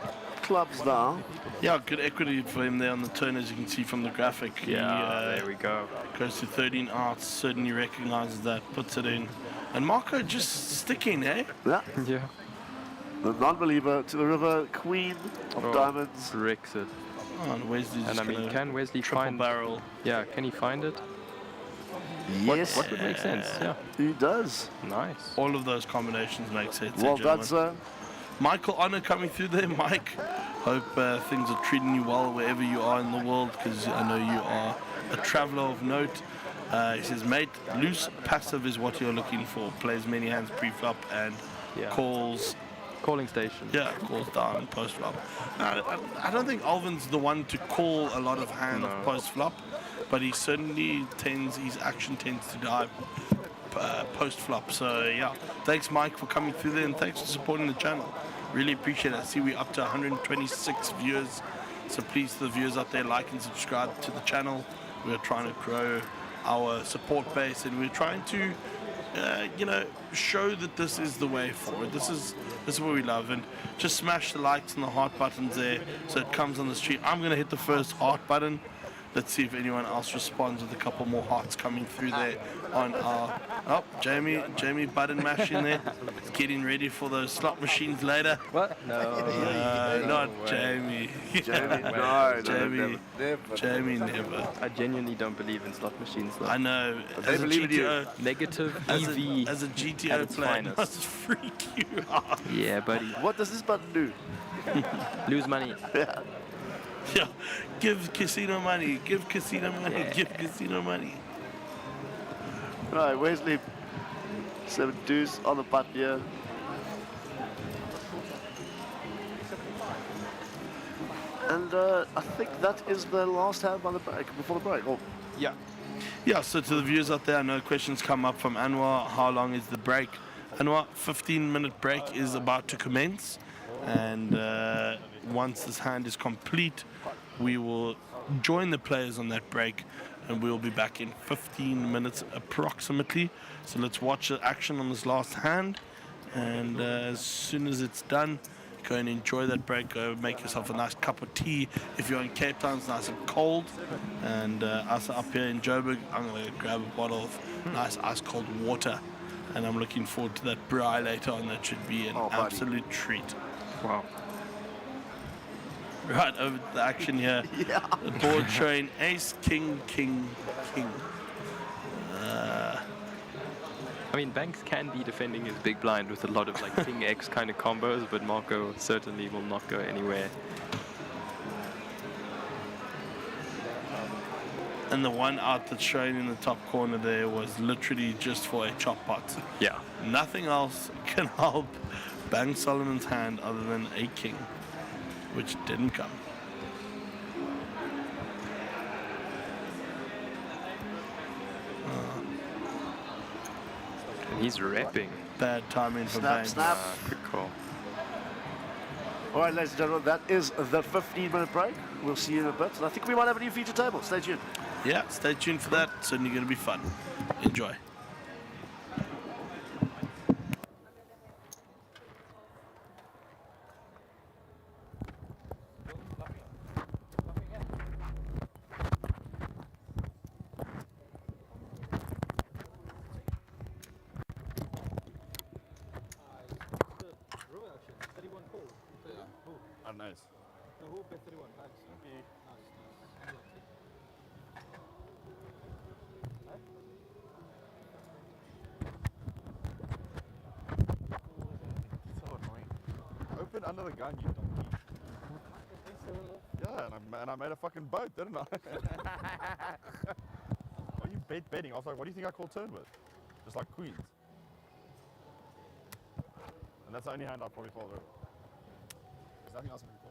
clubs now. Yeah, good equity for him there on the turn, as you can see from the graphic. Yeah, He there we go. goes to 13 outs, certainly recognizes that, puts it in. And Marco just sticking, eh? Yeah. Yeah. The non-believer to the river, queen of diamonds. Bricks it. Oh, and Wesley's And I just mean, gonna can Wesley triple find... barrel. Yeah, can he find it? Yes, What would make sense? Yeah. he does. Nice. All of those combinations make sense. Well eh, done, gentlemen? sir. Michael Honor coming through there. Mike, hope things are treating you well wherever you are in the world, because I know you are a traveler of note. He says, mate, loose passive is what you're looking for. Plays many hands pre-flop and Yeah. calls, Calling station. yeah, calls down post-flop. I don't think Alvin's the one to call a lot of hand of post-flop, but he certainly his action tends to die post-flop. So yeah, thanks Mike for coming through there, and thanks for supporting the channel. Really appreciate it. I see we're up to 126 viewers. So please, to the viewers out there, like and subscribe to the channel. We're trying to grow our support base, and we're trying to, show that this is the way forward. This is what we love, and just smash the likes and the heart buttons there, so it comes on the stream. I'm gonna hit the first heart button. Let's see if anyone else responds with a couple more hearts coming through there on our... Oh, Jamie button mashing there. Getting ready for those slot machines later. What? No. Not way. Jamie. Jamie, no, Jamie never. I genuinely don't believe in slot machines though. I know. They As a believe in you. GTO, Negative as EV. a at GTO its player, finest. must freak you out. Yeah, buddy. What does this button do? Lose money. Yeah, give casino money. Give casino money. Yeah. Give casino money. Right, Wesley. 7 deuce on the button here. And I think that is the last hand by the break, before the break. Oh, Yeah. Yeah, so to the viewers out there, I know questions come up from Anwar. How long is the break? Anwar, 15-minute break is about to commence. And once this hand is complete, we will join the players on that break, and we'll be back in 15 minutes approximately. So let's watch the action on this last hand, and as soon as it's done, go and enjoy that break. Go make yourself a nice cup of tea. If you're in Cape Town, it's nice and cold, and us up here in Joburg, I'm going to grab a bottle of nice ice cold water, and I'm looking forward to that braai later on. That should be an absolute treat. Wow. Right, over to the action here. yeah. The board showing ace, king, king, king. I mean, Banks can be defending his big blind with a lot of like King X kind of combos, but Marco certainly will not go anywhere. And the one out that's shown in the top corner there was literally just for a chop pot. Yeah. Nothing else can help Bang Solomon's hand other than a king, which didn't come. And he's repping. Bad timing for Snap, Bang. snap. Good call. All right, ladies and gentlemen, that is the 15-minute break. We'll see you in a bit. And I think we might have a new feature table. Stay tuned. Yeah, stay tuned for that. Certainly going to be fun. Enjoy. Oh, nice. So annoying. Open under the gun, you donkey. Yeah, and I made a fucking boat, didn't I? Are you betting? I was like, what do you think I called turn with? Just like queens. And that's the only hand I probably fold over. There's nothing else I can call.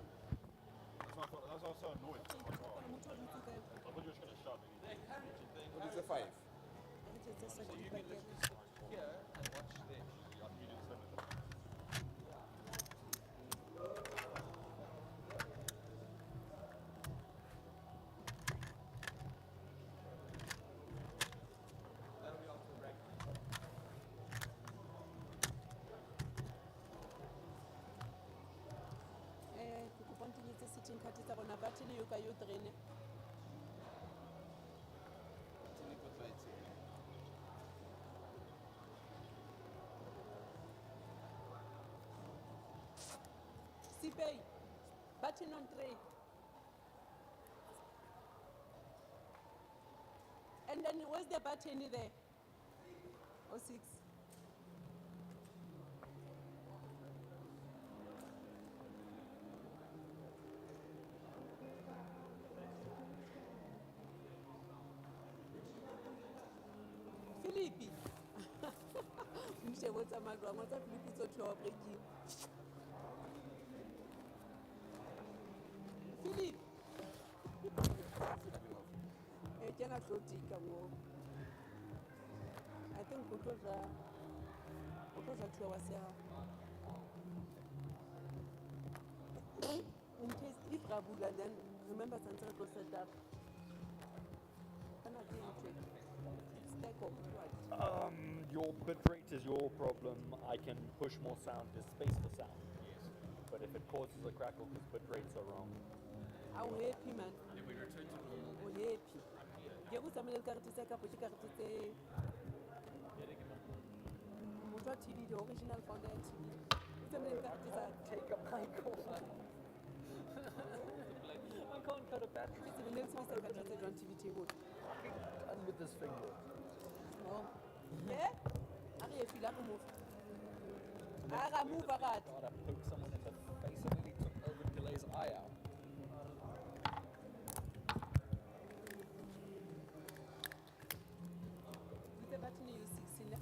That's why I was so annoyed. I thought you were just going to shove me. What is the 5? Sipay, button on 3. And then where's the button there? Or 6. Philippi. What's a magram? What's a Philippi? So to break you. Philip. I think it was a 2 hours, yeah. In case if Rabula, then remember Santana was set up. Can I take stack of what? Your bit rate is your problem. I can push more sound. There's space for sound. Yes. But if it causes a crackle because bit rates are wrong. How happy, man. Then we return to normal. Oh, happy. Ke go tsamaya le karete tsa ka po ke karete tse motho wa TV, the original founder ya TV. O tsamaya le karete tsa Take a mic off. I can't cut a battery. ke tsebile le sebedisa karete tse jwang TV table. Done with this finger. Oh. Yeah? A re efile a re move. A ra move a rata. God, I poked someone in the face and nearly took Elvin Delay's eye out. With the button you 16.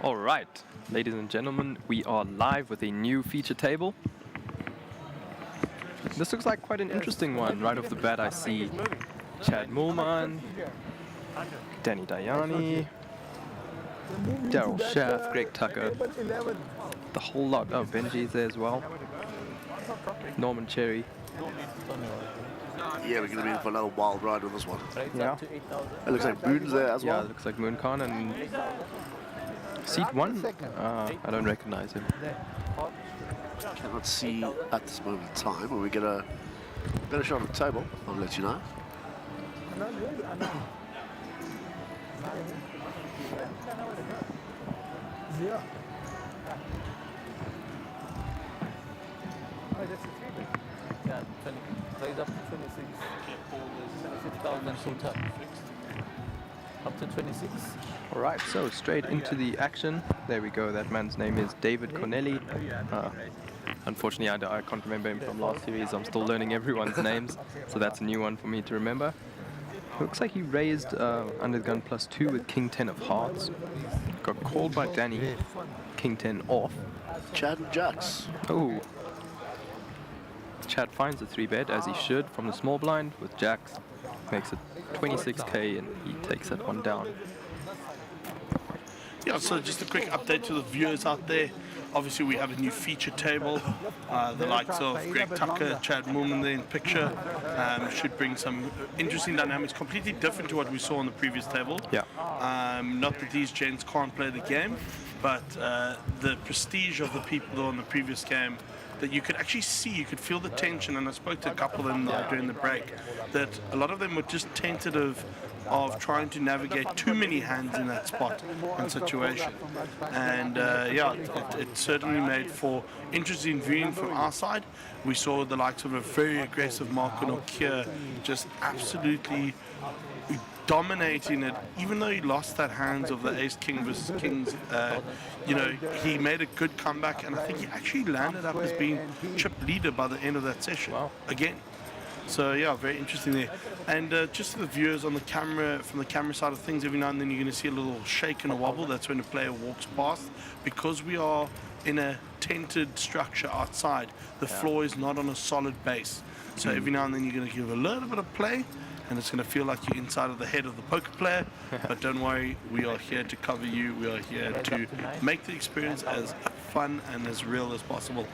All right, ladies and gentlemen, we are live with a new feature table. This looks like quite an interesting one. Right off the bat, I see Chad Moolman, Danny Dayani, Daryl Schaff, Greg Tucker, the whole lot. Oh, Benji's there as well. Norman Cherry. Yeah, we're going to be in for another wild ride on this one. Yeah. It looks like Moon's there as well. Yeah, it looks like Moon Khan and seat 1. I don't recognize him. Cannot see at this moment in time. When we get a better shot of the table, I'll let you know. Yeah, 20, raise up to 26. 26,000 full time. Up to 26. All right, so straight into the action. There we go. That man's name is David Connelly. Unfortunately, I can't remember him from last series. I'm still learning everyone's names, so that's a new one for me to remember. Looks like he raised under the gun +2 with King 10 of hearts. Got called by Danny. King 10 off. Chad and Jax. Oh. Chad finds the 3-bet as he should from the small blind with Jax. Makes it 26k and he takes that one down. Yeah, so just a quick update to the viewers out there. Obviously, we have a new feature table. The likes of Greg Tucker, Chad Moolman there in picture should bring some interesting dynamics, completely different to what we saw on the previous table. Yeah. Not that these gents can't play the game, but the prestige of the people on the previous game that you could actually see, you could feel the tension, and I spoke to a couple of them during the break, that a lot of them were just tentative of trying to navigate too many hands in that spot and situation. And yeah, it certainly made for interesting viewing from our side. We saw the likes of a very aggressive Marco Nokia just absolutely dominating it, even though he lost that hands of the ace king versus kings. You know, he made a good comeback, and I think he actually landed up as being chip leader by the end of that session. Wow. Again. So yeah, very interesting there. And just to the viewers on the camera, from the camera side of things, every now and then you're going to see a little shake and a wobble. That's when a player walks past. Because we are in a tented structure outside, the floor is not on a solid base. So every now and then you're going to give a little bit of play, and it's going to feel like you're inside of the head of the poker player. But don't worry, we are here to cover you. We are here to make the experience as fun and as real as possible.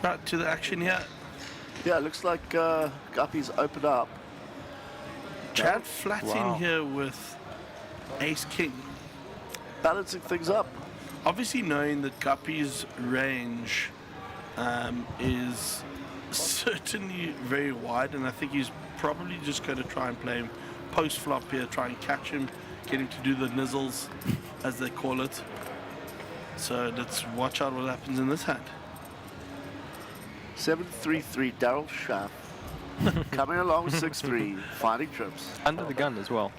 Right, to the action here. Yeah, it looks like Guppy's opened up. Chad flatting here with ace king. Balancing things up. Obviously knowing that Guppy's range is certainly very wide, and I think he's probably just going to try and play him post flop here, try and catch him, get him to do the nizzles, as they call it. So let's watch out what happens in this hand. 7-3-3, Daryl Schaff. Coming along 6-3, finding trips. Under the gun as well.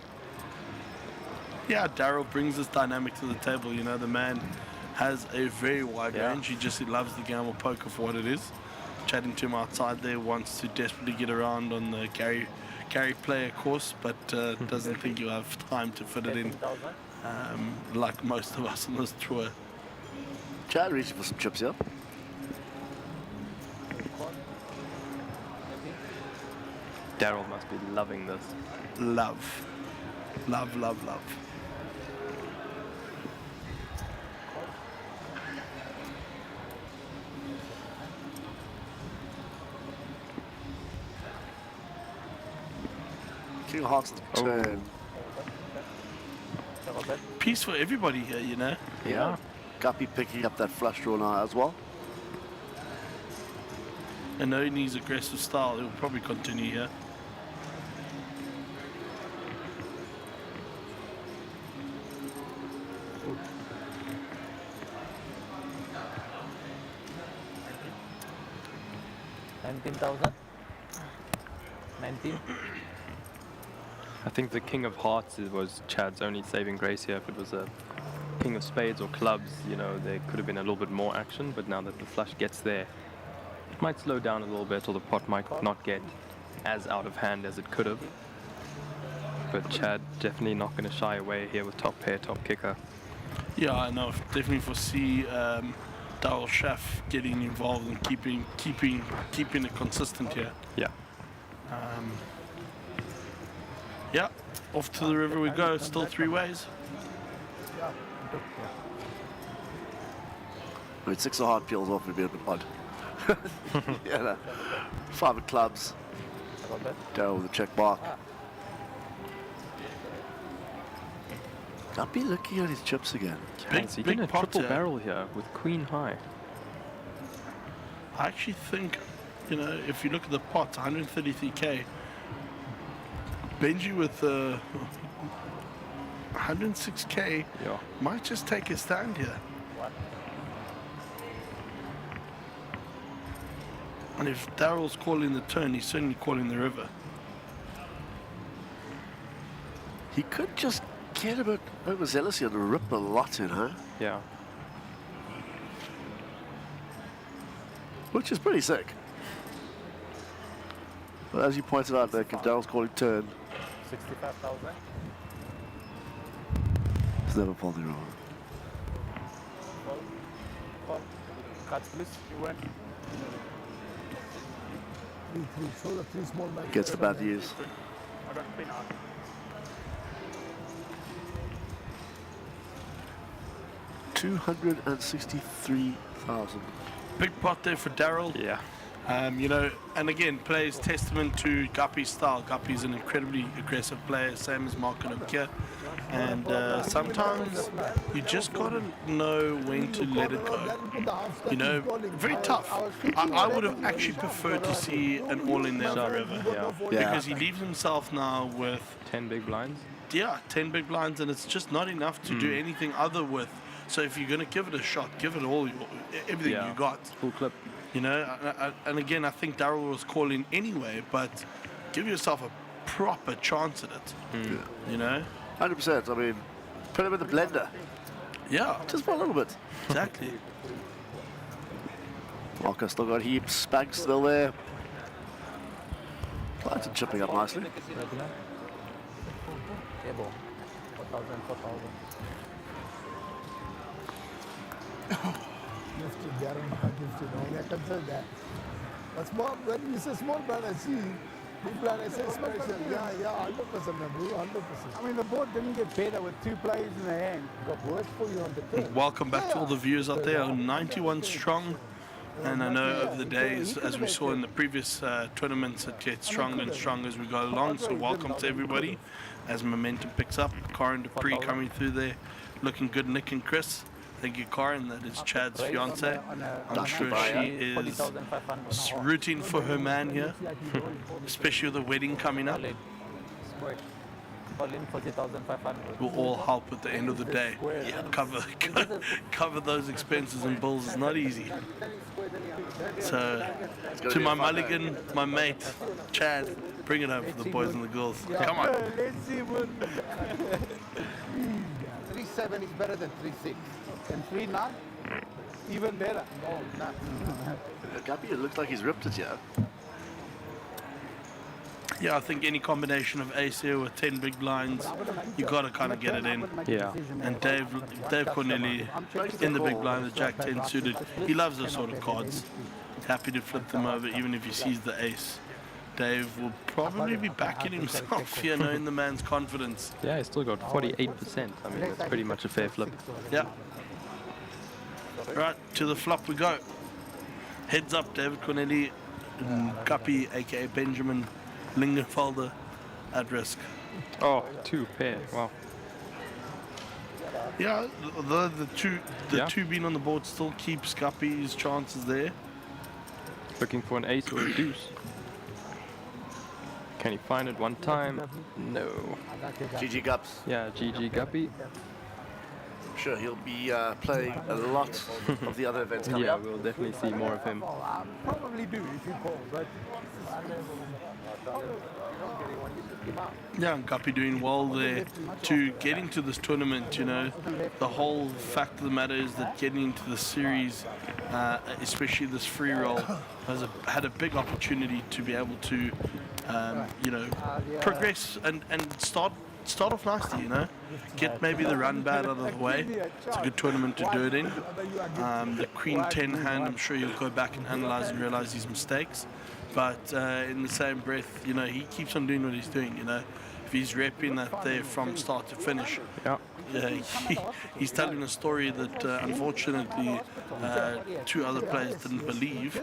Yeah, Daryl brings this dynamic to the table. You know, the man has a very wide range. He loves the game of poker for what it is. Chatting to him outside there, wants to desperately get around on the Gary player course, but doesn't think you'll have time to fit it in like most of us on this tour. Chad reaching for some chips here. Daryl must be loving this. Love. Love, love, love. King of Hearts on the turn. Peace for everybody here, you know. Yeah. Guppy picking up that flush draw now as well. And knowing his aggressive style, he'll probably continue here. I think the King of Hearts was Chad's only saving grace here. If it was a King of Spades or clubs, you know, there could have been a little bit more action, but now that the flush gets there, it might slow down a little bit, or the pot might not get as out of hand as it could have. But Chad definitely not going to shy away here with top pair, top kicker. Yeah, I know. Definitely foresee Daryl Schaff getting involved and keeping it consistent here. Yeah. Yeah, off to the river we go. Still 3 ways. I mean, 6 of hard peels off would be a bit odd. Yeah, no. 5 of clubs. Daryl with a check mark. I'll be looking at his chips again. He's doing a triple barrel here with queen high. I actually think, you know, if you look at the pot, 133k. Benji with 106k might just take a stand here. And if Daryl's calling the turn, he's certainly calling the river. He could just get a bit overzealous here and rip a lot in, huh? Yeah. Which is pretty sick. But as you pointed out, Nick, if Daryl's calling turn, 65,000. it's never falling wrong. Cards, please. You win. Gets the bad news. I got pin out. 263,000. Big pot there for Daryl. Yeah. You know, and again, plays testament to Guppy's style. Guppy's an incredibly aggressive player, same as Mark and Okia. And sometimes you just gotta know when to let it go. You know, very tough. I would have actually preferred to see an all in there on the river. Because he leaves himself now with 10 big blinds. Yeah, 10 big blinds, and it's just not enough to do anything other with. So if you're gonna give it a shot, give it all, everything you got. Full clip. You know, and again, I think Daryl was calling anyway, but give yourself a proper chance at it. You know? 100%. I mean, put him in the blender. Yeah. Just for a little bit. Exactly. Walker still got heaps. Spank's still there. Clients are chipping up nicely. But small, when you say small brand, I see big brand, I say special. Yeah, 100%, bro, 100%. I mean, the board didn't get better with 2 players in the hand. Got worse for you on the turn. Welcome back to all the viewers out there. 91 strong. And I know over the days, as we saw in the previous tournaments, it gets stronger and stronger as we go along. So welcome to everybody as momentum picks up. Corin Dupree coming through there, looking good. Nick and Chris. Thank you, Corin. That is Chad's fiance. I'm sure she is rooting for her man here, especially with the wedding coming up. We'll all help at the end of the day. Cover those expenses and bills is not easy. So, to my mulligan, my mate, Chad, bring it home for the boys and the girls. Come on. 3.7 is better than 3.6. And 3.9, even better. Guppy, it looks like he's ripped it here. Yeah, I think any combination of ace here with 10 big blinds, you got to kind of get it in. Yeah. And Dave Corneli in the big blind, the Jack 10 suited. He loves those sort of cards. Happy to flip them over even if he sees the ace. Dave will probably be backing himself here, knowing the man's confidence. Yeah, he's still got 48%. I mean, that's pretty much a fair flip. Yeah. Right, to the flop we go. Heads up, David Corneli, Guppy, aka Benjamin Lingenfelder, at risk. Oh, 2 pair. Wow. Yeah, the two being on the board still keeps Guppy's chances there. Looking for an ace or a deuce. Can he find it one time? No. GG Gups. Yeah, GG Guppy. I'm sure he'll be playing a lot of the other events coming Yeah, up. we'll definitely see more of him. Probably do if you call, but Yeah, and Guppy doing well there to get into this tournament. You know, the whole fact of the matter is that getting into the series, especially this free roll, had a big opportunity to be able to, you know, progress and start off nicely. You know, get maybe the run bad out of the way. It's a good tournament to do it in. The Queen 10 hand, I'm sure he'll go back and analyze and realize his mistakes. But in the same breath, you know, he keeps on doing what he's doing. You know, if he's repping that there from start to finish, he's telling a story that unfortunately 2 other players didn't believe.